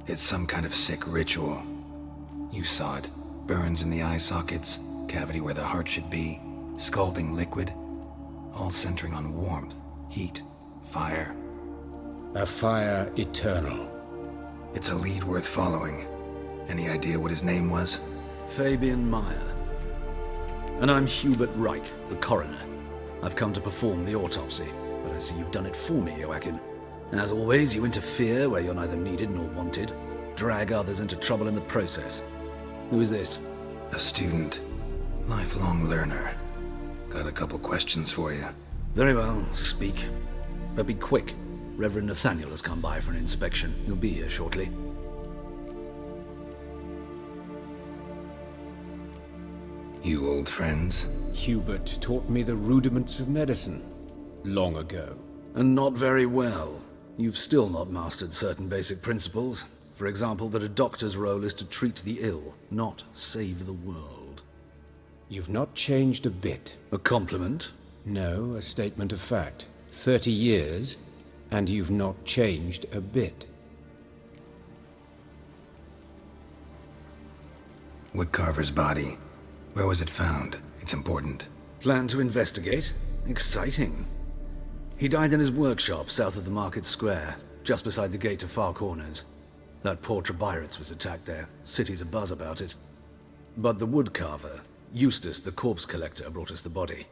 It's some kind of sick ritual. You saw it. Burns in the eye sockets, cavity where the heart should be, scalding liquid, all centering on warmth, heat, fire. A fire eternal. It's a lead worth following. Any idea what his name was? Fabian Meyer. And I'm Hubert Reich, the coroner. I've come to perform the autopsy, but I see you've done it for me, Joachim. As always, you interfere where you're neither needed nor wanted, drag others into trouble in the process. Who is this? A student. Lifelong learner. Got a couple questions for you. Very well, speak. But be quick. Reverend Nathaniel has come by for an inspection. He'll be here shortly. You old friends? Hubert taught me the rudiments of medicine long ago. And not very well. You've still not mastered certain basic principles. For example, that a doctor's role is to treat the ill, not save the world. You've not changed a bit. A compliment? No, a statement of fact. 30 years, and you've not changed a bit. Woodcarver's body. Where was it found? It's important. Plan to investigate? Exciting. He died in his workshop south of the market square, just beside the gate to Far Corners. That poor Trebirates was attacked there. City's abuzz about it. But the woodcarver, Eustace the corpse collector, brought us the body.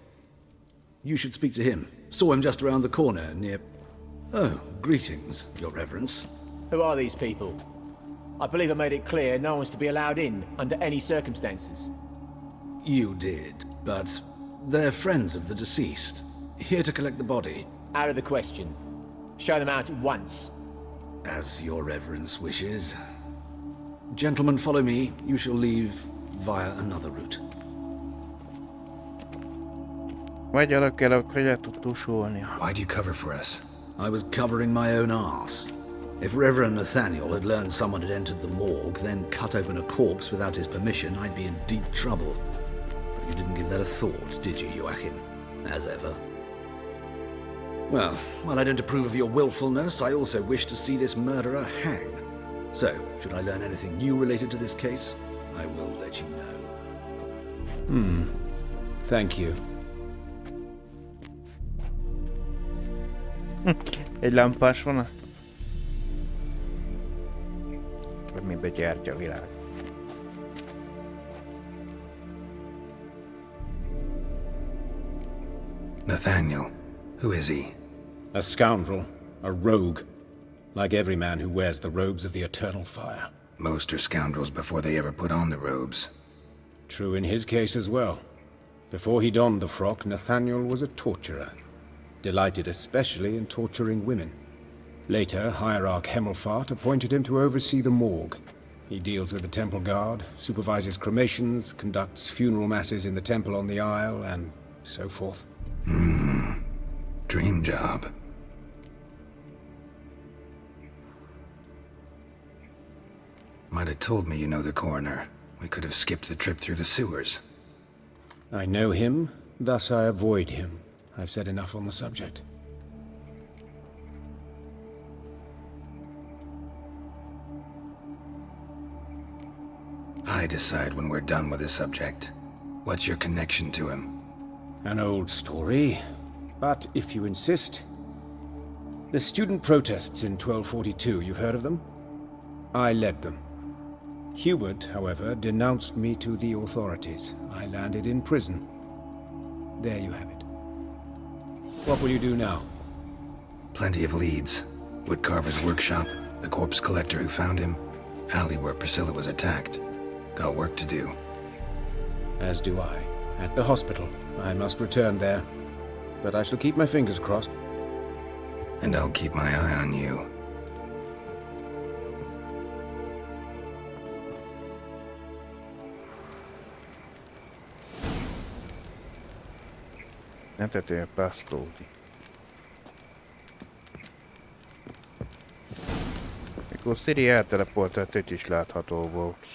You should speak to him. Saw him just around the corner near... Oh, greetings, Your Reverence. Who are these people? I believe I made it clear no one's to be allowed in under any circumstances. You did, but they're friends of the deceased. Here to collect the body. Out of the question. Show them out at once. As Your Reverence wishes. Gentlemen, follow me. You shall leave via another route. Vagy arra kell a kegyet tusolni. Why'd you cover for us? I was covering my own arse. If Reverend Nathaniel had learned someone had entered the morgue, then cut open a corpse without his permission, I'd be in deep trouble. But you didn't give that a thought, did you, Joachim? As ever. Well, while I don't approve of your willfulness, I also wish to see this murderer hang. So, should I learn anything new related to this case, I will let you know. Thank you. Egy lámpás vonat? Vagy mibe gyártja a világ? Nathaniel. Who is he? A scoundrel. A rogue. Like every man who wears the robes of the eternal fire. Most are scoundrels before they ever put on the robes. True in his case as well. Before he donned the frock, Nathaniel was a torturer. Delighted especially in torturing women. Later, Hierarch Hemmelfart appointed him to oversee the morgue. He deals with the temple guard, supervises cremations, conducts funeral masses in the temple on the Isle, and so forth. Dream job. Might have told me you know the coroner. We could have skipped the trip through the sewers. I know him, thus I avoid him. I've said enough on the subject. I decide when we're done with the subject. What's your connection to him? An old story, but if you insist. The student protests in 1242, you've heard of them? I led them. Hubert, however, denounced me to the authorities. I landed in prison. There you have it. What will you do now? Plenty of leads. Woodcarver's workshop, the corpse collector who found him, alley where Priscilla was attacked. Got work to do. As do I. At the hospital. I must return there. But I shall keep my fingers crossed. And I'll keep my eye on you. Nem tettél Pastódi. Mikor Siri elteleportált, itt is látható volt.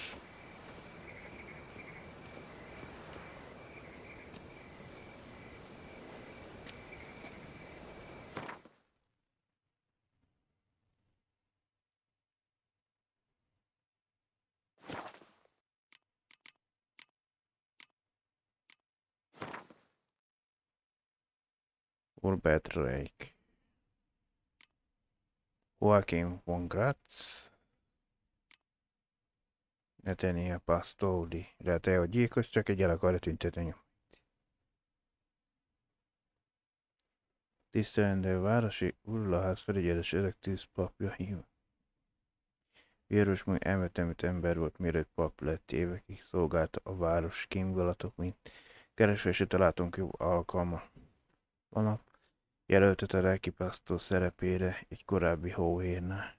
Projekt Red. Joachim von Gratz. Nathaniel Pastodi. Lehet el, hogy gyilkos, csak egy el akarja tüntetni. Tisztelendő városi urulaház felügyelős öreg tűzpapja hív. Vérős elmetemült ember volt, mielőtt pap lett, évekig szolgálta a város kémgalatok, mint keresve se találtunk jobb alkalma. A nap jelöltet a lelkipásztor szerepére egy korábbi hóhérnál.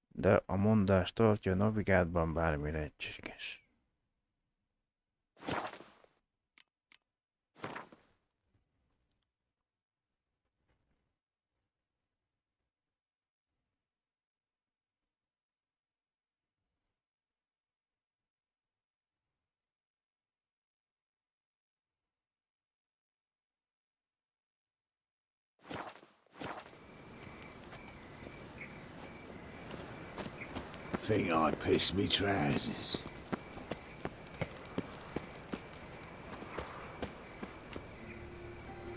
De a mondás tartja, a navigátban bármi lehetséges. Think I pissed me trousers.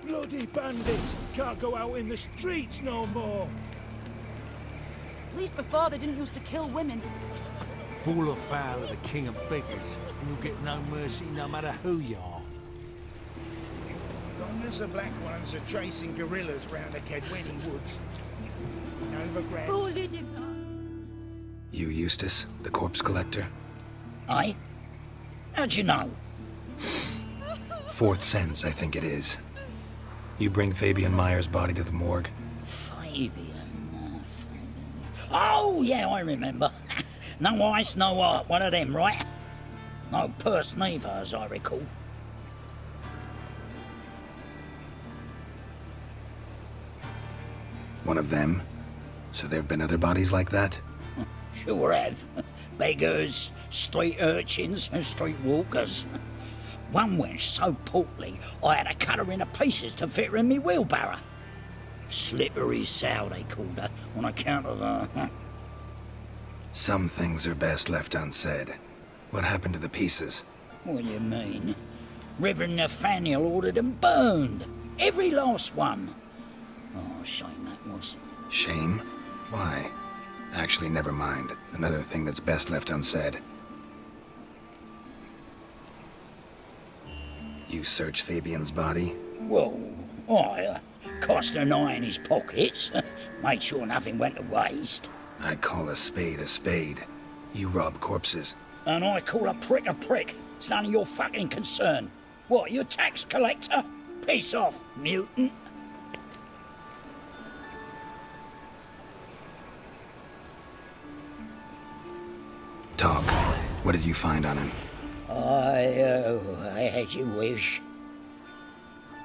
Bloody bandits! Can't go out in the streets no more! At least before they didn't used to kill women. Fall afoul of the king of beggars, and you'll get no mercy no matter who you are. Long as the Black Ones are chasing guerrillas round the Kedweni woods. No regrets. You Eustace, the corpse collector? Aye? How'd you know? Fourth sense, I think it is. You bring Fabian Meyer's body to the morgue? Fabian. Oh, yeah, I remember. No eyes, no heart, one of them, right? No purse neither, as I recall. One of them? So there have been other bodies like that? Sure have. Beggars, street urchins, and street walkers. One went so portly, I had to cut her into pieces to fit her in me wheelbarrow. Slippery sow, they called her, on account of the... Some things are best left unsaid. What happened to the pieces? What do you mean? Reverend Nathaniel ordered them burned. Every last one. Oh, shame that was. Shame? Why? Actually, never mind. Another thing that's best left unsaid. You search Fabian's body? Well, I cast an eye in his pockets. Made sure nothing went to waste. I call a spade a spade. You rob corpses. And I call a prick a prick. It's none of your fucking concern. What, you a tax collector? Piss off, mutant. Talk. What did you find on him? I had you wish.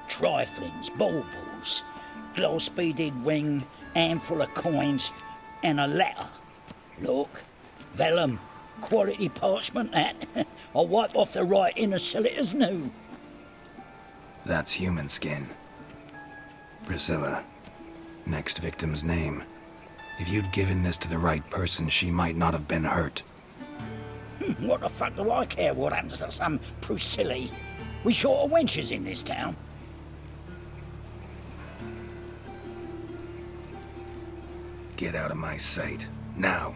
Triflings, baubles, gloss-beaded ring, handful of coins, and a letter. Look, vellum, quality parchment that. I'll wipe off the writing and sell it as new. That's human skin. Priscilla. Next victim's name. If you'd given this to the right person, she might not have been hurt. What the fuck do I care what happens to some Priscilla? We short of wenches in this town. Get out of my sight. Now.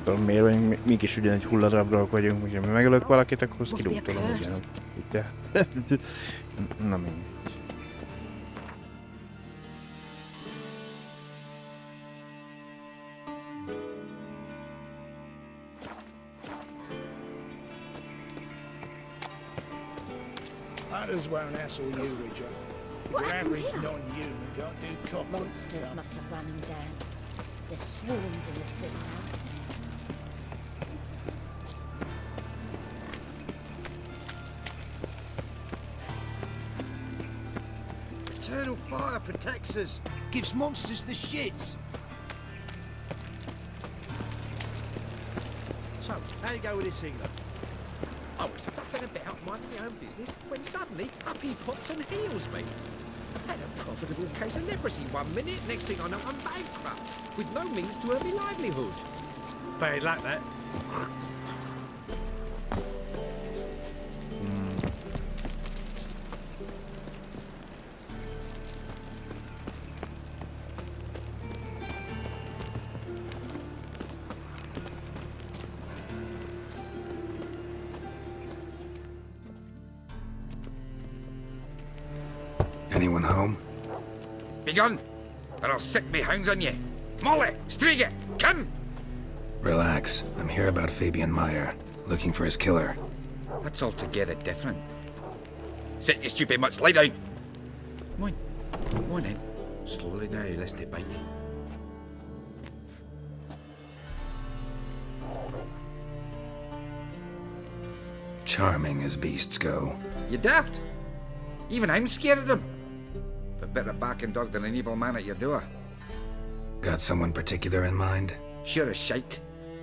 Tudom miért, hogy mégis ugyanegy hulladrabrak vagyunk, ugye megölök valakit, akkor azt kirúgtolom ugyanúgy. De... Na mindegy. Might as well hassle you, Richard. What Your happened average here? non-human can't do cop. Monsters must have run him down. There's swarms in the city now. Eternal fire protects us. Gives monsters the shits. So, how you go with this healer? I was faffing about minding my own business when suddenly up he pops and heals me. Had a profitable case of leprosy 1 minute, next thing I know I'm bankrupt, with no means to earn my livelihood. Bad luck, that. Anyone home? Be gone, or I'll sick me hounds on you. Molly, Striga, come! Relax. I'm here about Fabian Meyer, looking for his killer. That's altogether different. Sit, you stupid mutts, lie down! Come on then. Slowly now, lest they bite you. Charming as beasts go. You daft? Even I'm scared of them. But better backing dog than an evil man at your door. Got someone particular in mind? Sure as shite.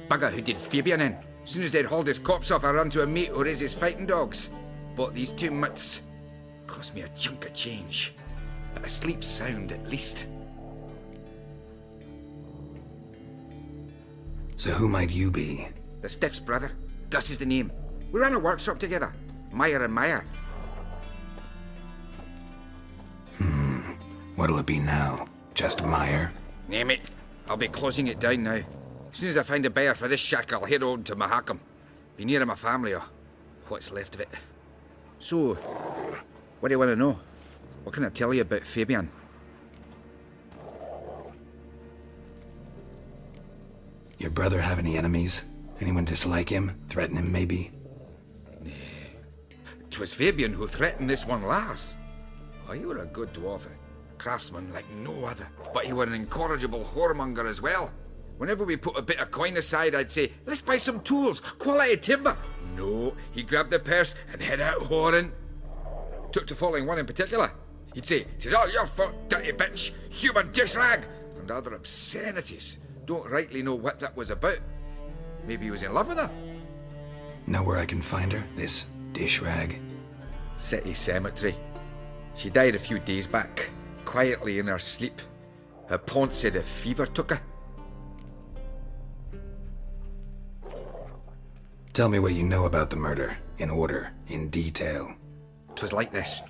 Bugger who did Fabian in. Soon as they'd hauled his corpse off, I ran to a mate who raises fighting dogs. Bought these 2 mutts. Cost me a chunk of change. But I sleep sound at least. So who might you be? The Stiff's brother. Gus is the name. We ran a workshop together. Meyer and Meyer. What'll it be now? Just Meyer? Name it. I'll be closing it down now. As soon as I find a buyer for this shack, I'll head on to Mahakam. Be near my family, or what's left of it. So, what do you want to know? What can I tell you about Fabian? Your brother have any enemies? Anyone dislike him? Threaten him, maybe? 'Twas Fabian who threatened this one last. Oh, you were a good dwarf, craftsman like no other. But you were an incorrigible whoremonger as well. Whenever we put a bit of coin aside, I'd say, let's buy some tools, quality timber. No, he grabbed the purse and head out whoring. Took to following one in particular. He'd say, "'Tis all your fault, dirty bitch, human dish rag," and other obscenities. Don't rightly know what that was about. Maybe he was in love with her. Know where I can find her? This dish rag? City cemetery. She died a few days back, quietly in her sleep. Her pont said a fever took her. Tell me what you know about the murder, in order, in detail. 'Twas like this.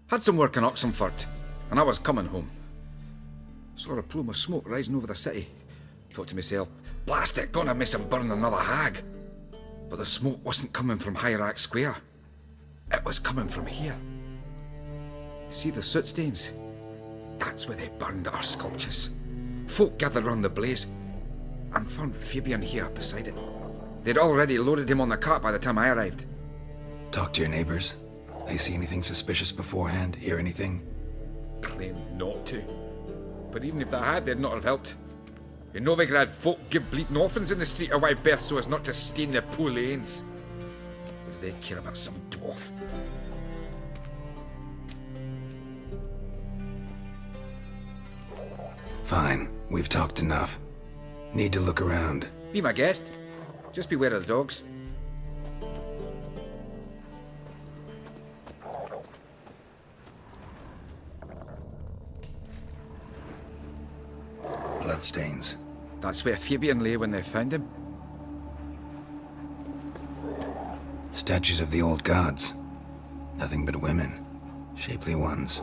Had some work in Oxenford, and I was coming home. Saw a plume of smoke rising over the city. Thought to myself, blast it, gonna miss him burn another hag. But the smoke wasn't coming from Hierarch Square. It was coming from here. See the soot stains? That's where they burned our sculptures. Folk gathered round the blaze, and found Fabian here beside it. They'd already loaded him on the cart by the time I arrived. Talk to your neighbors. They see anything suspicious beforehand? Hear anything? Claimed not to. But even if they had, they'd not have helped. In Novigrad, folk give bleating orphans in the street a wide berth so as not to stain their poor lanes. What do they care about some dwarf? Fine, we've talked enough. Need to look around. Be my guest. Just beware of the dogs. Bloodstains. That's where Fabian lay when they found him. Statues of the old gods. Nothing but women. Shapely ones.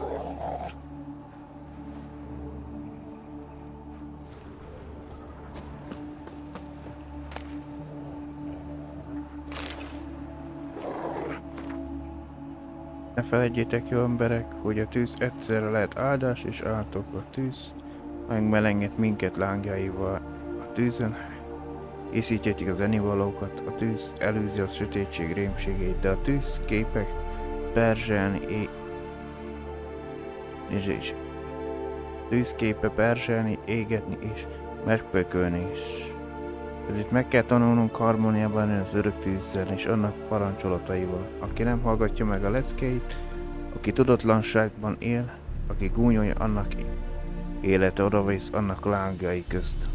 Ne felejtjétek, jó emberek, hogy a tűz egyszerre lehet áldás és átok. A tűz megmelenget minket lángjaival a tűzön. Észítjétek az ennivalókat, a tűz előzi a sötétség rémségét, de a tűz képek perzselni tűzképe perzselni, égetni és megpökölni is. Ezért meg kell tanulnunk harmóniában az örök tűzzel és annak parancsolataival. Aki nem hallgatja meg a leckeit, aki tudatlanságban él, aki gúnyolja, annak élete odavész annak lángjai közt.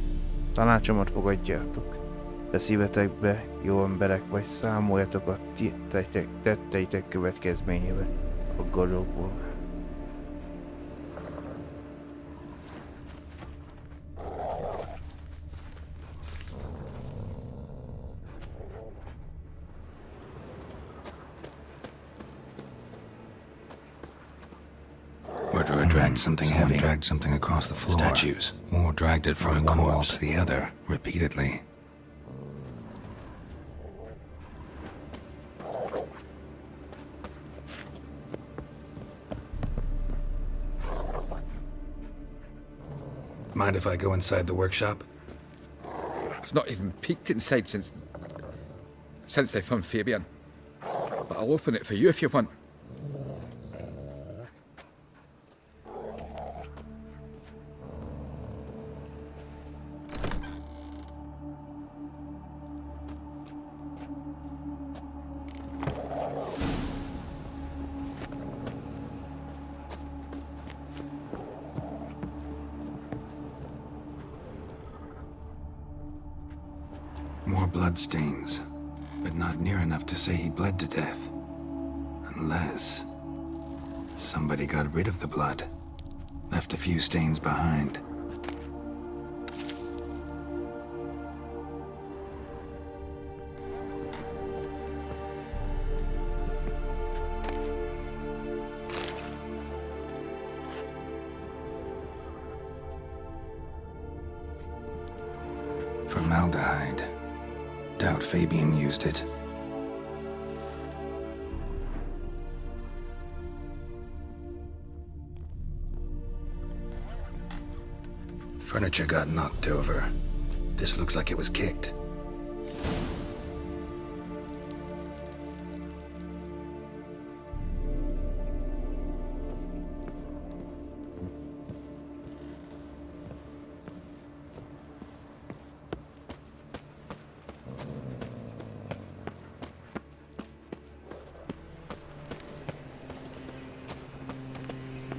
Tanácsomat fogadjátok, de szívetekbe, jó emberek, vagy számoljatok a tetteitek következményével a gazdagból. Murderer dragged something heavy. Dragged something across the floor. Statues. More dragged it from one wall to the other, repeatedly. Mind if I go inside the workshop? I've not even peeked inside since they found Fabian. But I'll open it for you if you want. More bloodstains, but not near enough to say he bled to death. Unless somebody got rid of the blood, left a few stains behind. Formaldehyde. Doubt Fabian used it. Furniture got knocked over. This looks like it was kicked.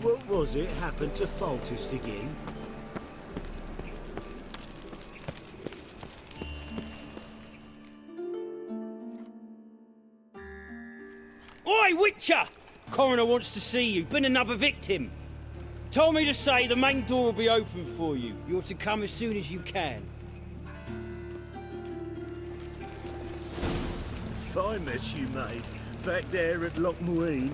What was it happened to Faltist again? Oi, Witcher! Coroner wants to see you. Been another victim. Told me to say the main door will be open for you. You're to come as soon as you can. If I met you, mate, back there at Lochmuine.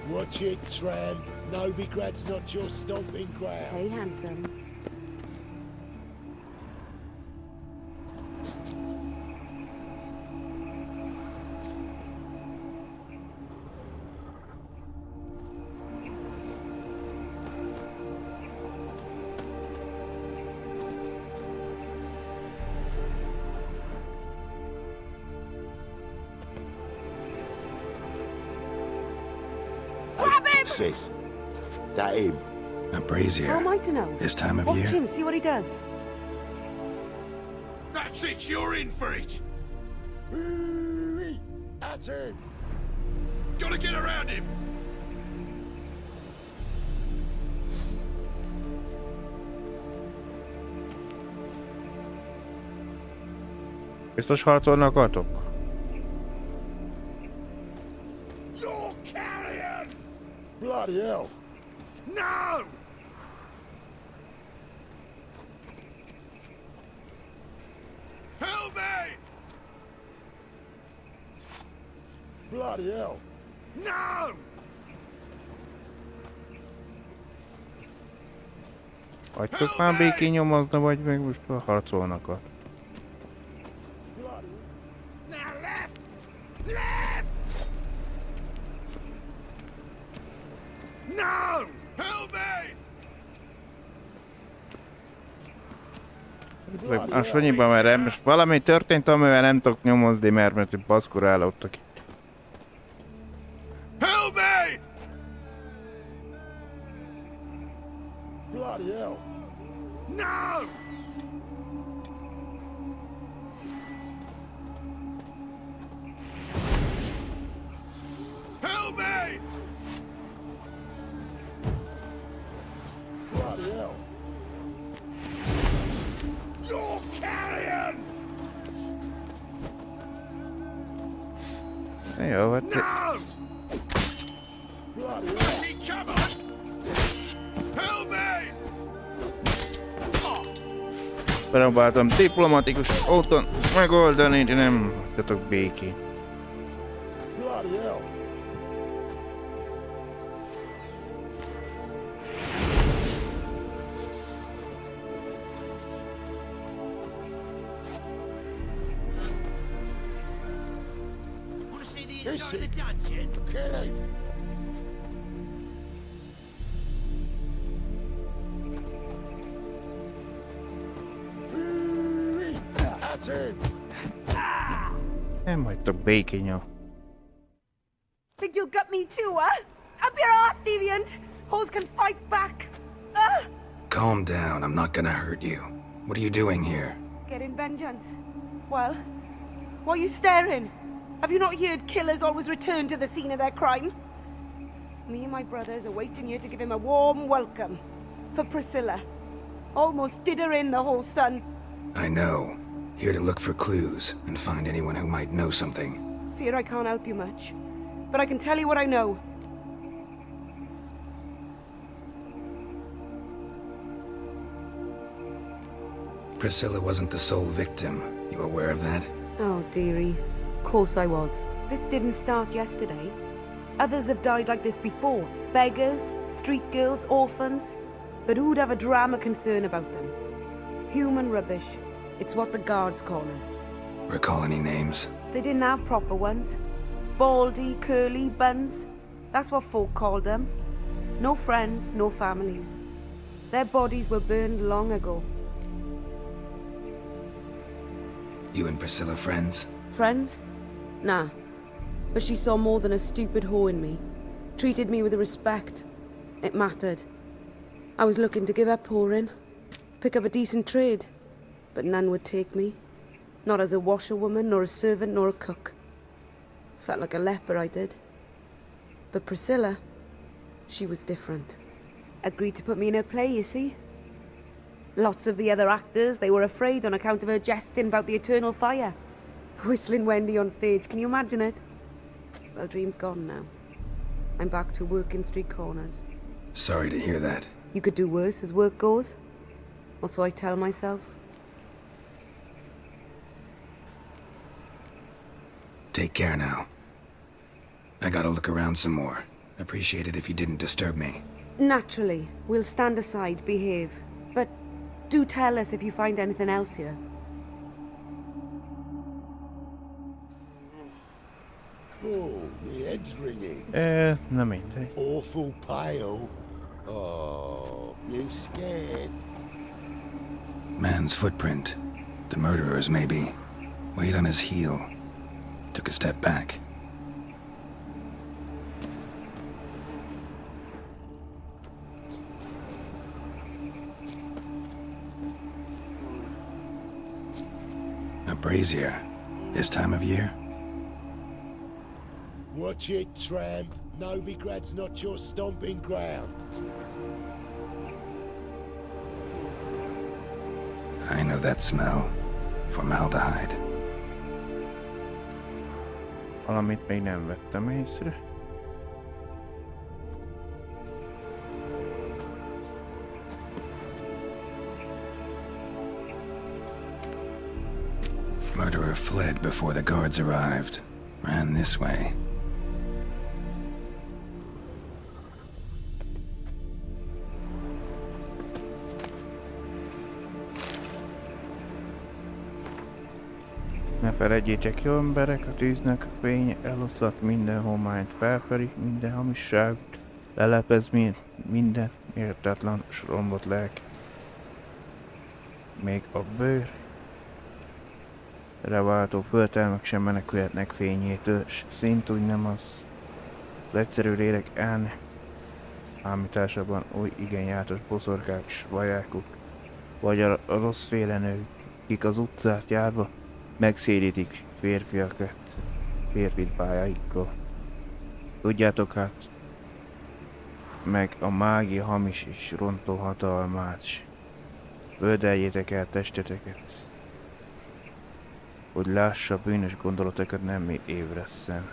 Watch it, Tram. Novigrad's not your stomping ground. Hey, handsome. Sis, that him? A brazier. How am I to know? This time of Watch year. him, see what he does. That's it, you're in for it! That's him! Gotta get around him! Biztos harcolni akartok? You're carrion! Bloody hell! No! Help me! Bloody hell! No! Hagytok már békén nyomozni, vagy meg most harcolnak a... Now left! Left! No! Help me! A sonyiba, mert most valami történt, amivel nem tudok nyomozni, mert baszkurálódtak. Help me! Bloody hell! No! Help me! Bloody hell! You're carrion! Jó, hát... No! Bloody hell! Come on! Help me! Próbáltam diplomatikus úton megoldani, de nem hagyjatok békén. Bloody hell! Want to see the inside of the dungeon? Kill him! rotten! Nem hagytak békényel. Think you'll gut me too, huh? Up your ass, deviant! Hoes can fight back! Calm down, I'm not gonna hurt you. What are you doing here? Getting vengeance. Well, why are you staring? Have you not heard killers always return to the scene of their crime? Me and my brothers are waiting here to give him a warm welcome. For Priscilla. Almost did her in, the whole son. I know. Here to look for clues and find anyone who might know something. Fear I can't help you much. But I can tell you what I know. Priscilla wasn't the sole victim. You aware of that? Oh, dearie. Of course I was. This didn't start yesterday. Others have died like this before. Beggars, street girls, orphans. But who'd have a drama concern about them? Human rubbish. It's what the guards call us. Recall any names? They didn't have proper ones. Baldy, curly, buns. That's what folk called them. No friends, no families. Their bodies were burned long ago. You and Priscilla friends? Friends? Nah. But she saw more than a stupid whore in me. Treated me with respect. It mattered. I was looking to give up whoring. Pick up a decent trade. But none would take me. Not as a washerwoman, nor a servant, nor a cook. Felt like a leper, I did. But Priscilla, she was different. Agreed to put me in her play, you see. Lots of the other actors, they were afraid on account of her jesting about the eternal fire. Whistling Wendy on stage, can you imagine it? Well, dream's gone now. I'm back to working street corners. Sorry to hear that. You could do worse as work goes. Or so I tell myself. Take care now. I gotta look around some more. Appreciate it if you didn't disturb me. Naturally, we'll stand aside, behave. But do tell us if you find anything else here. Oh, my head's ringing. Na mindegy. Awful pale. Oh, you scared? Man's footprint. The murderer's maybe. Weight on his heel. Took a step back. A brazier. This time of year? Watch it, tramp. Novigrad's not your stomping ground. I know that smell. Formaldehyde. Valamit még nem vettem észre. Murderer fled before the guards arrived. Ran this way. Ne feledjétek, jó emberek, a tűznek a fény eloszlat minden homályt, felfelé minden hamisságot, lelepez minden méltatlan s romlott lelk. Még a bőr reváltó földtelmek sem menekülhetnek fényétől, s szintúgy nem az egyszerű lélek elne ámításában oly igen játos boszorkák s vajákok, vagy a rosszféle nők, kik az utcát járva megszédítik férfiakat férfit pályáikkal. Tudjátok hát, meg a mágia hamis és rontó hatalmát, s völdeljétek el testeteket, hogy lássa bűnös gondolatokat nem ébresszen.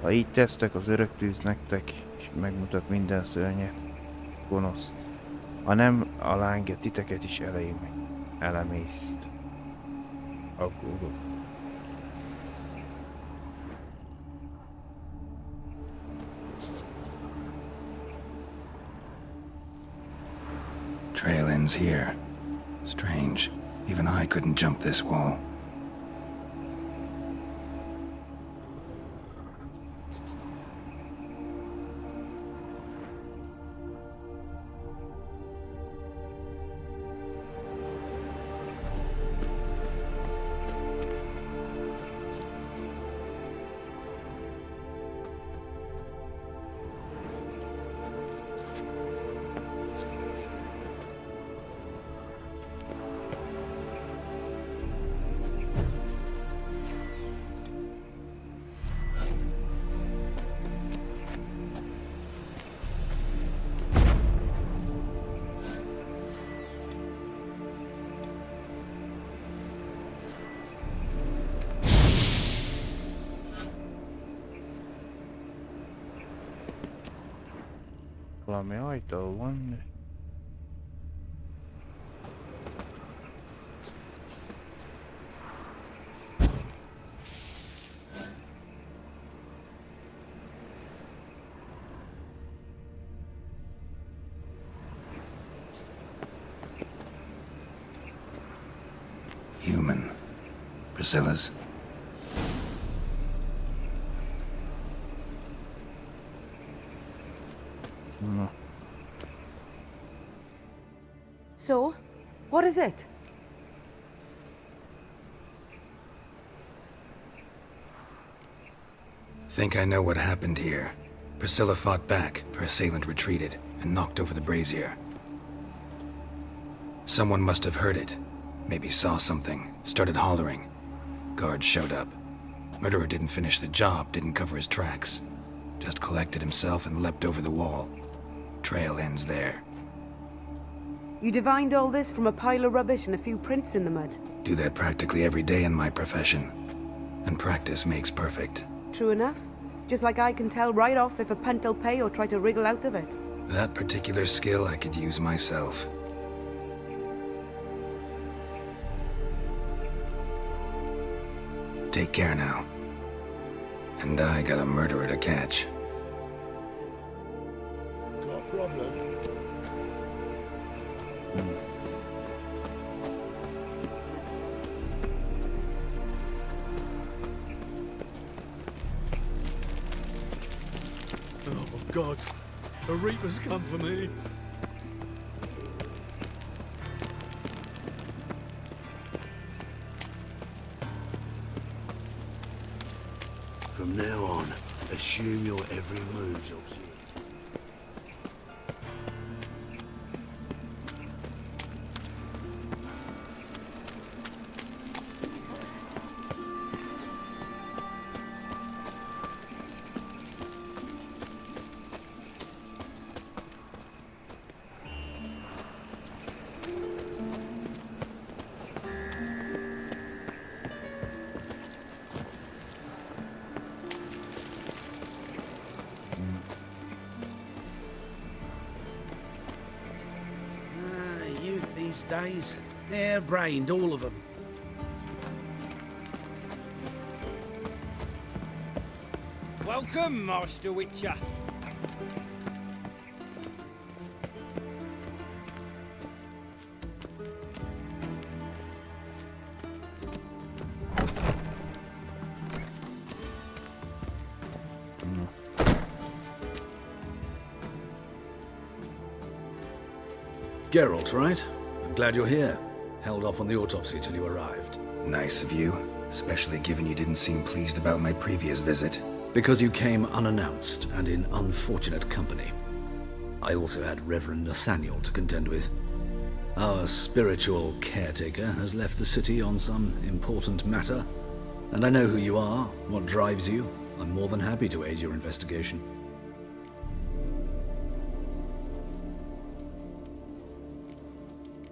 Ha így tesztek, az örök tűz nektek, és megmutat minden szörnyet, gonoszt, ha nem, a lángja titeket is elemészt. Aggódok. Trail ends here. Strange. Even I couldn't jump this wall. Valami ajtó van. Human. Priscilla's. No. So, what is it? Think I know what happened here. Priscilla fought back, her assailant retreated, and knocked over the brazier. Someone must have heard it. Maybe saw something, started hollering. Guards showed up. Murderer didn't finish the job, didn't cover his tracks. Just collected himself and leapt over the wall. Trail ends there. You divined all this from a pile of rubbish and a few prints in the mud. Do that practically every day in my profession. And practice makes perfect. True enough. Just like I can tell right off if a punt'll pay or try to wriggle out of it. That particular skill I could use myself. Take care now. And I got a murderer to catch. Got a problem? Oh, God. A Reaper's come for me. From now on, assume your every move's up. These days, hair-brained, all of them. Welcome, Master Witcher. Geralt, right? I'm glad you're here. Held off on the autopsy till you arrived. Nice of you, especially given you didn't seem pleased about my previous visit. Because you came unannounced and in unfortunate company. I also had Reverend Nathaniel to contend with. Our spiritual caretaker has left the city on some important matter, and I know who you are, what drives you. I'm more than happy to aid your investigation.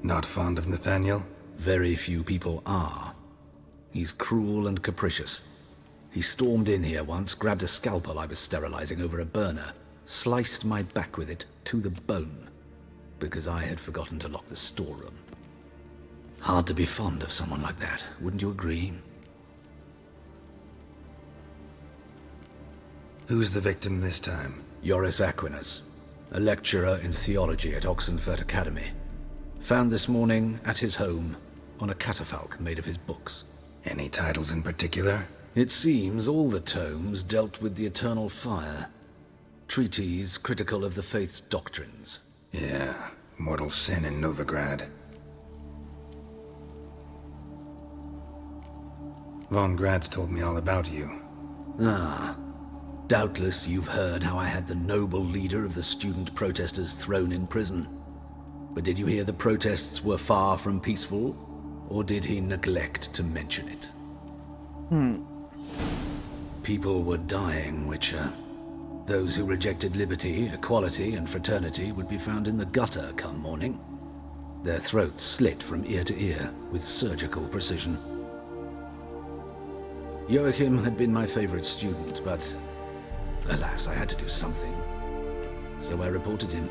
Not fond of Nathaniel? Very few people are. He's cruel and capricious. He stormed in here once, grabbed a scalpel I was sterilizing over a burner, sliced my back with it to the bone, because I had forgotten to lock the storeroom. Hard to be fond of someone like that, wouldn't you agree? Who's the victim this time? Joris Aquinas, a lecturer in theology at Oxenfurt Academy. Found this morning at his home on a catafalque made of his books. Any titles in particular? It seems all the tomes dealt with the eternal fire. Treatises critical of the faith's doctrines. Yeah, mortal sin in Novigrad. Von Grad's told me all about you. Ah. Doubtless you've heard how I had the noble leader of the student protesters thrown in prison. But did you hear the protests were far from peaceful? Or did he neglect to mention it? People were dying, Witcher. Those who rejected liberty, equality, and fraternity would be found in the gutter come morning. Their throats slit from ear to ear with surgical precision. Joachim had been my favorite student, but alas, I had to do something. so I reported him.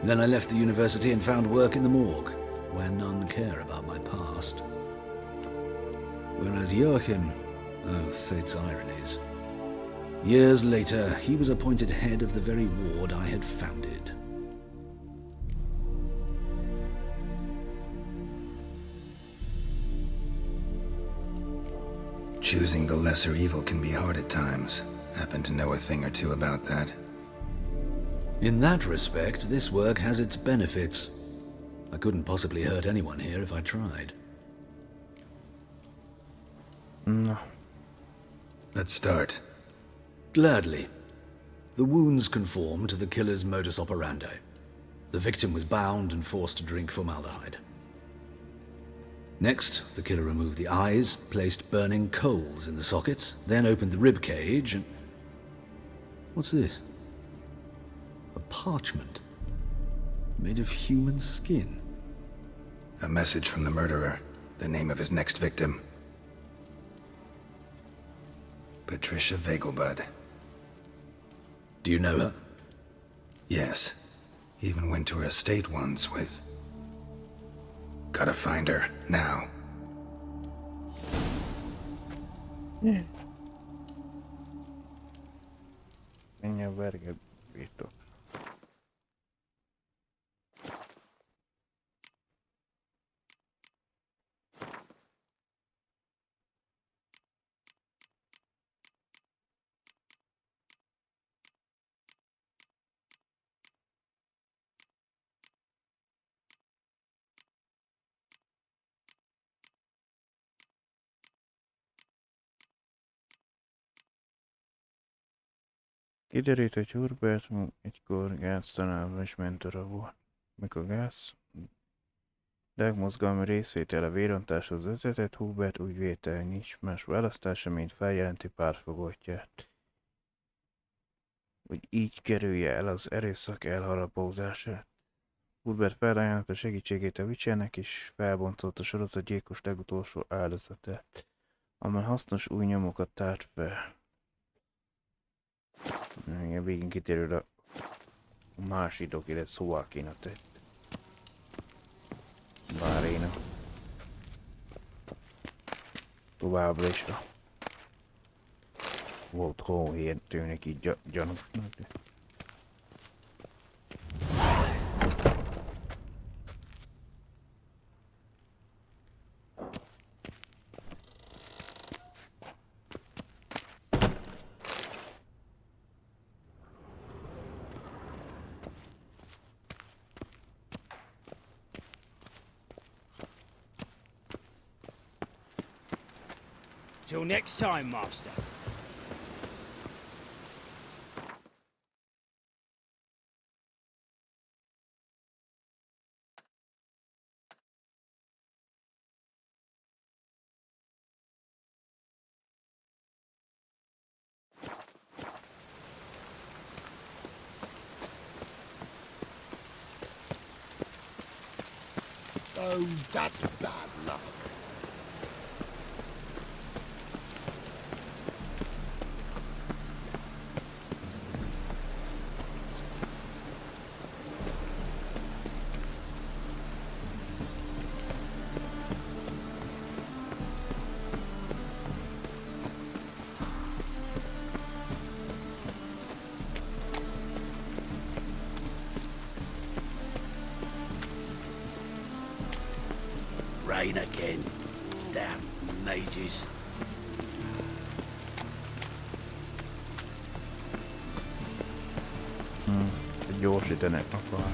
Then I left the university and found work in the morgue, where none care about my past. Whereas Joachim, oh, fate's ironies. Years later, he was appointed head of the very ward I had founded. Choosing the lesser evil can be hard at times. Happen to know a thing or two about that. In that respect, this work has its benefits. I couldn't possibly hurt anyone here if I tried. No. Let's start. Gladly. The wounds conform to the killer's modus operandi. The victim was bound and forced to drink formaldehyde. Next, the killer removed the eyes, placed burning coals in the sockets, then opened the rib cage and... What's this? A parchment. Made of human skin. A message from the murderer. The name of his next victim. Patricia Vegelbud. Do you know her? Yes. Even went to her estate once with... Gotta find her, now. Menj a verge birtok. Kiderült, hogy Hubert egykor gáztanában is mentora volt. Mikor gáz mozgalmi részvétele vérontáshoz vezetett, Hubert úgy vélte, hogy nincs más választása, mint feljelenti pártfogottját. Hogy így kerülje el az erőszak elharapózását. Hubert felajánlotta segítségét a Witchernek, és felbontott a sorozatgyilkos legutolsó áldozatát, amely hasznos új nyomokat tárt fel. A végén kiderül a másik doki lett Szóvalkéna tett. Báréna. Továbbra is volt hóhért tűnik így gyanúsnak. Till next time, Master. Oh, that's bad luck. Rain again. Damn mages. Gyorsítanak akar.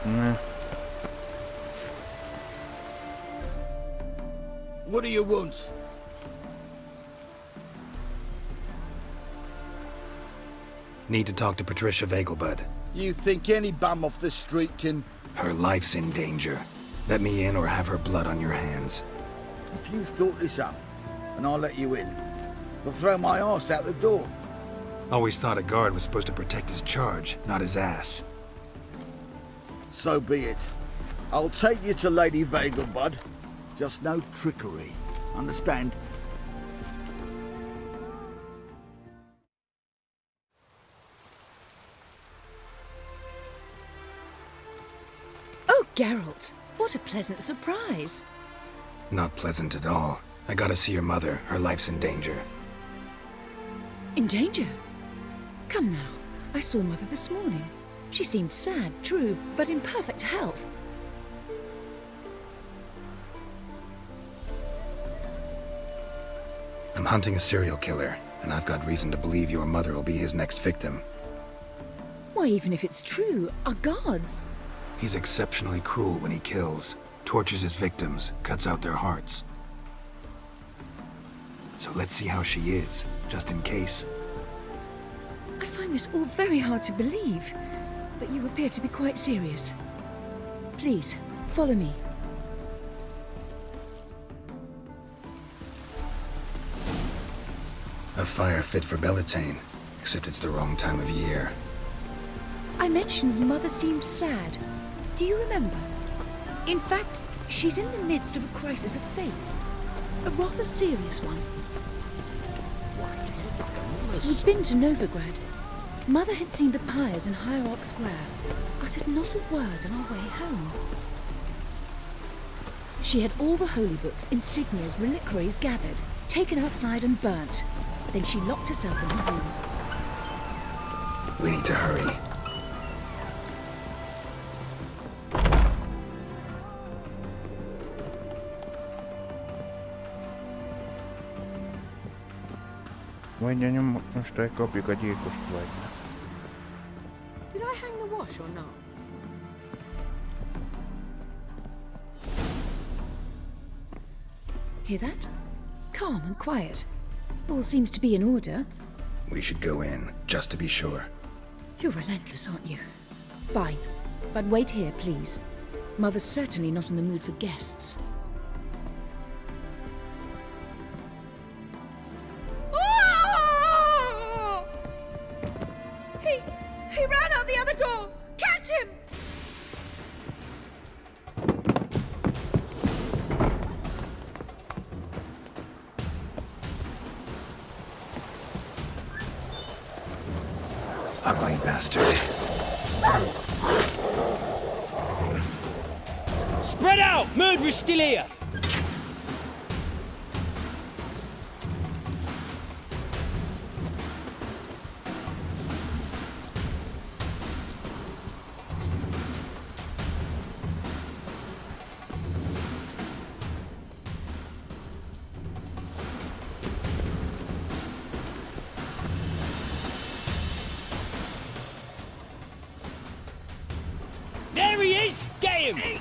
Ne. What do you want? Need to talk to Patricia Vegelbud. You think any bum off the street can... Her life's in danger. Let me in or have her blood on your hands. If you thought this up, and I'll let you in, I'll throw my arse out the door. Always thought a guard was supposed to protect his charge, not his ass. So be it. I'll take you to Lady Vegelbud. Just no trickery. Understand? Oh, Geralt, what a pleasant surprise. Not pleasant at all. I gotta see your mother. Her life's in danger. In danger? Come now, I saw Mother this morning. She seemed sad, true, but in perfect health. I'm hunting a serial killer, and I've got reason to believe your mother will be his next victim. Why, even if it's true, our gods. He's exceptionally cruel when he kills, tortures his victims, cuts out their hearts. So let's see how she is, just in case. I find this all very hard to believe, but you appear to be quite serious. Please, follow me. A fire fit for Bellatane, except it's the wrong time of year. I mentioned Mother seemed sad. Do you remember? In fact, she's in the midst of a crisis of faith. A rather serious one. We'd been to Novigrad. Mother had seen the pyres in Hierarch Square, uttered not a word on our way home. She had all the holy books, insignias, reliquaries gathered, taken outside and burnt. Then she locked herself in her room. We need to hurry. Mondja, most kapjuk a gyilkost vagy. Did I hang the wash or not? Hear that? Calm and quiet. All seems to be in order. We should go in, just to be sure. You're relentless, aren't you? Fine. But wait here, please. Mother's certainly not in the mood for guests. He ran out the other door! Catch him! Ugly bastard. Spread out! Murderer's still here! There he is! Get him!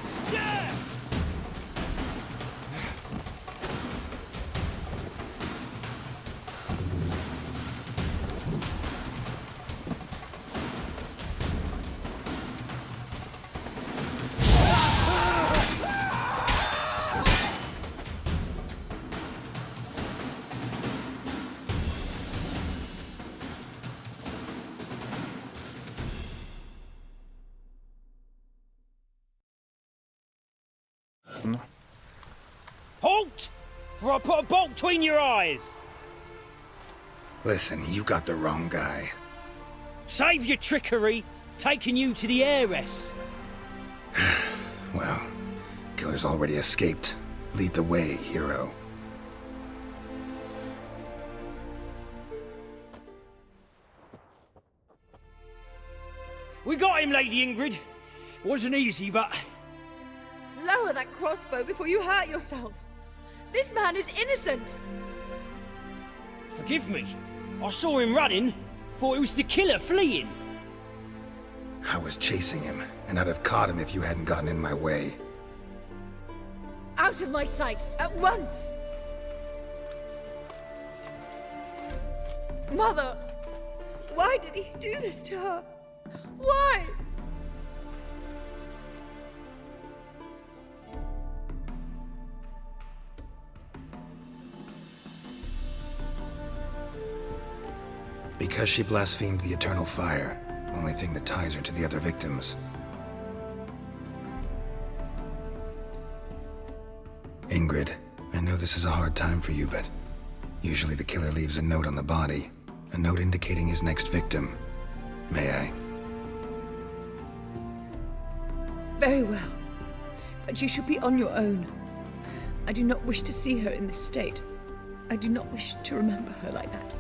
Halt! For I put a bolt between your eyes! Listen, you got the wrong guy. Save your trickery, taking you to the heiress. Well, killer's already escaped. Lead the way, hero. We got him, Lady Ingrid. Wasn't easy, but... Lower that crossbow before you hurt yourself. This man is innocent. Forgive me. I saw him running. Thought it was the killer fleeing. I was chasing him, and I'd have caught him if you hadn't gotten in my way. Out of my sight, at once! Mother! Why did he do this to her? Why? Because she blasphemed the eternal fire, only thing that ties her to the other victims. Ingrid, I know this is a hard time for you, but usually the killer leaves a note on the body, a note indicating his next victim. May I? Very well. But you should be on your own. I do not wish to see her in this state. I do not wish to remember her like that.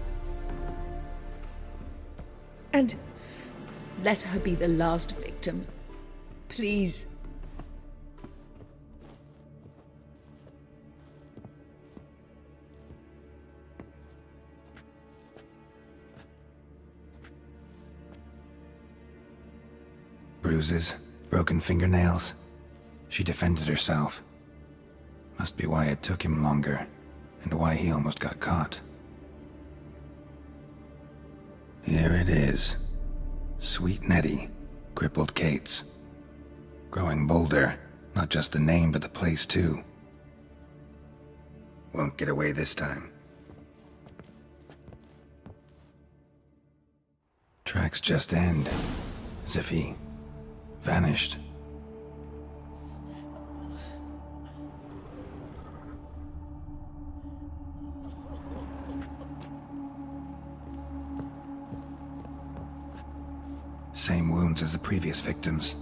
And let her be the last victim. Please. Bruises, broken fingernails. She defended herself. Must be why it took him longer, and why he almost got caught. Here it is. Sweet Nettie, crippled Kate's. Growing bolder, not just the name but the place too. Won't get away this time. Tracks just end, as if he vanished. Same wounds as the previous victims.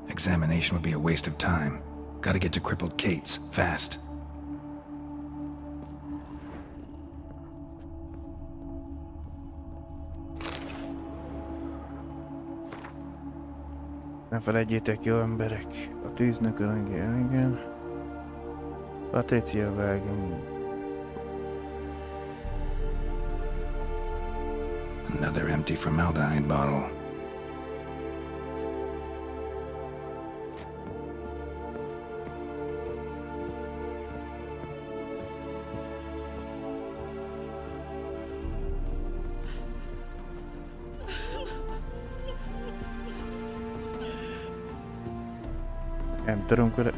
Examination would be a waste of time. Gotta get to crippled Kate's, fast. Ne felejtjétek, jó emberek, a tűznek a igen. Patricia vágom. Another empty formaldehyde bottle. Nem tudom, hogy...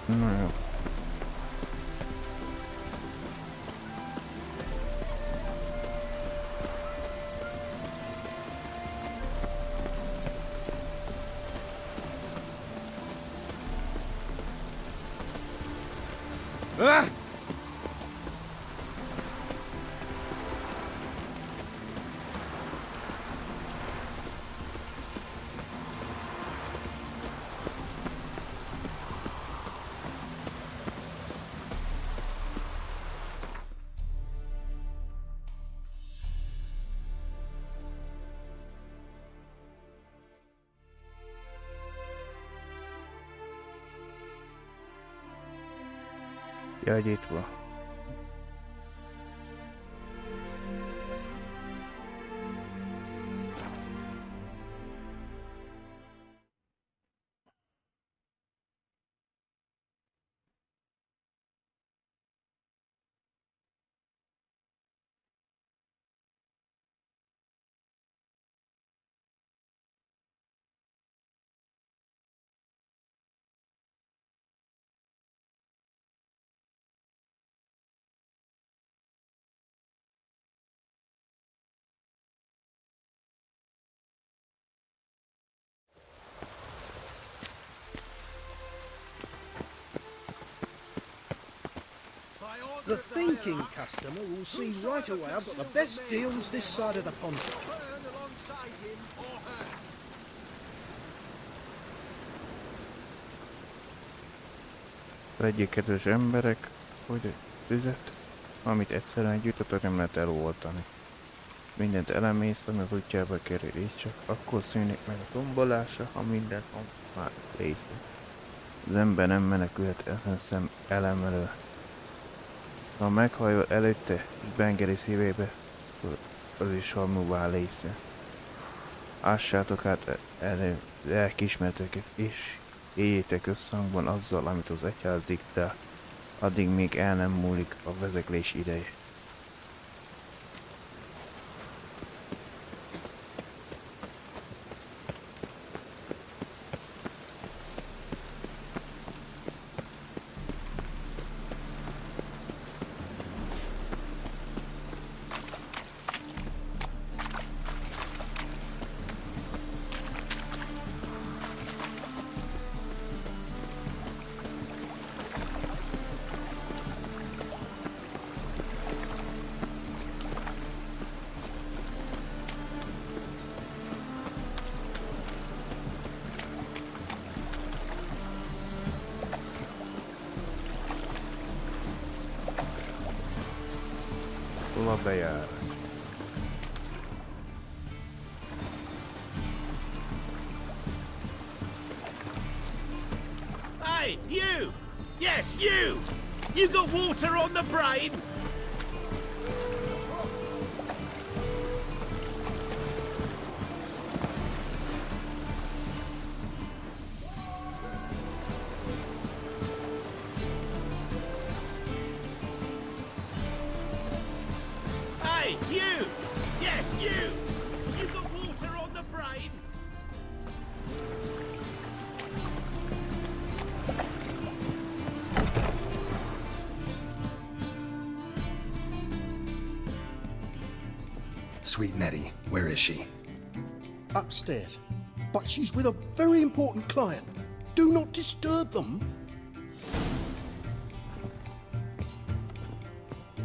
Na jó. Ah! Jaj, itt van. The thinking customer will see right away I've got the best deals this side of the pond. Legyék kedves emberek, hogy tüzet, amit egyszerűen gyújtotok, nem lehet eloltani. Mindent elemészd, ami az útjába kerül, és csak akkor szűnik meg a tombolása, ha minden már része. Az ember nem menekülhet ezen szem elemelől. Ha meghajol előtte, és beengedi szívébe, az is hamuvá lésze. Ássátok hát elő lelkiismereteket, és éljétek összhangban azzal, amit az egyház diktál, addig még el nem múlik a vezeklés ideje. Tova bejár. Hey, you! Yes, you! You got water on the brain? Hey, you! Yes, you! You got water on the brain? Sweet Nettie, where is she? Upstairs. But she's with a very important client. Do not disturb them.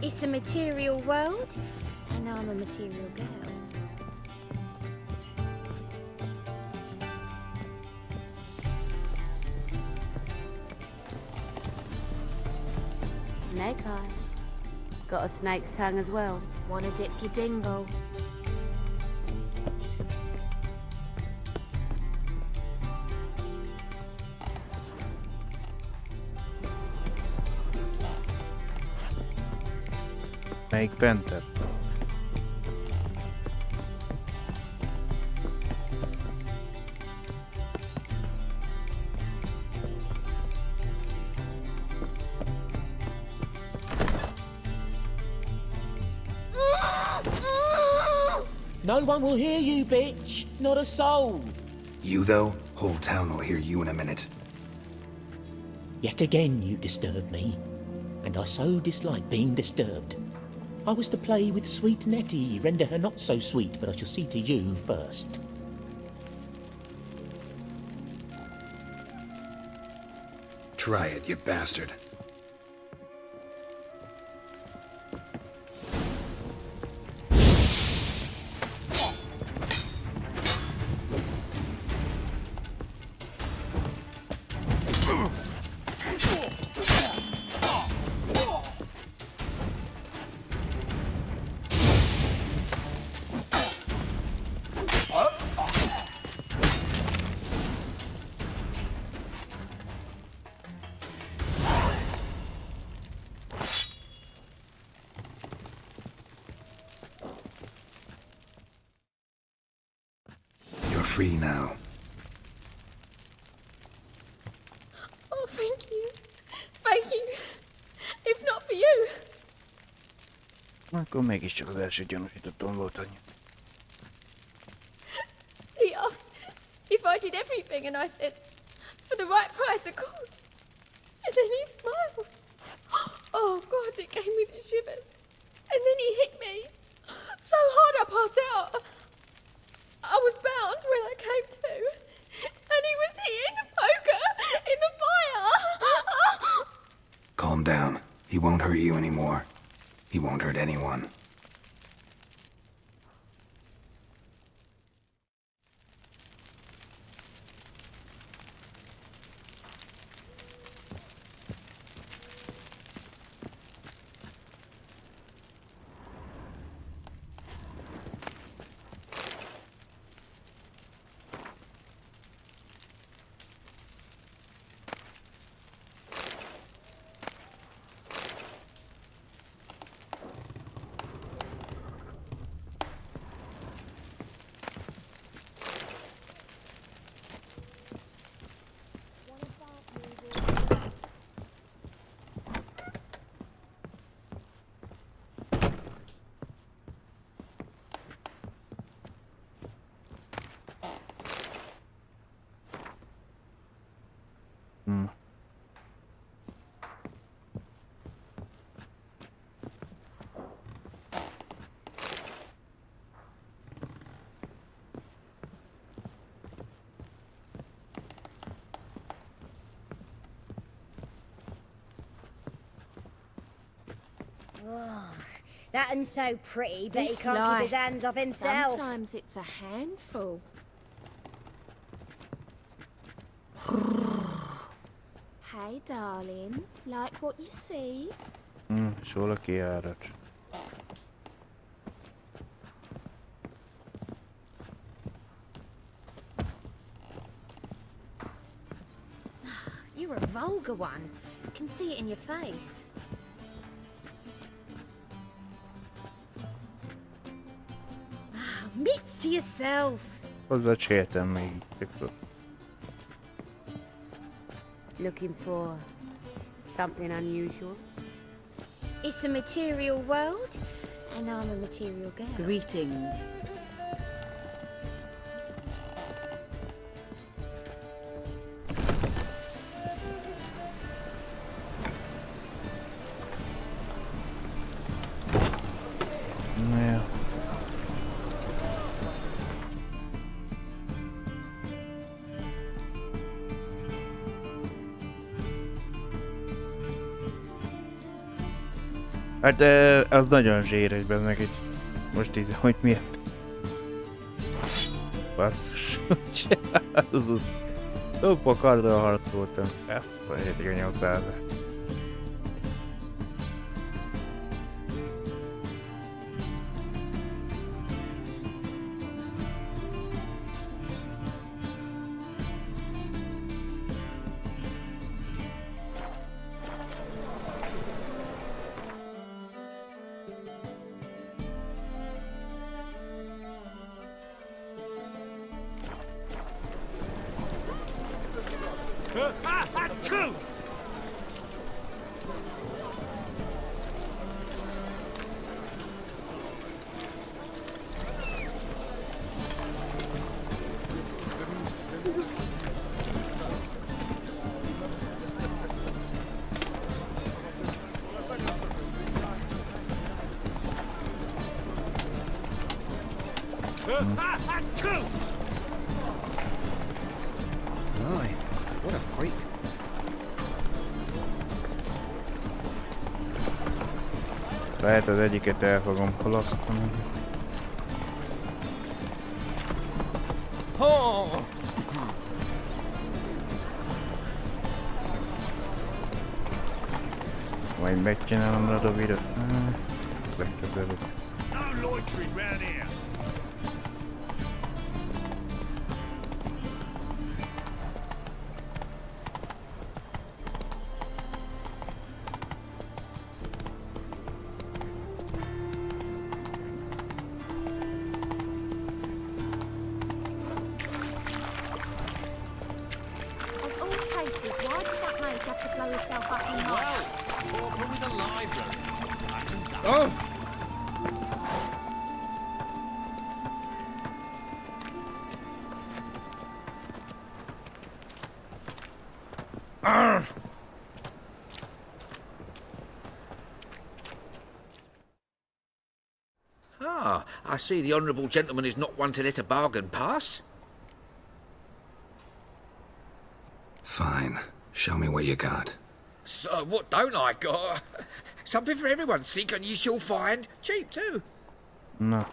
It's a material world, and I'm a material girl. Snake eyes. Got a snake's tongue as well. Wanna dip your dingle? Melyik bentebb? No one will hear you, bitch. Not a soul. You, though? Whole town will hear you in a minute. Yet again you disturb me, and I so dislike being disturbed. I was to play with sweet Nettie, render her not so sweet, but I shall see to you first. Try it, you bastard. Free now. Oh, thank you. Thank you. If not for you. Akkor mégiscsak az első gyanúsítottam volt annyi. He asked if I did everything, and I said, for the right price, of course. And then he smiled. Oh, God, it gave me the shivers. And then he hit me so hard I passed out. I was bound when I came to, and he was hitting the poker in the fire. Calm down. He won't hurt you anymore. He won't hurt anyone. Oh, that one's so pretty, but he This can't life, keep his hands off himself. Sometimes it's a handful. Hey, darling, like what you see? És hol a kijárat? You're a vulgar one. I can see it in your face. Mitts to yourself. Hozzácsértem még itt. Looking for something unusual? It's a material world, and I'm a material girl. Greetings. Ja. Hát az nagyon zsíres be meg egy... Most így, hogy miért? Basszus, az. Toppa kardra harcoltam. Ezt a 7800. Aye, what a freak. Lehet az egyiket el fogom halasztani. Majd megcsinálom rá a videót. Legközelebb. No loitering round here. Of all cases, why did that mage have to blow himself up in Well, talking with the library. Oh! Ah, I see the honourable gentleman is not one to let a bargain pass. Fine. Show me what you got. So what don't I got? Something for everyone. Seek and you shall find. Cheap too. Na.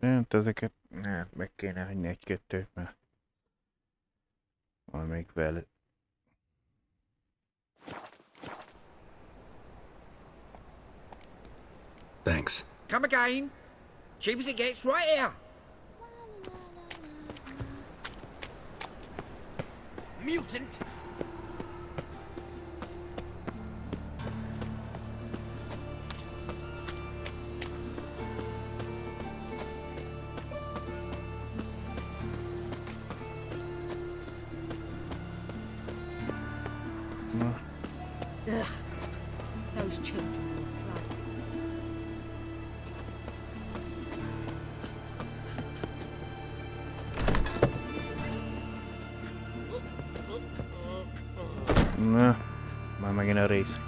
Hát ezeket meg kéne hagyni egy-kettőt, mert van még vele. Thanks. Come again. Cheap as it gets right here. Mutant! Ugh. Those children will play. Na, már megint a rész.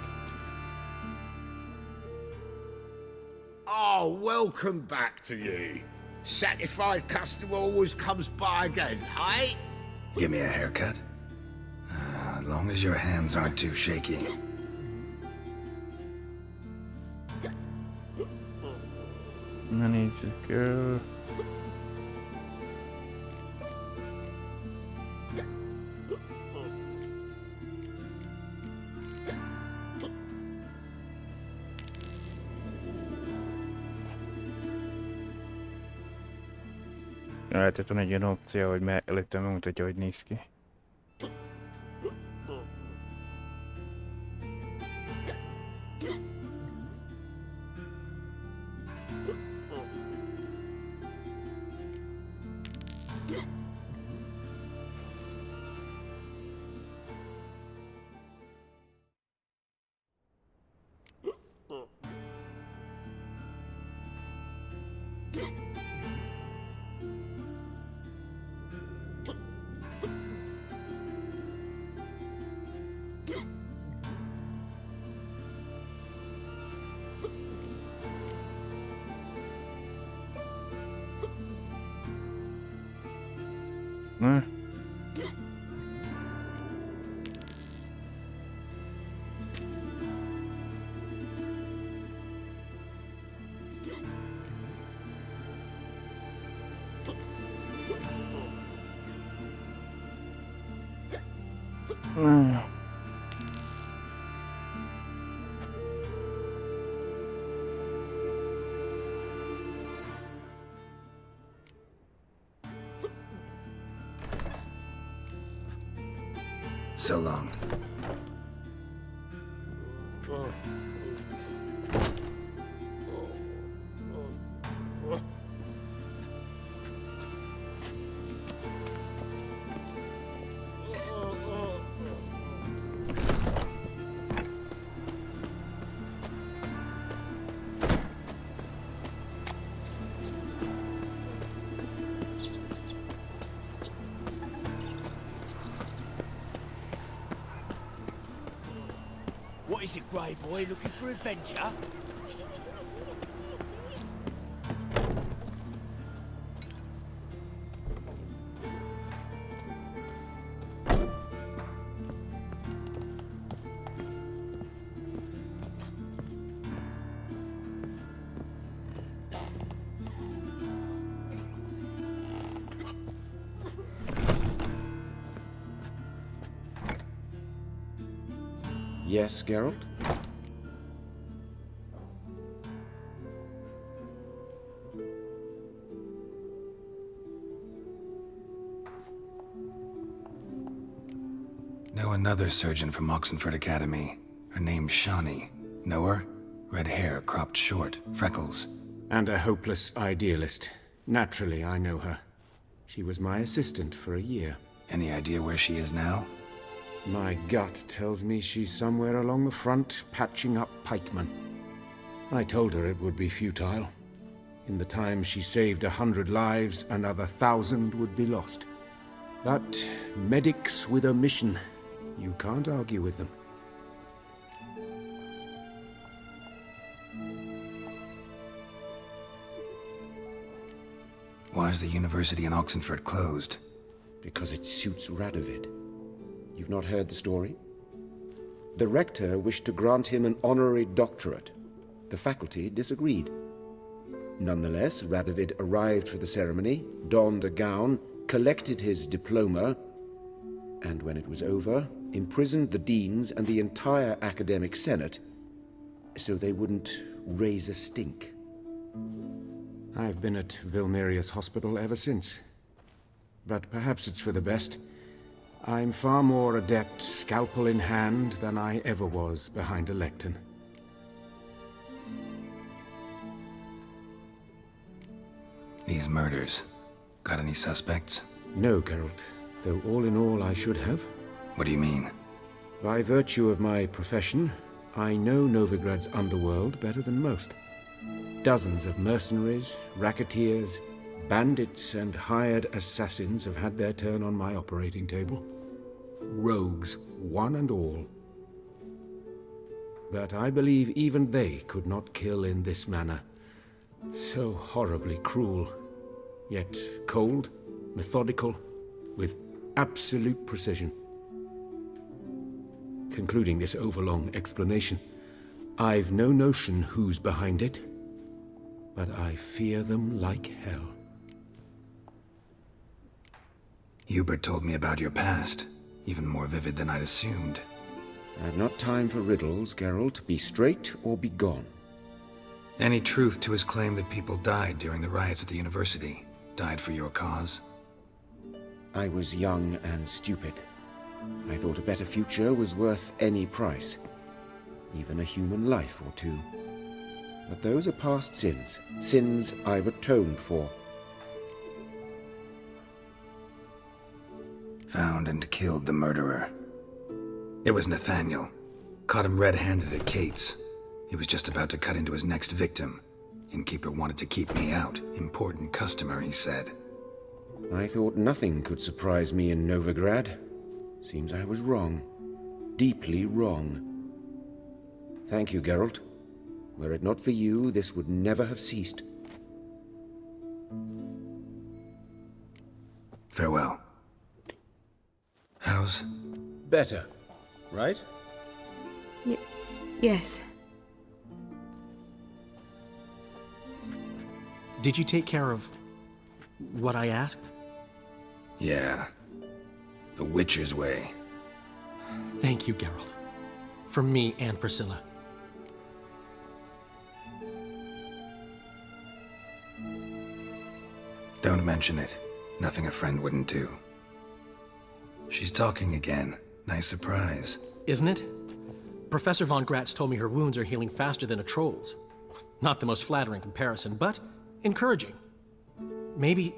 Oh, welcome back to you. Satisfied customer always comes by again, hey? Give me a haircut? As long as your hands aren't too shaky. I need to go. Lehetett volna egy ilyen opció, hogy előtte megmutatja, hogy néz ki. Na. So long. What is it, Grey Boy? Looking for adventure? Yes, Geralt? Know another surgeon from Oxenford Academy. Her name's Shawnee. Know her? Red hair, cropped short, freckles. And a hopeless idealist. Naturally, I know her. She was my assistant for a year. Any idea where she is now? My gut tells me she's somewhere along the front, patching up pikemen. I told her it would be futile. In the time she saved 100 lives, another 1,000 would be lost. But medics with a mission, you can't argue with them. Why is the university in Oxenford closed? Because it suits Radovid. You've not heard the story? The rector wished to grant him an honorary doctorate. The faculty disagreed. Nonetheless, Radovid arrived for the ceremony, donned a gown, collected his diploma, and when it was over, imprisoned the deans and the entire academic senate so they wouldn't raise a stink. I've been at Vilmerius Hospital ever since. But perhaps it's for the best. I'm far more adept, scalpel in hand, than I ever was behind a lectern. These murders. Got any suspects? No, Geralt. Though all in all I should have. What do you mean? By virtue of my profession, I know Novigrad's underworld better than most. Dozens of mercenaries, racketeers, bandits, and hired assassins have had their turn on my operating table. Rogues, one and all. But I believe even they could not kill in this manner. So horribly cruel, yet cold, methodical, with absolute precision. Concluding this overlong explanation, I've no notion who's behind it, but I fear them like hell. Hubert told me about your past, even more vivid than I'd assumed. I've not time for riddles, Geralt. Be straight or be gone. Any truth to his claim that people died during the riots at the university? Died for your cause? I was young and stupid. I thought a better future was worth any price. Even a human life or two. But those are past sins. Sins I've atoned for. Found and killed the murderer. It was Nathaniel. Caught him red-handed at Kate's. He was just about to cut into his next victim. Innkeeper wanted to keep me out. Important customer, he said. I thought nothing could surprise me in Novigrad. Seems I was wrong. Deeply wrong. Thank you, Geralt. Were it not for you, this would never have ceased. Farewell. How's... Better, right? Yes. Did you take care of what I asked? Yeah. The Witcher's way. Thank you, Geralt. From me and Priscilla. Don't mention it. Nothing a friend wouldn't do. She's talking again. Nice surprise. Isn't it? Professor von Gratz told me her wounds are healing faster than a troll's. Not the most flattering comparison, but encouraging. Maybe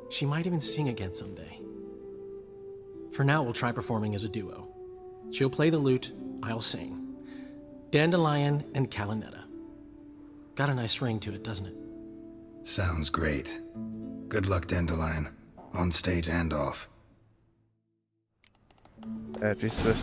she might even sing again someday. For now, we'll try performing as a duo. She'll play the lute, I'll sing. Dandelion and Calinetta. Got a nice ring to it, doesn't it? Sounds great. Good luck, Dandelion. On stage and off. Elviszve.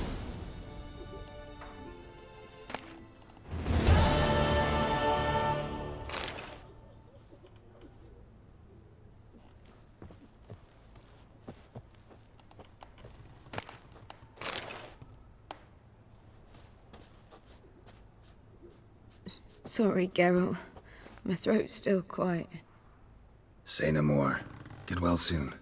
Sorry, Geralt. My throat's still quite... Say no more. Get well soon.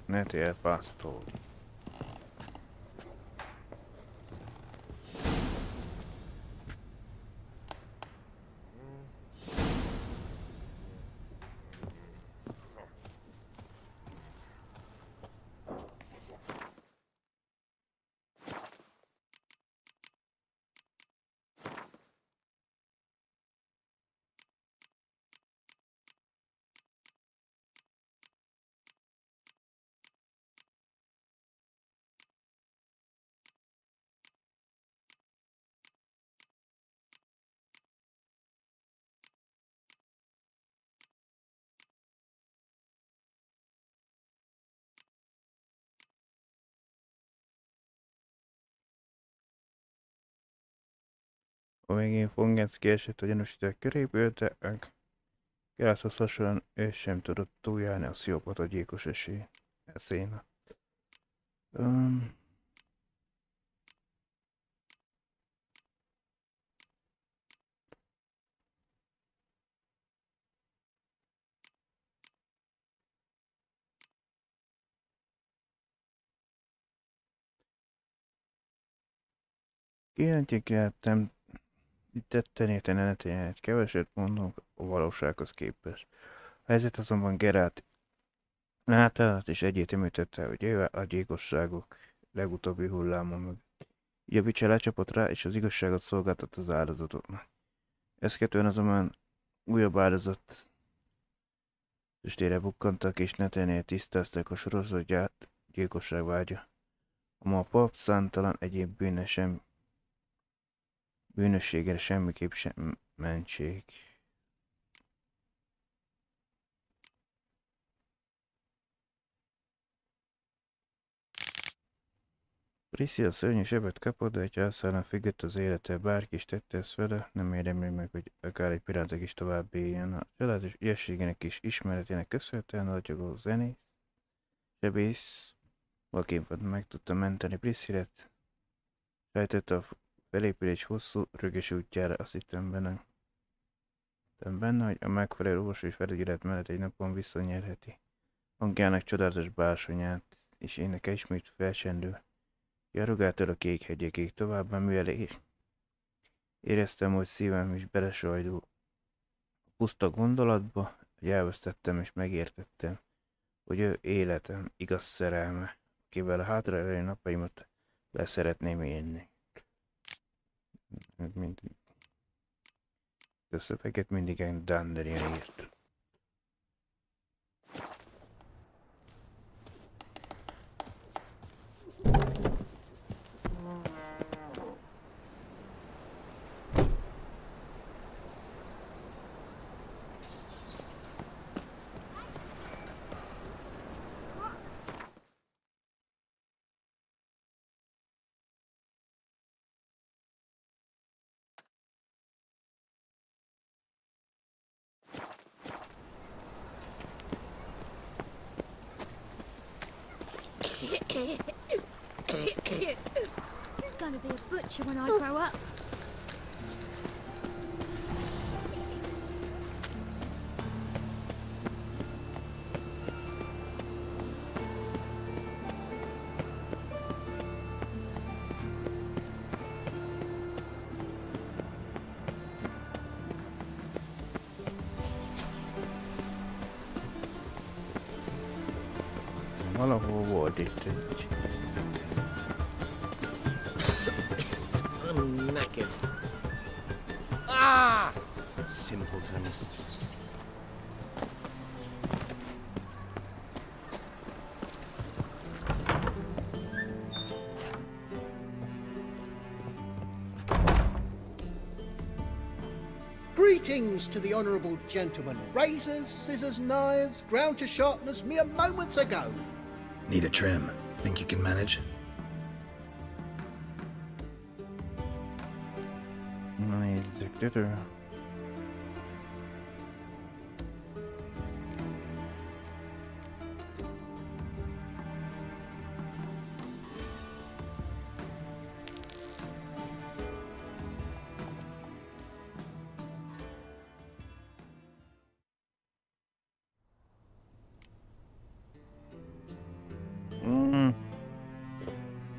Ne ti è pastori. A végén Fongensz kiesett a gyanúsítottak köréből, de Geráthoz hasonlóan ő sem tudott túljárni a pszichopata gyilkos eszén. Kijelentettem, tetten érten egy keveset mondunk a valósághoz képest. A helyzet azonban Gerát általat is egyértelmű tette, hogy ő a gyilkosságok legutóbbi hulláma mögött. Így a bicse lecsapott rá, és az igazságot szolgáltat az áldozatoknak. Ezt követően azonban újabb áldozat testére bukkantak, és netenél tisztázták a sorozatját gyilkosság vágya. A pap számtalan egyéb bűnösségére semmiképp sem mentség. Priscilla szörnyű sebet kapott, de egy elszállán függött az élete, bárki is tette ezt vele, nem érdemli meg, hogy akár egy pillanatig is tovább éljen. A családos ügyességének és ismeretének köszönhetően a gyakó zenész, sebész, vakimfat meg tudta menteni Priscillát, sejtette a felépülés hosszú, rögös útjára, azt hittem benne, hogy a megfelelő orvosi felügyelet mellett egy napon visszanyerheti hangjának csodálatos bársonyát, és éneke ismét felcsendül. Jarogától a kék hegyekig továbbá, mivel éreztem, hogy szívem is belesajdul a puszta gondolatba, hogy elvesztettem és megértettem, hogy ő életem igaz szerelme, akivel a hátralévő napjaimat le szeretném élni. A szöveget mindig egy Dandelian írt. Gonna be a butcher when I grow up. Valahol volt itt egy... I'm knackered. Ah! Simpleton. Greetings to the honourable gentleman. Razors, scissors, knives, ground to sharpness mere moments ago. Need a trim. Think you can manage? Nézzük, gyere.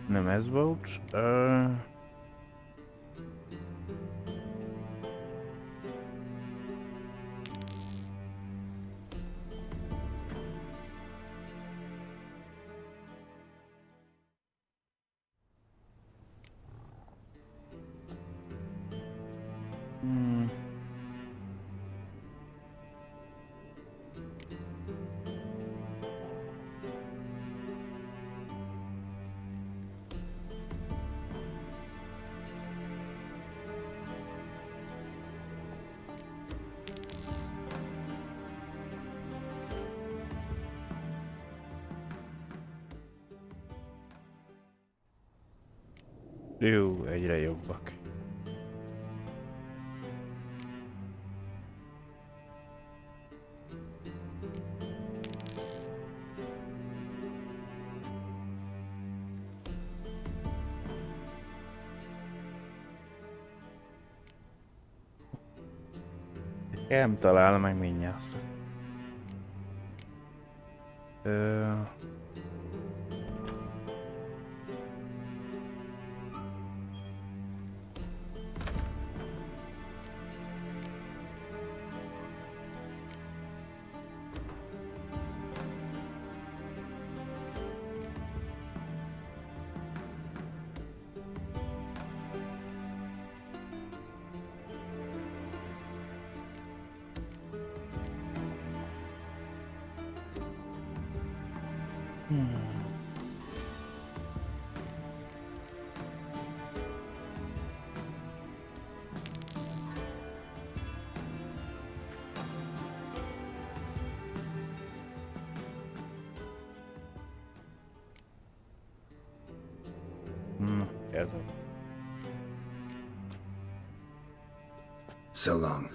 Nem ez volt. Jó, egyre jobbak. Nem talál meg mindjárt. So long.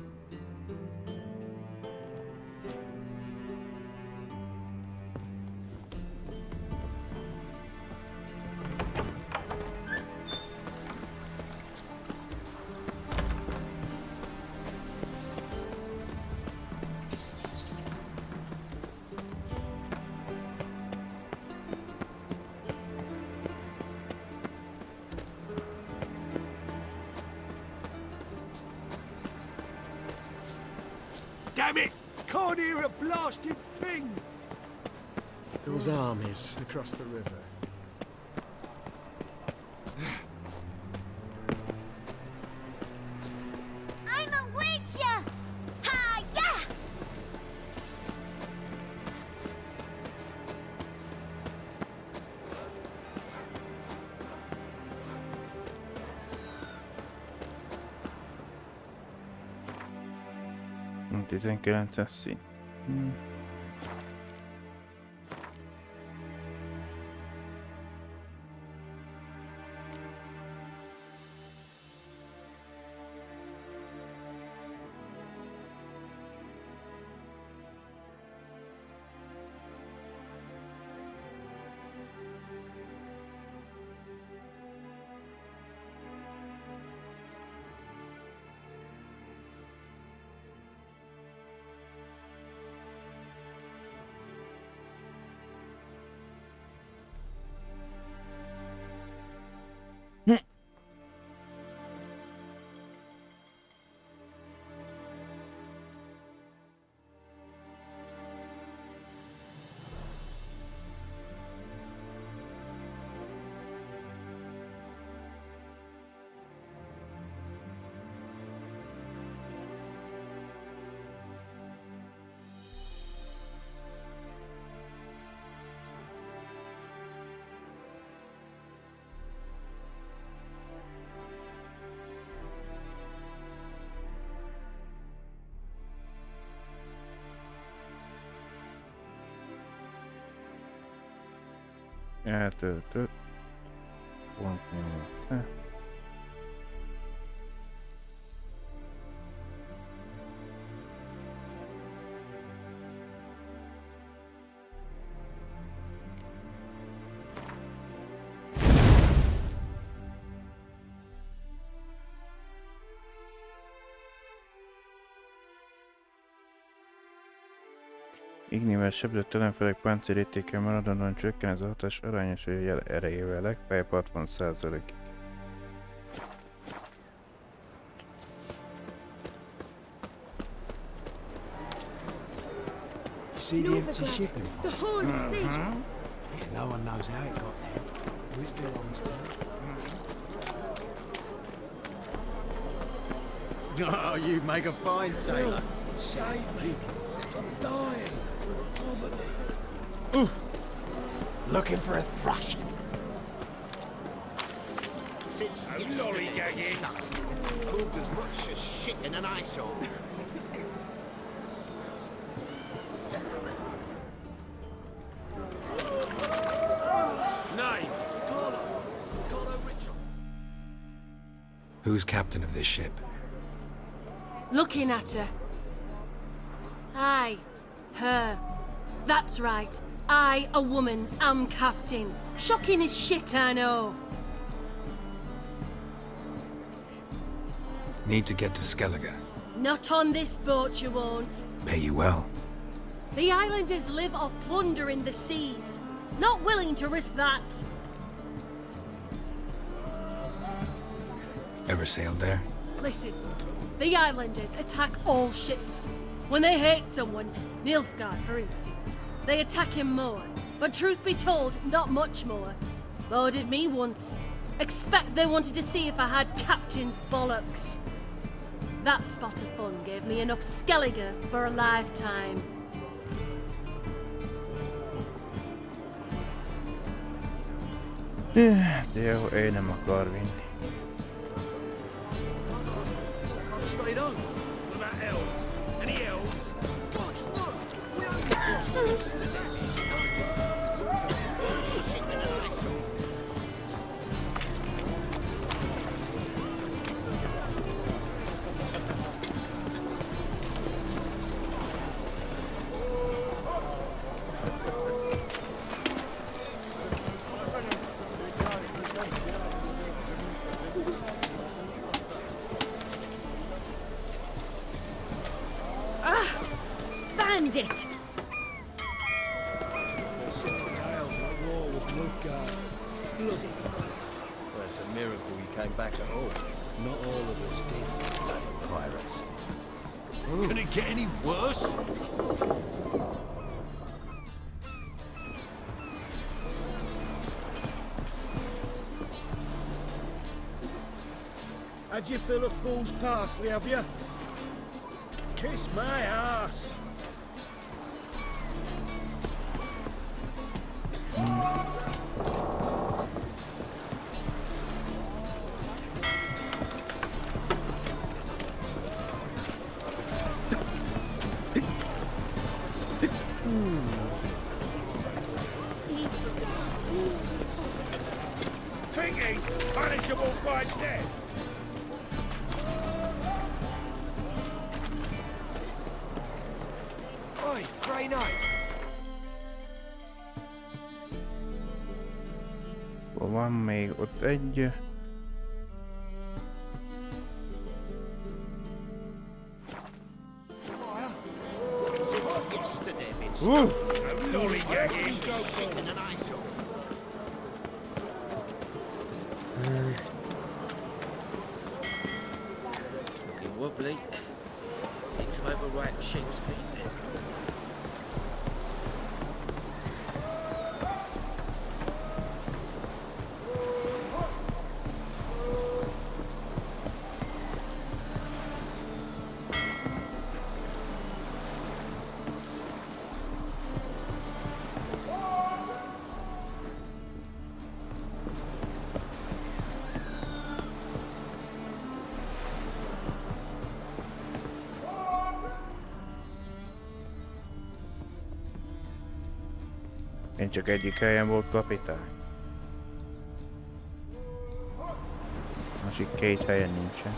Damn it! Can't hear a blasted thing! Those armies across the river. I'm a witcher! Ha yeah! Mm, 19-es szint. Eltöltött. Pont nyomott. Ignivel sebzett ellenfelek páncélértéke maradandóan csökken, az hatás arányos jel erejével, legfeljebb 60%-ig. See the empty shipping? The Holy Sea! Yeah, no one knows how it got there, who it belongs to. Oh, you make a fine sailor. Save me. I'm dying of poverty. Looking for a thrashing. Since yesterday, moved as much as shit in an ice hole. Name? Kiadó Richard. Who's captain of this ship? Looking at her. Aye, her. That's right. I, a woman, am captain. Shocking as shit, I know. Need to get to Skellige. Not on this boat, you won't. Pay you well. The islanders live off plunder in the seas. Not willing to risk that. Ever sailed there? Listen, the islanders attack all ships. When they hate someone, Nilfgaard for instance, they attack him more. But truth be told, not much more. Boarded me once. Expect they wanted to see if I had captain's bollocks. That spot of fun gave me enough skelliger for a lifetime. De jó, ő nem akar vinni. Stayed on. What about elves? Any elves? God, no! We only Bandit! They're sitting on Wales at war with Nilfgaard. Bloody right. Well, it's a miracle he came back at all. Not all of us did. Bloody pirates. Can it get any worse? Had you fill a fool's parsley, have you? Kiss my ass. Think he's punishable by death. Oi, Grey Knight. Van még ott egy. Since yesterday, been chicken and ice on. Looking wobbly. Need to overwrite the sheep's feet. Én csak egyik helyen volt kapitány. Másik két helyen nincsen.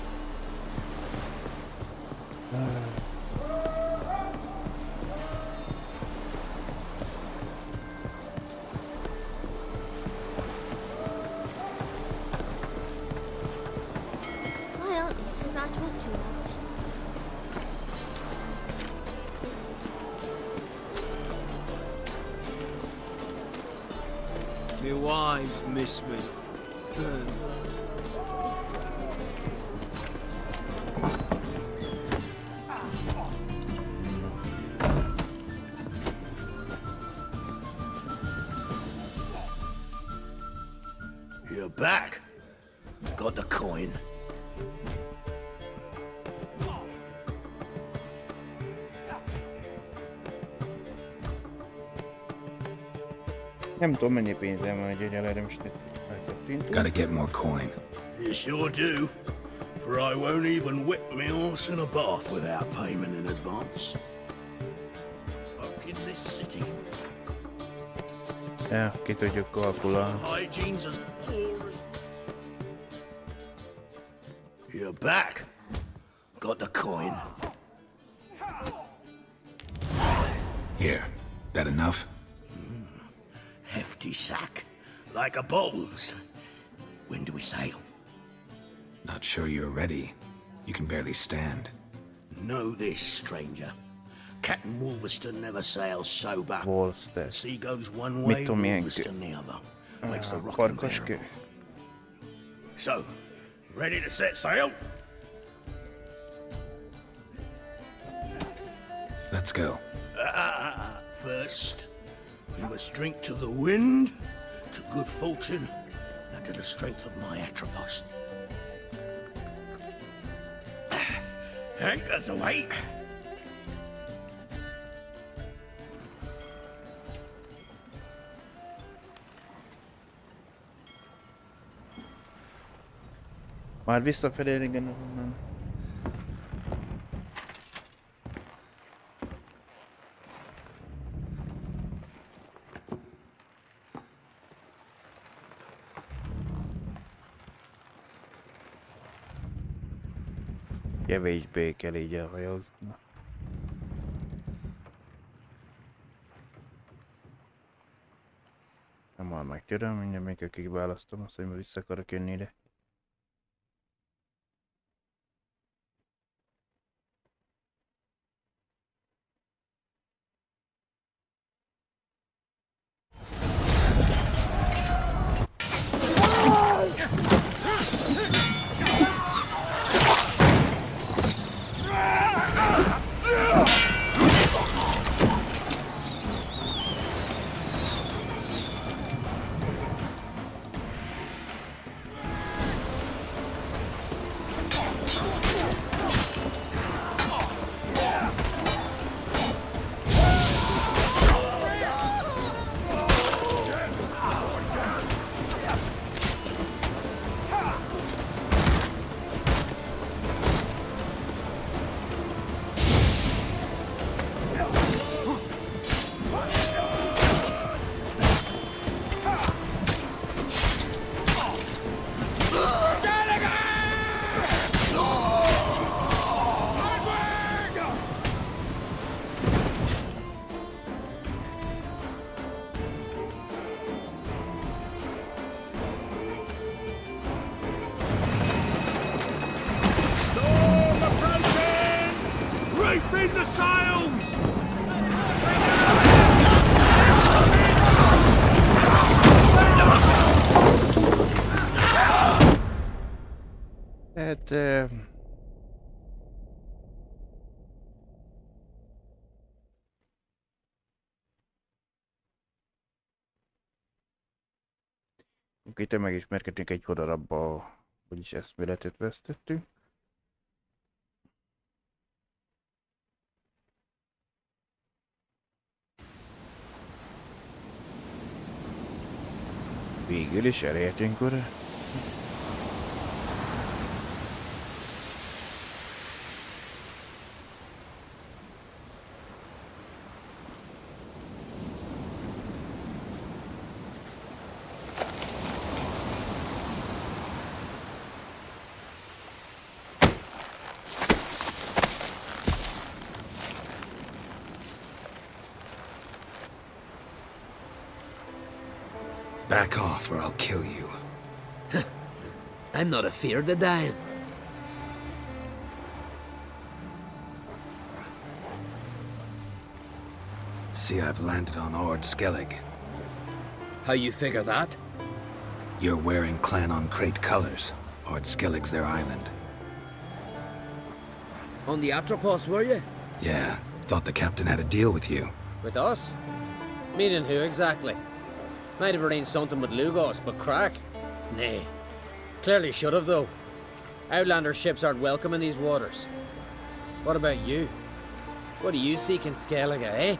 My auntie says I talk too much. My wives miss me. You're back. Got the coin. Nem tudom mennyi pénzem van egyelőre, most itt elkattintó. Gotta get more coin. You sure do. For I won't even whip me horse in a bath without payment in advance. Folk in this city. Ja, ki tudjuk kalkulálni. Hygiene's as poor as... You're back. Got the coin. Here. That enough? Hefty sack. Like a bowls. When do we sail? Not sure you're ready. You can barely stand. Know this, stranger. Captain Wolverston never sails sober. Wolster. The sea goes one Mit way, tudom, ilyen Wolverston the other. Makes the rock unbearable. So, ready to set sail? Let's go. First, we must drink to the wind, to good fortune, and to the strength of my Atropos. Anchors away. Már visszafelé, igen, onnan. Kevésbé kell így elhajózni. Nem már megtudom, mindjárt még akik választom, azt, hogy vissza akarok jönni ide. Reefing the sails! Hát... Itt megismerkedünk egy hodarabba, vagyis eszméletet vesztettünk. Végül is elértünk oda. Back off or I'll kill you. I'm not afeard of dying. See, I've landed on Ord Skellig. How you figure that? You're wearing Clan on Crate colors. Ord Skellig's their island. On the Atropos, were you? Yeah, thought the captain had a deal with you. With us? Meaning who exactly? Might have arranged something with Lugos, but crack? Nay. Clearly should have, though. Outlander ships aren't welcome in these waters. What about you? What do you seek in Skellige, eh?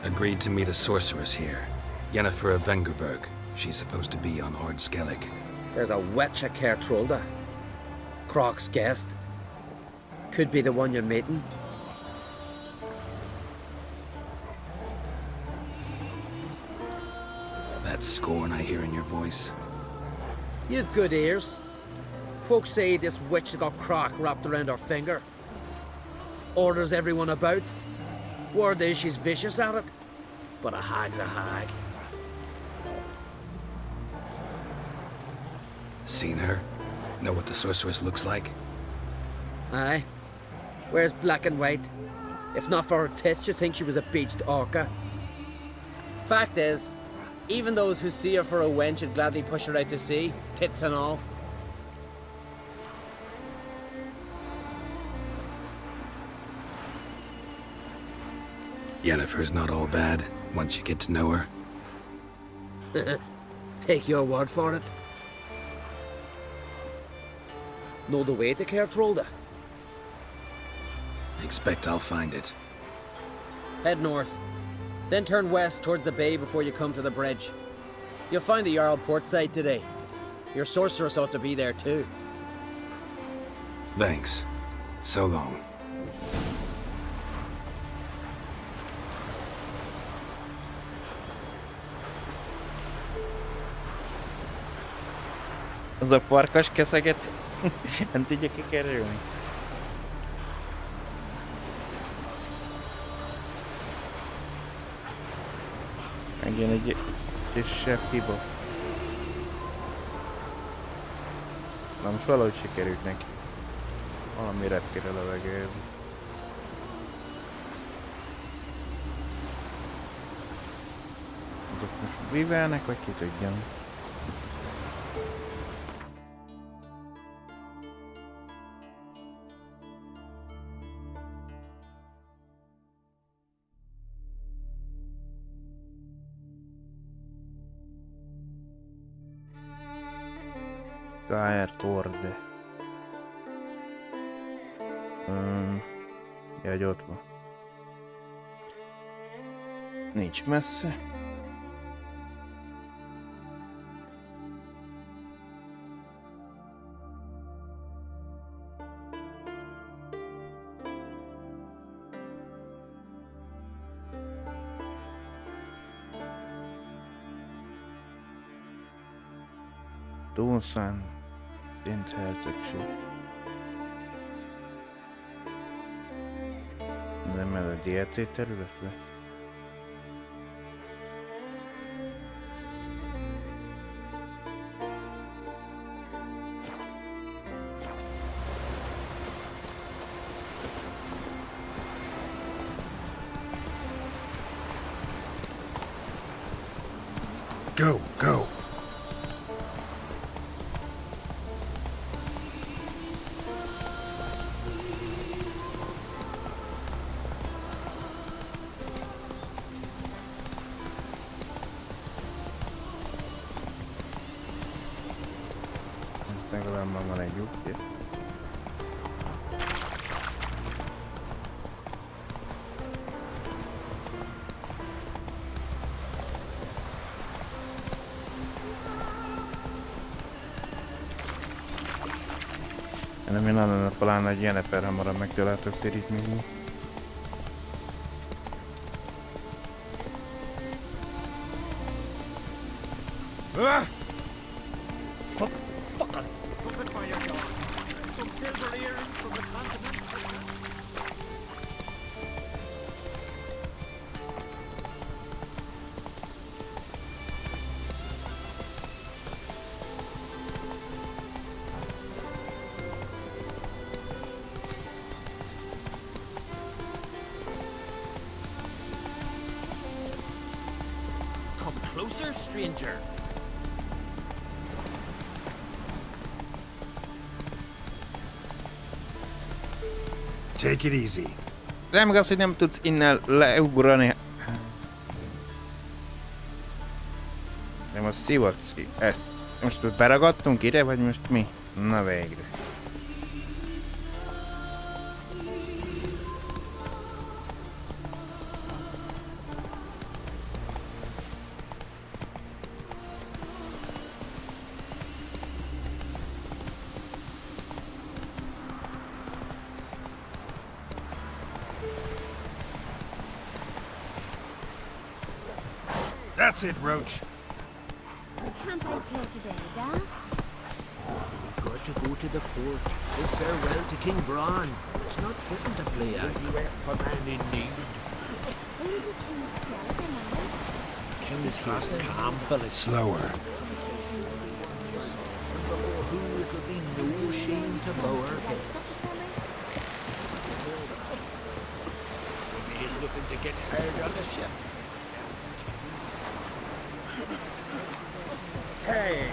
Agreed to meet a sorceress here. Yennefer of Vengerberg. She's supposed to be on Ord Skellig. There's a witch at Kertrolda. Croc's guest. Could be the one you're meeting. That scorn I hear in your voice. You've good ears. Folks say this witch has got croc wrapped around her finger. Orders everyone about. Word is she's vicious at it. But a hag's a hag. Seen her? Know what the sorceress looks like? Aye. Where's black and white? If not for her tits, you'd think she was a beached orca. Fact is, even those who see her for a wench would gladly push her out to sea, tits and all. Yennefer's not all bad once you get to know her. Take your word for it. Know the way to Kertrolda? Expect I'll find it. Head north, then turn west towards the bay before you come to the bridge. You'll find the Jarl portside today. Your sorceress ought to be there too. Thanks. So long. Az a farkas keszeget nem tudja kikerülni. Megjön egy kisebb hiba. Na most valahogy sikerült neki. Valami repkér a levegőbe. Azok most vivelnek, vagy ki tudjam. Torde. Ja, hogy ott van. Nincs messze. Dónszán, Szent hercegség. Nem ez a DLC terület lesz? Go, go. Legalább van egy lyuk. Nem én lenne talán egy Yennefer hamarabb megtaláltok Cirit még mi. Closer, stranger. Take it easy. Nem igaz, hogy nem tudsz innen leugrani. Nem, most szivatsz. Most beragadtunk ide, vagy most mi? Na végre. That's it, Roach. Can't I play today, Dad? Got to go to the port. Bid farewell to King Bran. It's not fitting to play anywhere for man in need. Who became skeleton, King's House Campbell is slower. Before who it could be no shame to bow our heads. looking to get hard on the ship. Hey!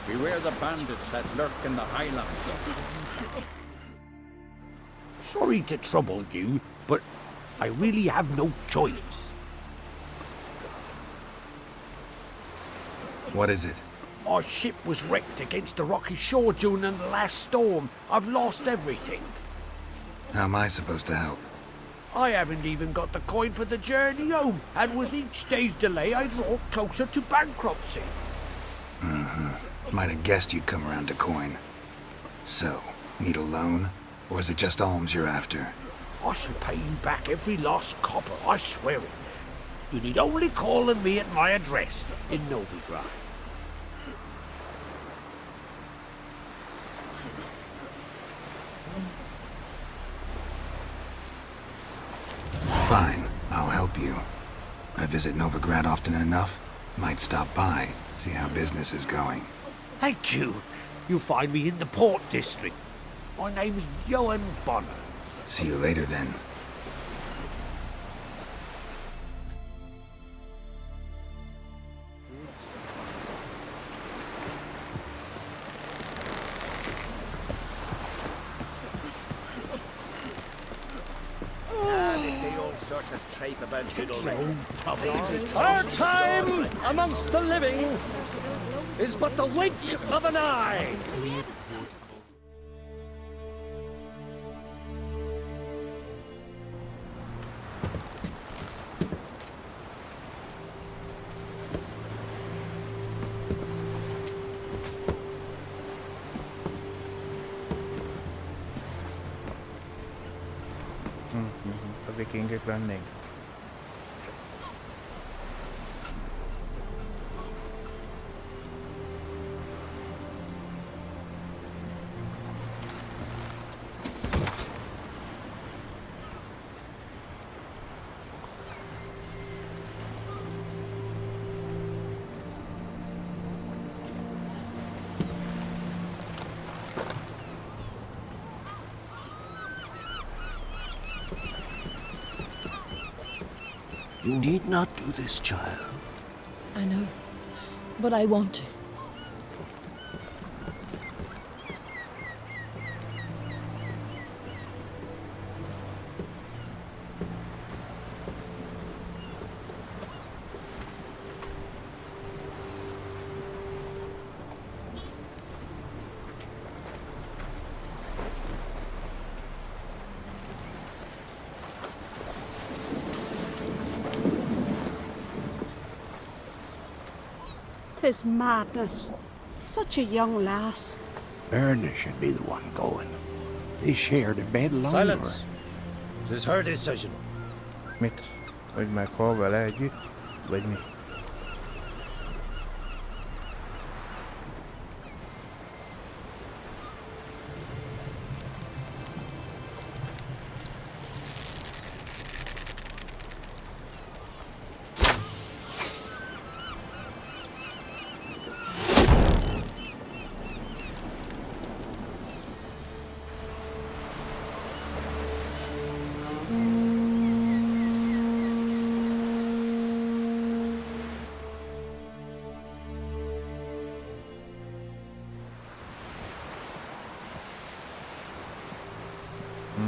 Beware the bandits that lurk in the highlands. Sorry to trouble you, but I really have no choice. What is it? Our ship was wrecked against the rocky shore during the last storm. I've lost everything. How am I supposed to help? I haven't even got the coin for the journey home, and with each day's delay, I draw closer to bankruptcy. Might have guessed you'd come around to coin. So, need a loan? Or is it just alms you're after? I shall pay you back every last copper, I swear it. You need only call on me at my address in Novigrad. Fine, I'll help you. I visit Novigrad often enough. Might stop by, see how business is going. Thank you. You'll find me in the Port District. My name's Johan Bonner. See you later then. They say all sorts of tripe about good old Our time amongst the living is but the wink of an eye. A vikingek lennénk. You need not do this, child. I know, but I want to. Tis madness. Such a young lass. Erna should be the one going. They shared a bed longer. Silence. It is her decision. Mit? Hogy meghal vele együtt? Vagy mi?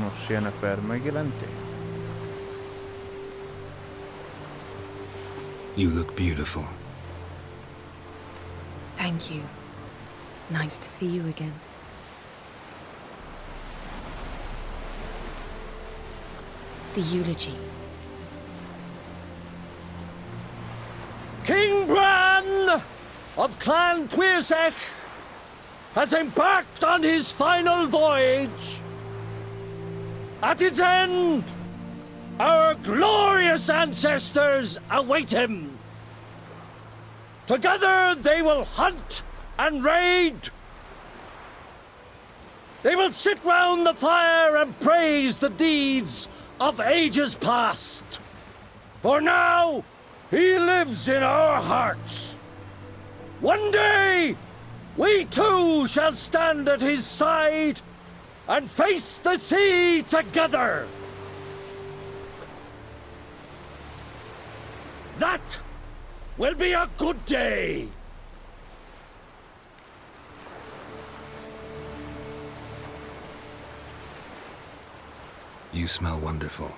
Nos, Jennifer megjelentél? You look beautiful. Thank you. Nice to see you again. The eulogy. King Bran of Clan Twirsech has embarked on his final voyage. At its end, our glorious ancestors await him. Together they will hunt and raid. They will sit round the fire and praise the deeds of ages past. For now, he lives in our hearts. One day, we too shall stand at his side and face the sea together. That will be a good day! You smell wonderful.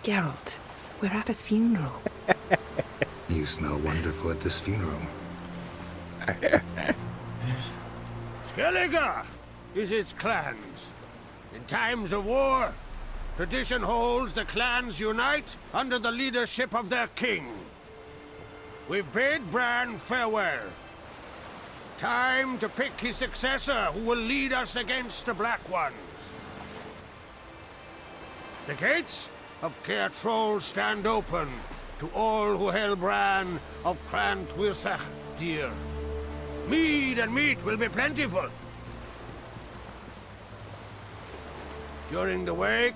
Geralt, we're at a funeral. You smell wonderful at this funeral. Skellige is its clans. In times of war, tradition holds the clans unite under the leadership of their king. We've bid Bran farewell. Time to pick his successor who will lead us against the Black Ones. The gates of Caer Troll stand open to all who hail Bran of Clan Twisach dear. Mead and meat will be plentiful. During the wake,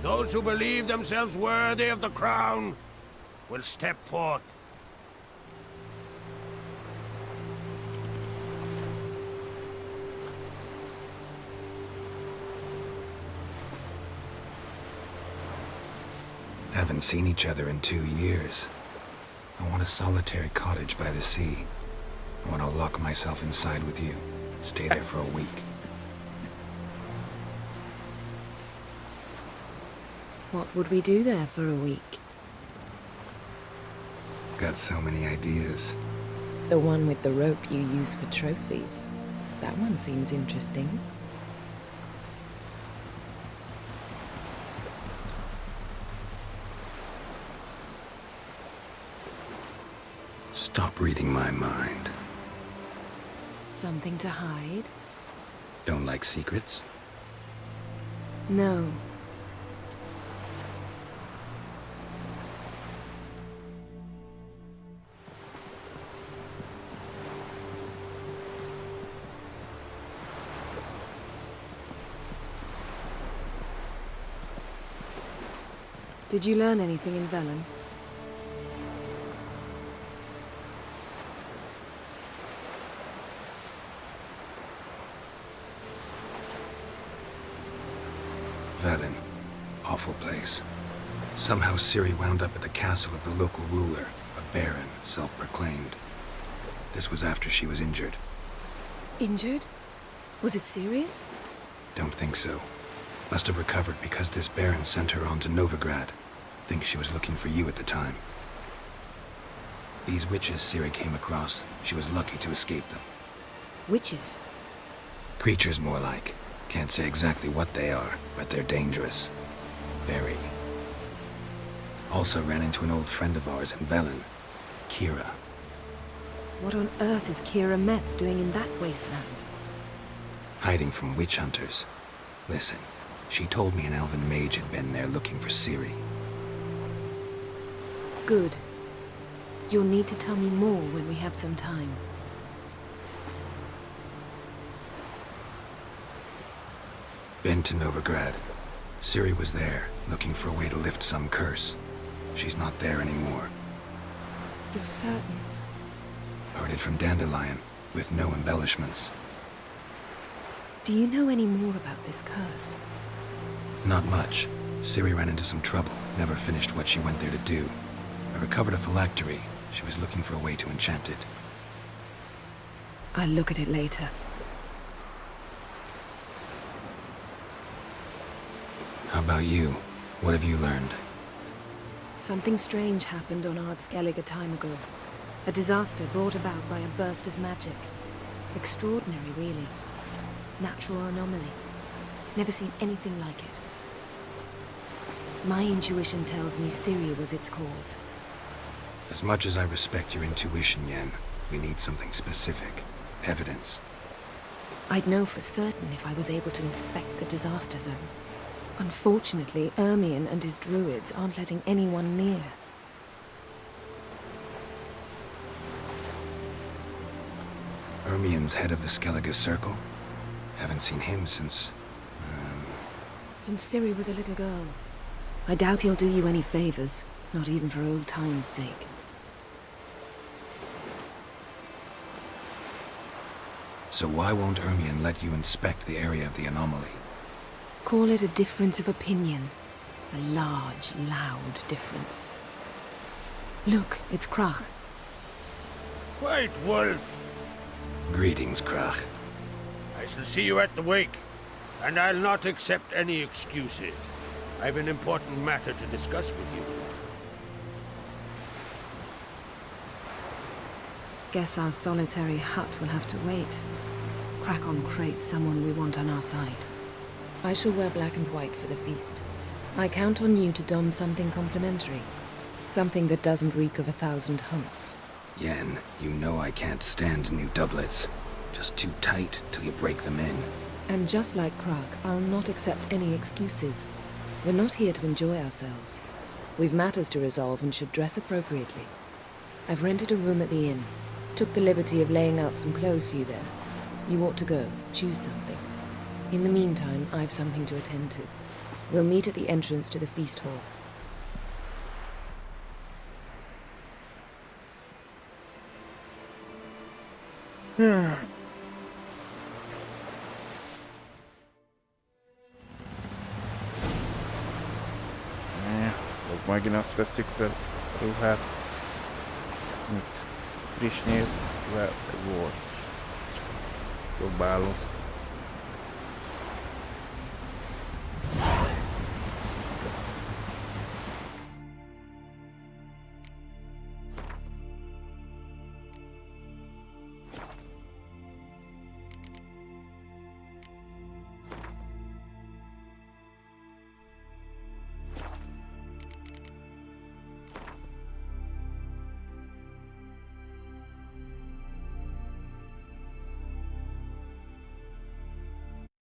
those who believe themselves worthy of the crown will step forth. Haven't seen each other in 2 years. I want a solitary cottage by the sea. I want to lock myself inside with you. Stay there for a week. What would we do there for a week? Got so many ideas. The one with the rope you use for trophies. That one seems interesting. Stop reading my mind. Something to hide? Don't like secrets? No. Did you learn anything in Velen? Velen. Awful place. Somehow Ciri wound up at the castle of the local ruler, a baron, self-proclaimed. This was after she was injured. Injured? Was it serious? Don't think so. Must have recovered because this baron sent her on to Novigrad. Think she was looking for you at the time. These witches Ciri came across, she was lucky to escape them. Witches? Creatures more like. Can't say exactly what they are, but they're dangerous. Very. Also ran into an old friend of ours in Velen, Kira. What on earth is Kira Metz doing in that wasteland? Hiding from witch hunters. Listen, she told me an elven mage had been there looking for Ciri. Good. You'll need to tell me more when we have some time. Been to Novigrad. Ciri was there, looking for a way to lift some curse. She's not there anymore. You're certain? Heard it from Dandelion, with no embellishments. Do you know any more about this curse? Not much. Ciri ran into some trouble, never finished what she went there to do. I recovered a phylactery. She was looking for a way to enchant it. I'll look at it later. How about you? What have you learned? Something strange happened on Skellige a time ago. A disaster brought about by a burst of magic. Extraordinary, really. Natural anomaly. Never seen anything like it. My intuition tells me Ciri was its cause. As much as I respect your intuition, Yen, we need something specific. Evidence. I'd know for certain if I was able to inspect the disaster zone. Unfortunately, Ermion and his druids aren't letting anyone near. Ermion's head of the Skellige Circle? Haven't seen him since... Since Ciri was a little girl. I doubt he'll do you any favors, not even for old time's sake. So why won't Ermion let you inspect the area of the anomaly? Call it a difference of opinion. A large, loud difference. Look, it's Krach. White Wolf! Greetings, Krach. I shall see you at the wake, and I'll not accept any excuses. I've an important matter to discuss with you. Guess our solitary hut will have to wait. Crack on Crate's someone we want on our side. I shall wear black and white for the feast. I count on you to don something complimentary. Something that doesn't reek of 1,000 hunts. Yen, you know I can't stand new doublets. Just too tight till you break them in. And just like Krach, I'll not accept any excuses. We're not here to enjoy ourselves. We've matters to resolve and should dress appropriately. I've rented a room at the inn. Took the liberty of laying out some clothes for you there. You ought to go. Choose something. In the meantime, I've something to attend to. We'll meet at the entrance to the feast hall. Megint azt veszük fel a ruhát, mint frissnél volt. Próbálom.